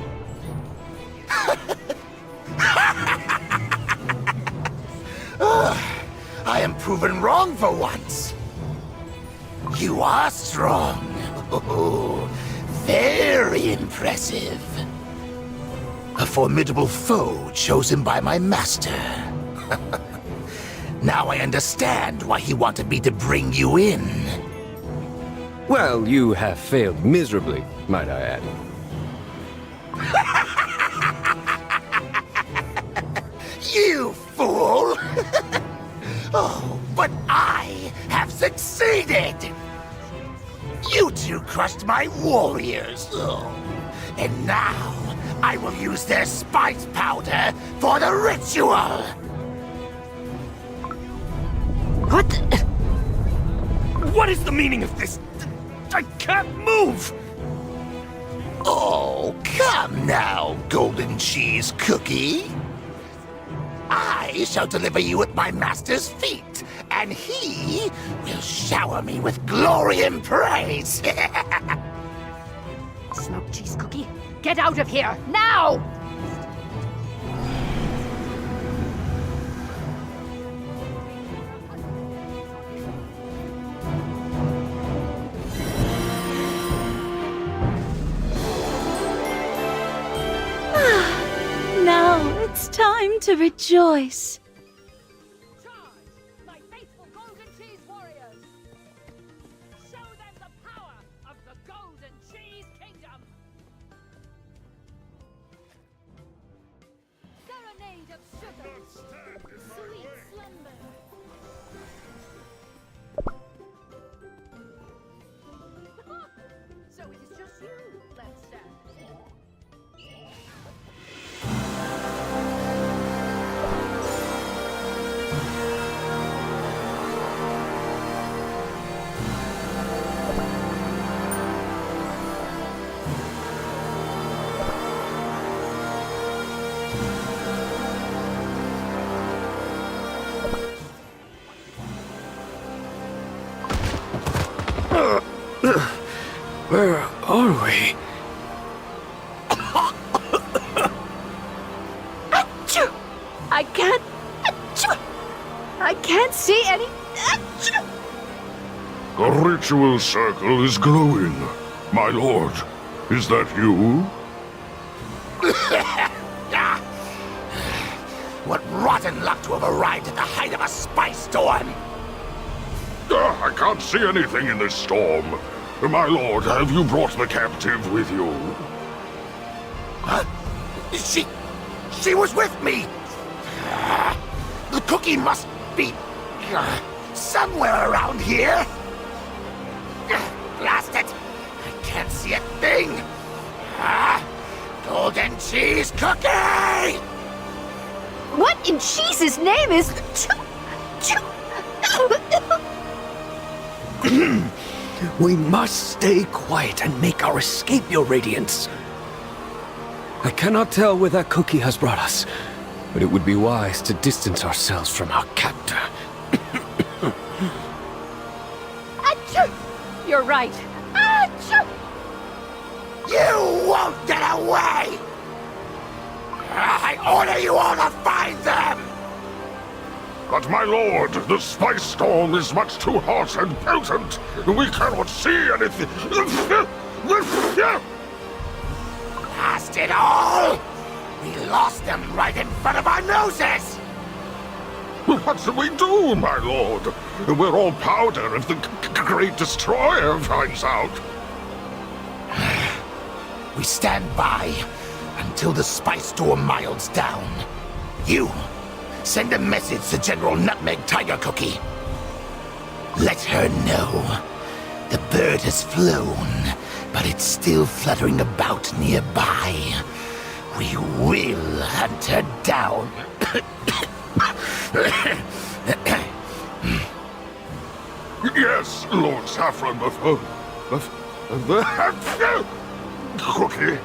I am proven wrong for once. You are strong. Very impressive. A formidable foe chosen by my master. Now I understand why he wanted me to bring you in. Well, you have failed miserably, might I add. You fool! Oh, but I have succeeded! You two crushed my warriors. Oh. And now, I will use their spice powder for the ritual! What? What is the meaning of this? I can't move! Oh, come now, Golden Cheese Cookie. I shall deliver you at my master's feet, and he will shower me with glory and praise. Smoked cheese cookie, get out of here, now! Now it's time to rejoice. My faithful Golden Cheese warriors! Show them the power of the Golden Cheese Kingdom! So it is just you, let's say. Where are we? Achoo! I can't see any. Achoo! The ritual circle is glowing. My lord, is that you? What rotten luck to have arrived at the height of a spice storm! I can't see anything in this storm. My lord, have you brought the captive with you? Huh? She was with me! The cookie must be somewhere around here. Blast it! I can't see a thing. Golden cheese cookie! What in cheese's name is? We must stay quiet and make our escape, your radiance. I cannot tell where that cookie has brought us, but it would be wise to distance ourselves from our captor. Achoo! You're right. Achoo! You won't get away! I order you all to find them! But my lord, the spice storm is much too hot and potent. We cannot see anything. Blast it all! We lost them right in front of our noses! What do we do, my lord? We're all powder if the Great Destroyer finds out. We stand by until the spice storm milds down. You, send a message to General Nutmeg Tiger Cookie. Let her know the bird has flown, but it's still fluttering about nearby. We will hunt her down. Yes, Lord Saffron of the cookie.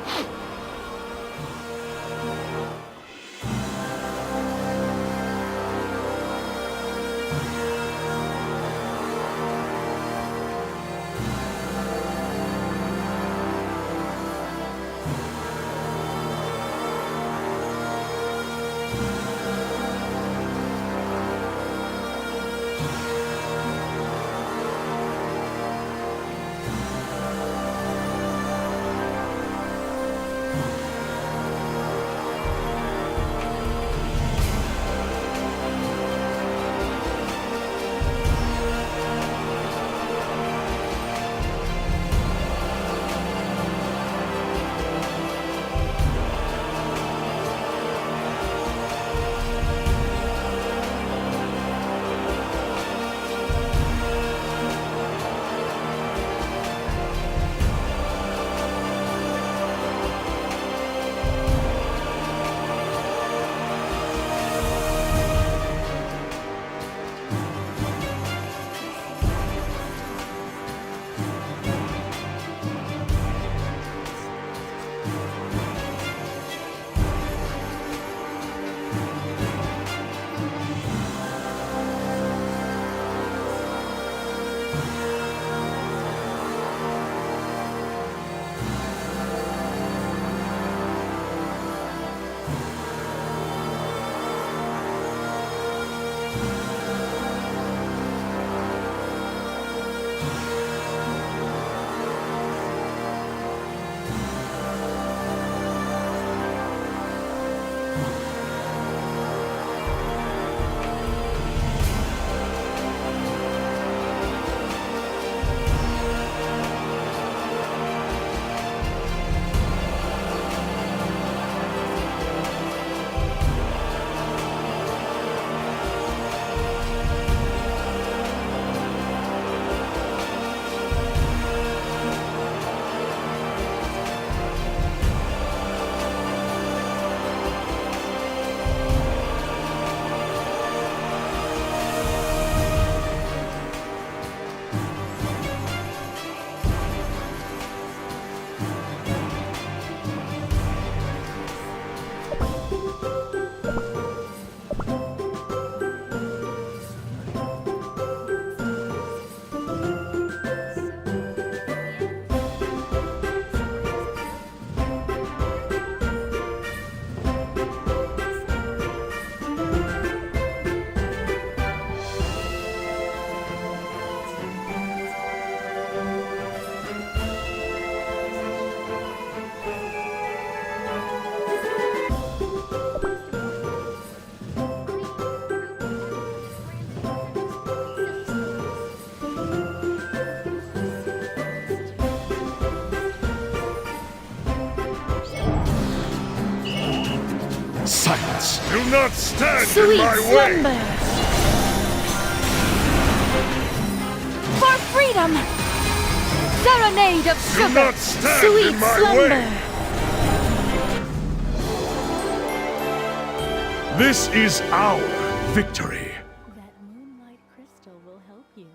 Silence! Do not stand Sweet in my slumber. way! For freedom! Serenade of Do sugar! not stand Sweet in my slumber! way! This is our victory. That moonlight crystal will help you.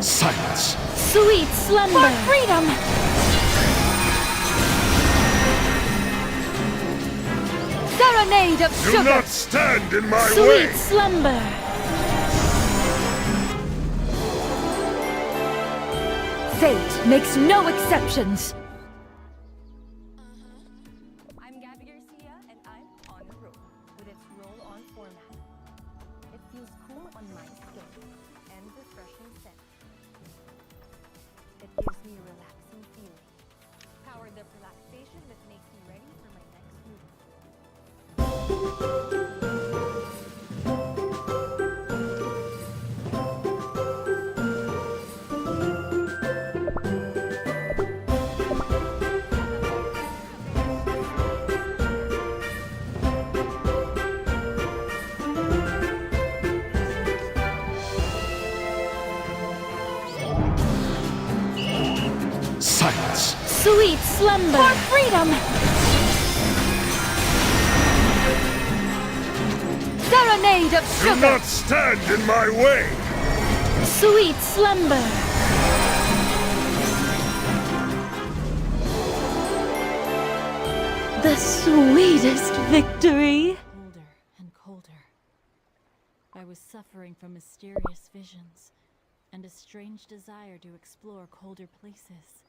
Silence! Sweet slumber! For freedom! Serenade of Do sugar! not stand in my Sweet way! slumber! Fate makes no exceptions! I'm Gabby Garcia, and I'm on the road with its roll-on format. It feels cool on my skin and refreshing scent. It gives me a relaxing feeling. Powered up relaxation that makes me ready for my next move. Silence! Sweet slumber! For freedom! Serenade of Do sugar! not stand in my way! Sweet slumber! The sweetest victory! Colder and colder. I was suffering from mysterious visions and a strange desire to explore colder places.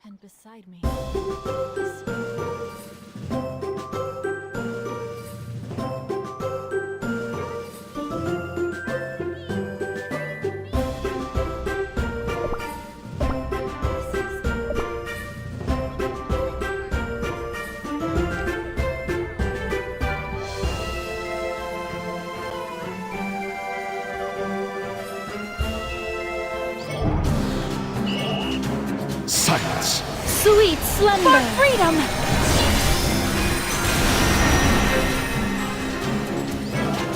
And beside me, Silence! Sweet slumber! For freedom!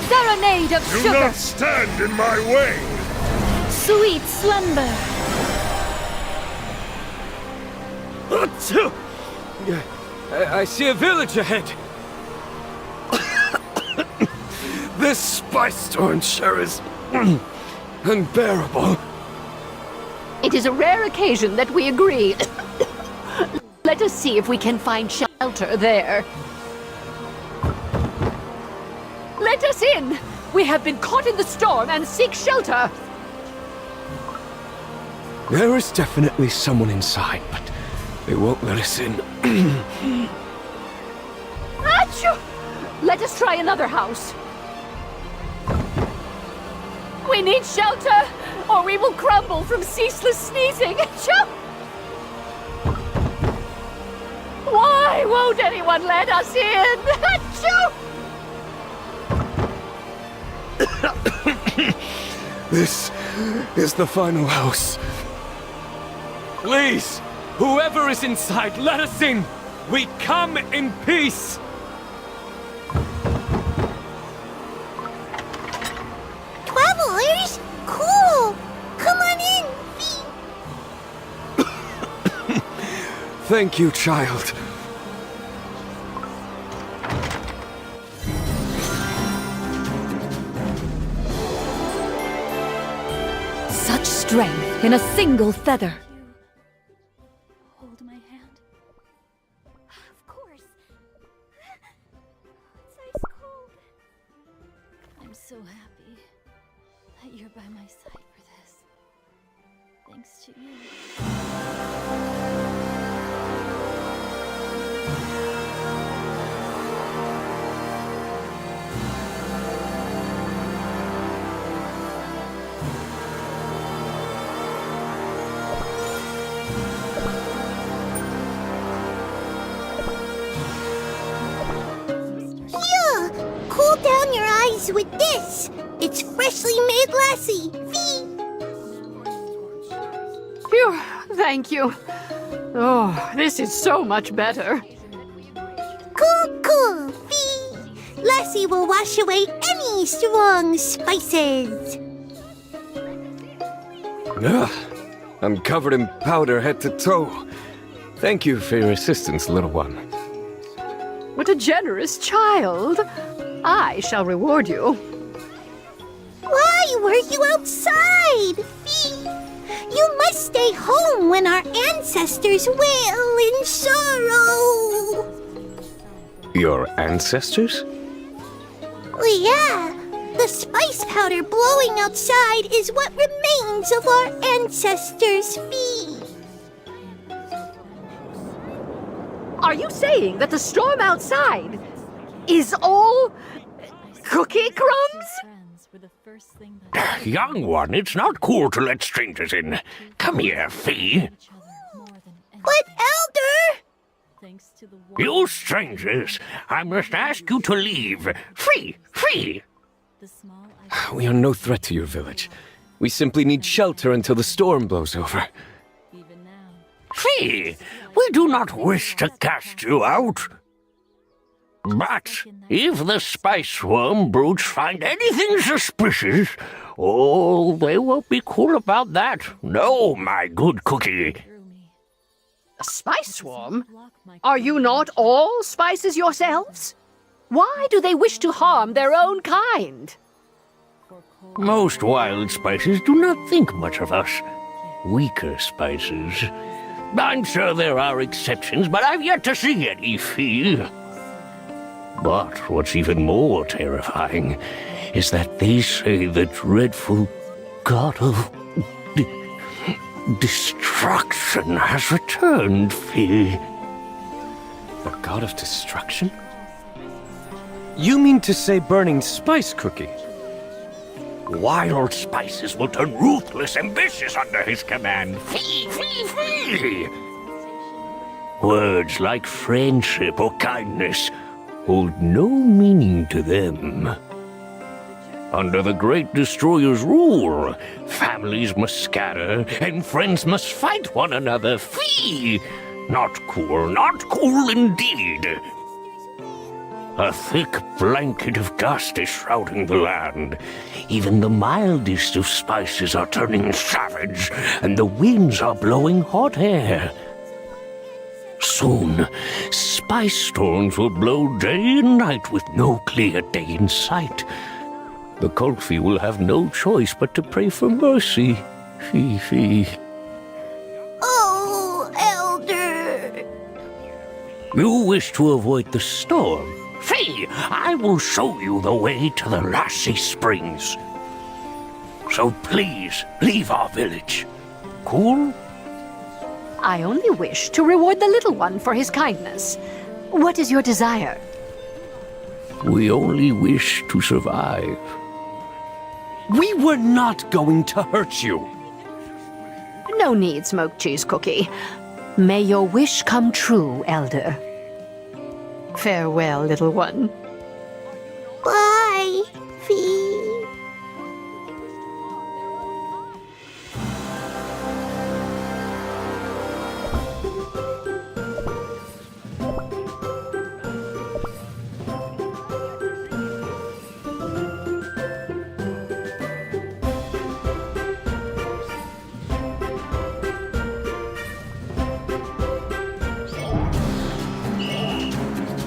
Serenade of Do sugar! not stand in my way! Sweet slumber! I see a village ahead. This spice storm sure is unbearable. It is a rare occasion that we agree. Let us see if we can find shelter there. Let us in! We have been caught in the storm and seek shelter! There is definitely someone inside, but they won't let us in. Achoo! Let us try another house. We need shelter, or we will crumble from ceaseless sneezing. Achoo! Why won't anyone let us in? Achoo! This is the final house. Please, whoever is inside, let us in. We come in peace. Travelers? Cool! Come on in! Thank you, child. strength in a single feather. Hold my hand. Of course. It's ice cold. I'm so happy that you're by my side for this. Thanks to you. Yeah! Cool down your eyes with this. It's freshly made lassie. Fee! Phew, thank you. Oh, this is so much better. Cool. Fee! Lassie will wash away any strong spices. Ugh, I'm covered in powder head to toe. Thank you for your assistance, little one. What a generous child. I shall reward you. Why were you outside, Fee? You must stay home when our ancestors wail in sorrow. Your ancestors? Yeah, the spice powder blowing outside is what remains of our ancestors' Fee. Are you saying that the storm outside is all cookie crumbs? Young one, it's not cool to let strangers in. Come here, Fee. But, Elder! You strangers, I must ask you to leave. Free! We are no threat to your village. We simply need shelter until the storm blows over. Fee, we do not wish to cast you out. But if the spice swarm brutes find anything suspicious, oh, they won't be cool about that. No, my good cookie. A spice swarm? Are you not all spices yourselves? Why do they wish to harm their own kind? Most wild spices do not think much of us. Weaker spices. I'm sure there are exceptions, but I've yet to see any, Fee. But what's even more terrifying is that they say the dreadful god of destruction has returned, Fee. The god of destruction? You mean to say burning spice cookie? Wild spices will turn ruthless and vicious under his command. Fee! Words like friendship or kindness hold no meaning to them. Under the Great Destroyer's rule, families must scatter and friends must fight one another. Fee! Not cool indeed. A thick blanket of dust is shrouding the land. Even the mildest of spices are turning savage, and the winds are blowing hot air. Soon, spice storms will blow day and night with no clear day in sight. The Kolkfi will have no choice but to pray for mercy. Fee. Oh, Elder! You wish to avoid the storm? Fee, I will show you the way to the Lassie Springs. So please, leave our village. Cool? I only wish to reward the little one for his kindness. What is your desire? We only wish to survive. We were not going to hurt you. No need, smoked cheese cookie. May your wish come true, Elder. Farewell, little one. Bye, Fee.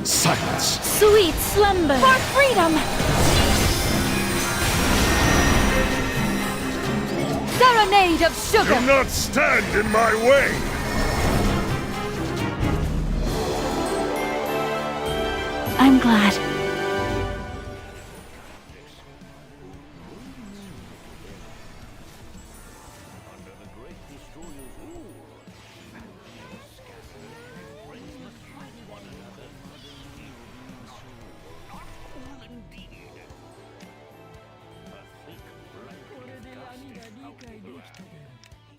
Silence! Sweet slumber! For freedom! Serenade of sugar! Do not stand in my way! I'm glad.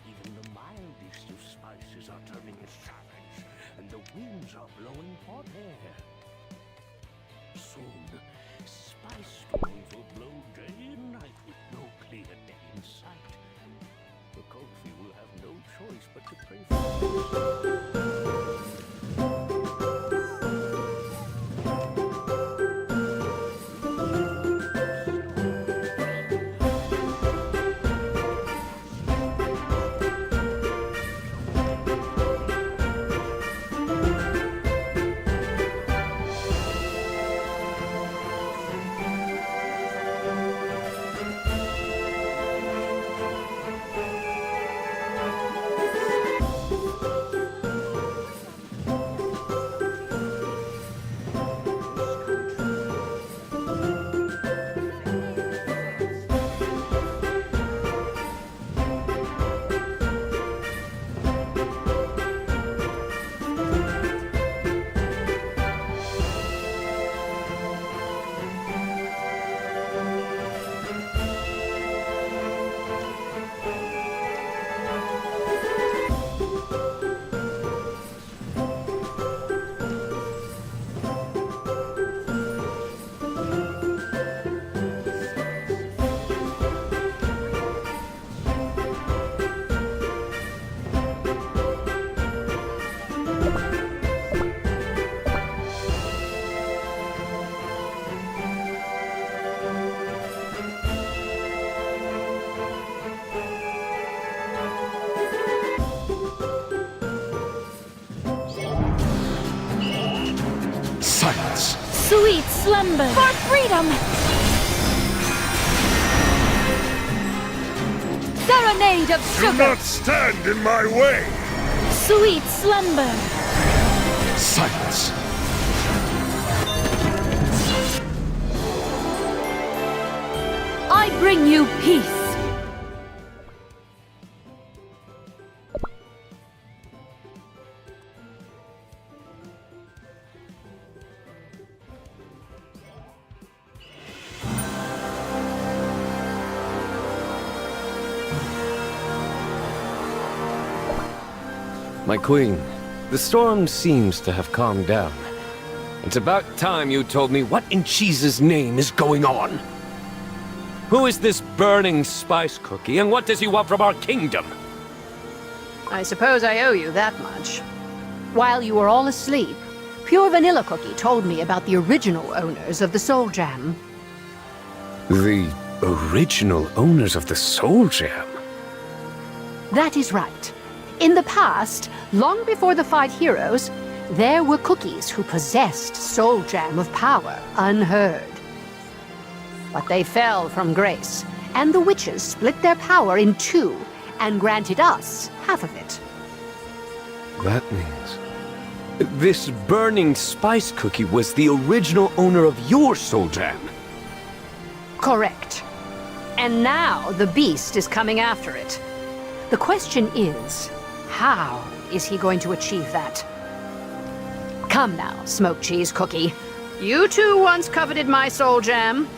Even the mildest of spices are turning savage, and the winds are blowing hot air. Soon, spice storms will blow day and night with no clear day in sight. The Kofi will have no choice but to pray for Silence! Sweet slumber! For freedom! Serenade of Do sugar! not stand in my way! Sweet slumber! Silence! I bring you peace! My queen, the storm seems to have calmed down. It's about time you told me what in cheese's name is going on. Who is this burning spice cookie, and what does he want from our kingdom? I suppose I owe you that much. While you were all asleep, Pure Vanilla Cookie told me about the original owners of the Soul Jam. The original owners of the Soul Jam? That is right. In the past, long before the 5 heroes, there were cookies who possessed Soul Jam of power unheard. But they fell from grace, and the witches split their power in 2 and granted us half of it. That means... this burning spice cookie was the original owner of your Soul Jam. Correct. And now the beast is coming after it. The question is, how is he going to achieve that? Come now, Smoked Cheese Cookie. You too once coveted my Soul Jam.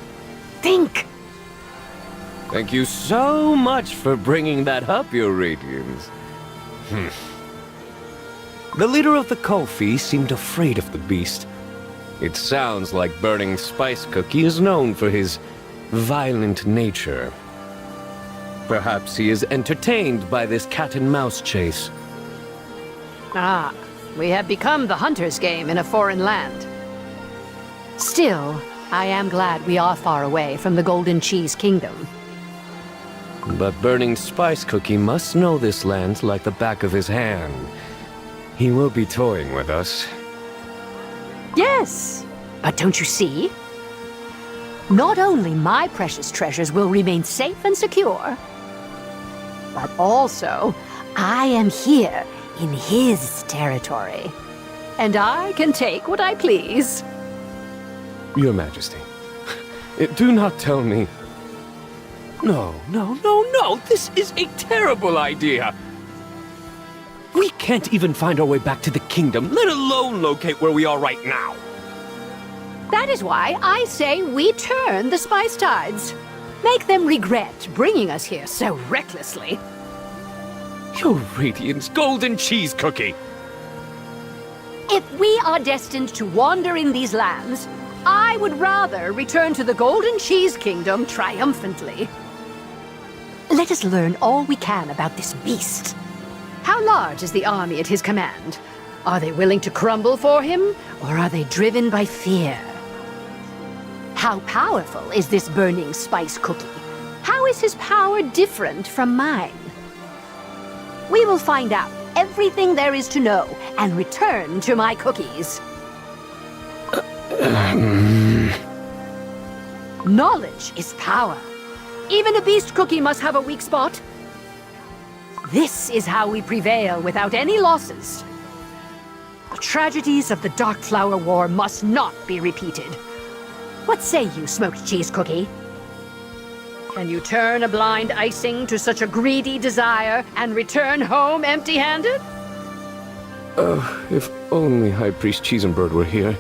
Think! Thank you so much for bringing that up, Your Radiance. The leader of the Kofi seemed afraid of the beast. It sounds like Burning Spice Cookie is known for his violent nature. Perhaps he is entertained by this cat-and-mouse chase. Ah, we have become the hunter's game in a foreign land. Still, I am glad we are far away from the Golden Cheese Kingdom. But Burning Spice Cookie must know this land like the back of his hand. He will be toying with us. Yes, but don't you see? Not only my precious treasures will remain safe and secure, But also, I am here in his territory. And I can take what I please. Your Majesty, do not tell me. No, no, no, no! This is a terrible idea! We can't even find our way back to the kingdom, let alone locate where we are right now! That is why I say we turn the spice tides. Make them regret bringing us here so recklessly. Your Radiance Golden Cheese Cookie! If we are destined to wander in these lands, I would rather return to the Golden Cheese Kingdom triumphantly. Let us learn all we can about this beast. How large is the army at his command? Are they willing to crumble for him, or are they driven by fear? How powerful is this burning spice cookie? How is his power different from mine? We will find out everything there is to know and return to my cookies. Knowledge is power. Even a beast cookie must have a weak spot. This is how we prevail without any losses. The tragedies of the Dark Flower War must not be repeated. What say you, Smoked Cheese Cookie? Can you turn a blind icing to such a greedy desire and return home empty-handed? Oh, if only High Priest Cheesenbird were here.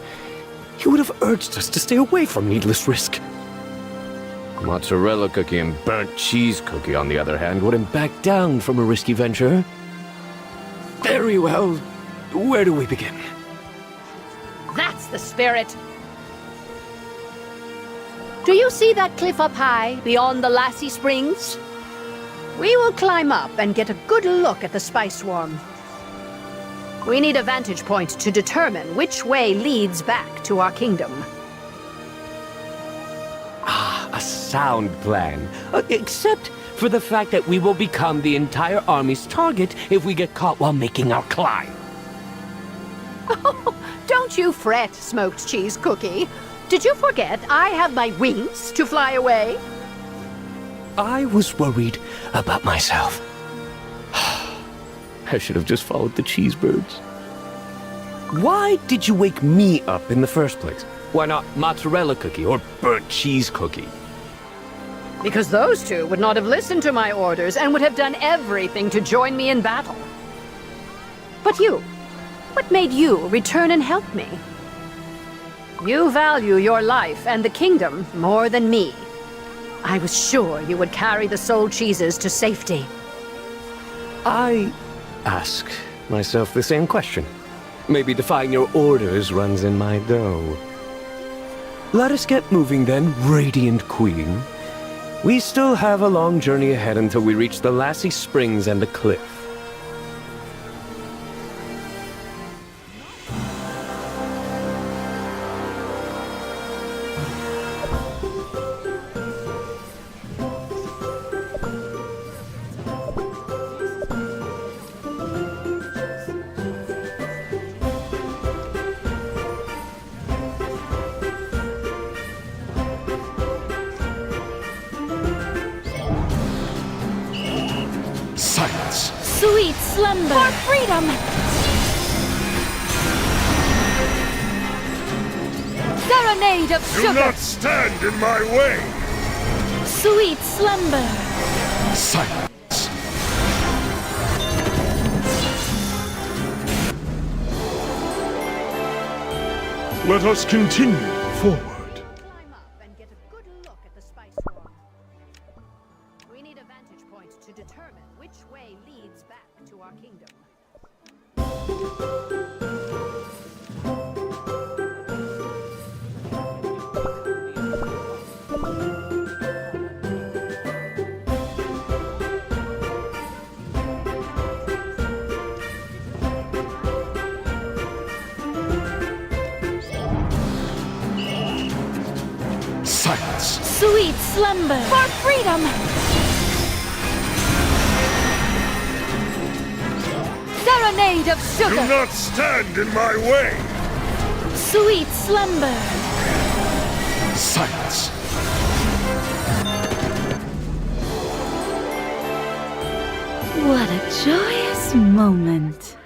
He would have urged us to stay away from needless risk. Mozzarella Cookie and Burnt Cheese Cookie, on the other hand, wouldn't back down from a risky venture. Very well. Where do we begin? That's the spirit. Do you see that cliff up high, beyond the Lassie Springs? We will climb up and get a good look at the spice swarm. We need a vantage point to determine which way leads back to our kingdom. Ah, a sound plan. Except for the fact that we will become the entire army's target if we get caught while making our climb. Don't you fret, Smoked Cheese Cookie. Did you forget I have my wings to fly away? I was worried about myself. I should have just followed the cheesebirds. Why did you wake me up in the first place? Why not Mozzarella Cookie or Burnt Cheese Cookie? Because those two would not have listened to my orders and would have done everything to join me in battle. But you, what made you return and help me? You value your life and the kingdom more than me. I was sure you would carry the soul cheeses to safety. I ask myself the same question. Maybe defying your orders runs in my dough. Let us get moving then, Radiant Queen. We still have a long journey ahead until we reach the Lassie Springs and the cliff. Silence! Sweet slumber! For freedom! Serenade of Do sugar! not stand in my way! Sweet slumber! Silence! Let us continue forward. Climb up and get a good look at the spice swarm. We need a vantage point to determine which way leads back to our kingdom. Silence! Sweet slumber! For freedom! Serenade of sugar! Do not stand in my way! Sweet slumber! Silence! What a joyous moment.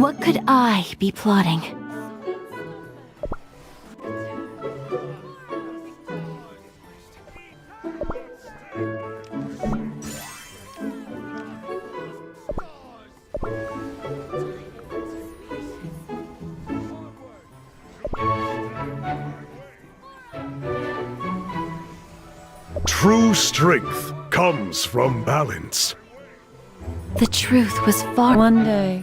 What could I be plotting? True strength comes from balance. The truth was far. One day,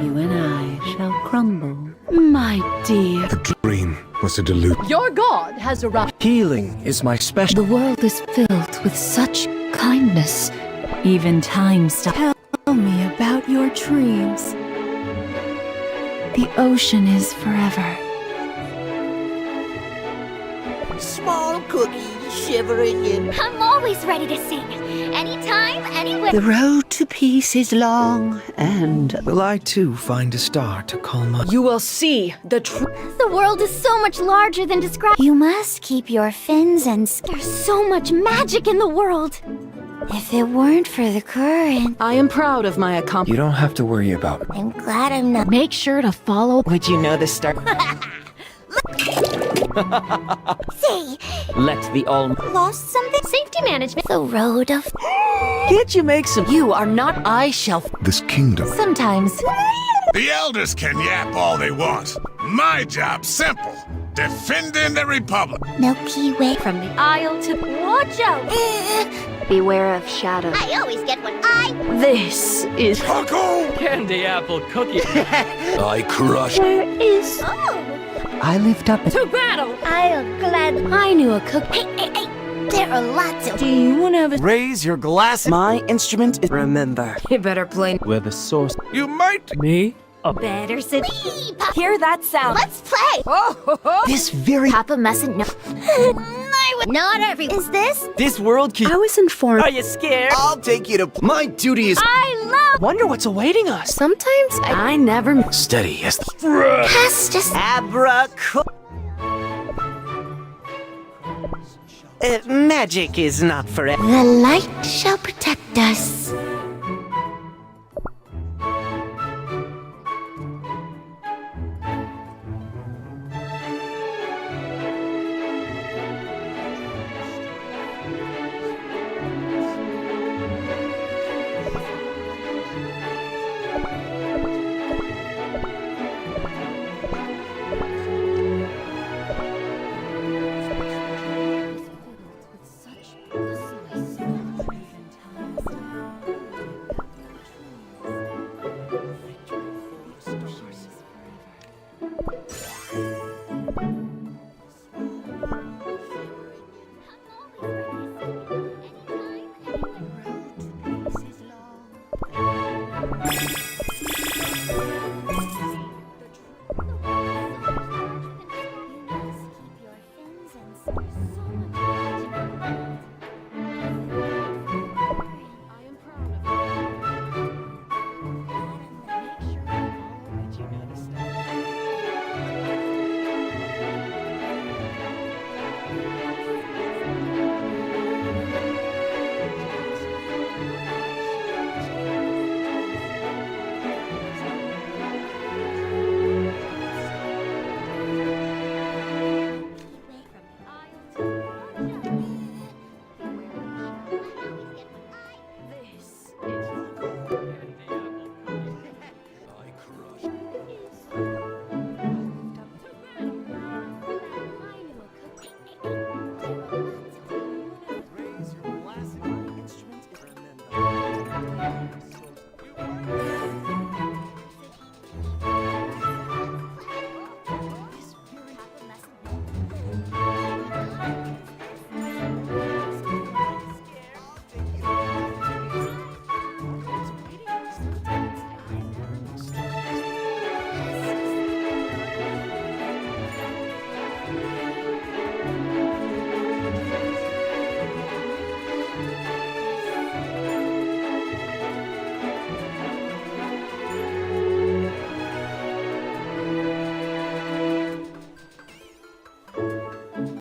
you and I shall crumble. My dear. The dream was a delusion. Your god has arrived. Healing is my special. The world is filled with such kindness. Even time stops. Tell me about your dreams. The ocean is forever. Small cookie shivering in. I'm always ready to sing. Anytime, anywhere. The road to peace is long and. Will I too find a star to call my... You will see the truth. The world is so much larger than described. You must keep your fins and there's so much magic in the world. If it weren't for the current. I am proud of my accomplishment. You don't have to worry about it. I'm glad I'm not. Make sure to follow. Would you know the star? See, Let the all... lost something? Safety management. The road of. Can't you make some? You are not. I shall. This kingdom. Sometimes. The elders can yap all they want. My job's simple. Defending the Republic. Milky Way. From the Aisle to. Watch out! beware of shadow. I always get what I. This is. Candy apple cookie. I crush. Where is. Oh! I lived up To battle! I'll glad. I knew a cook. Hey! There are lots of. Do you want to have a. Raise your glass. My instrument is. Remember. You better play. Where the source... You might. Me? Better sit. Hear that sound? Let's play! This very. Papa mustn't know. I would. Not every. Is this? This world can. I was informed. Are you scared? I'll take you to. My duty is. I love. Wonder what's awaiting us. Sometimes I never. Steady as the... Cast just. Magic is not forever. The light shall protect us. Forever.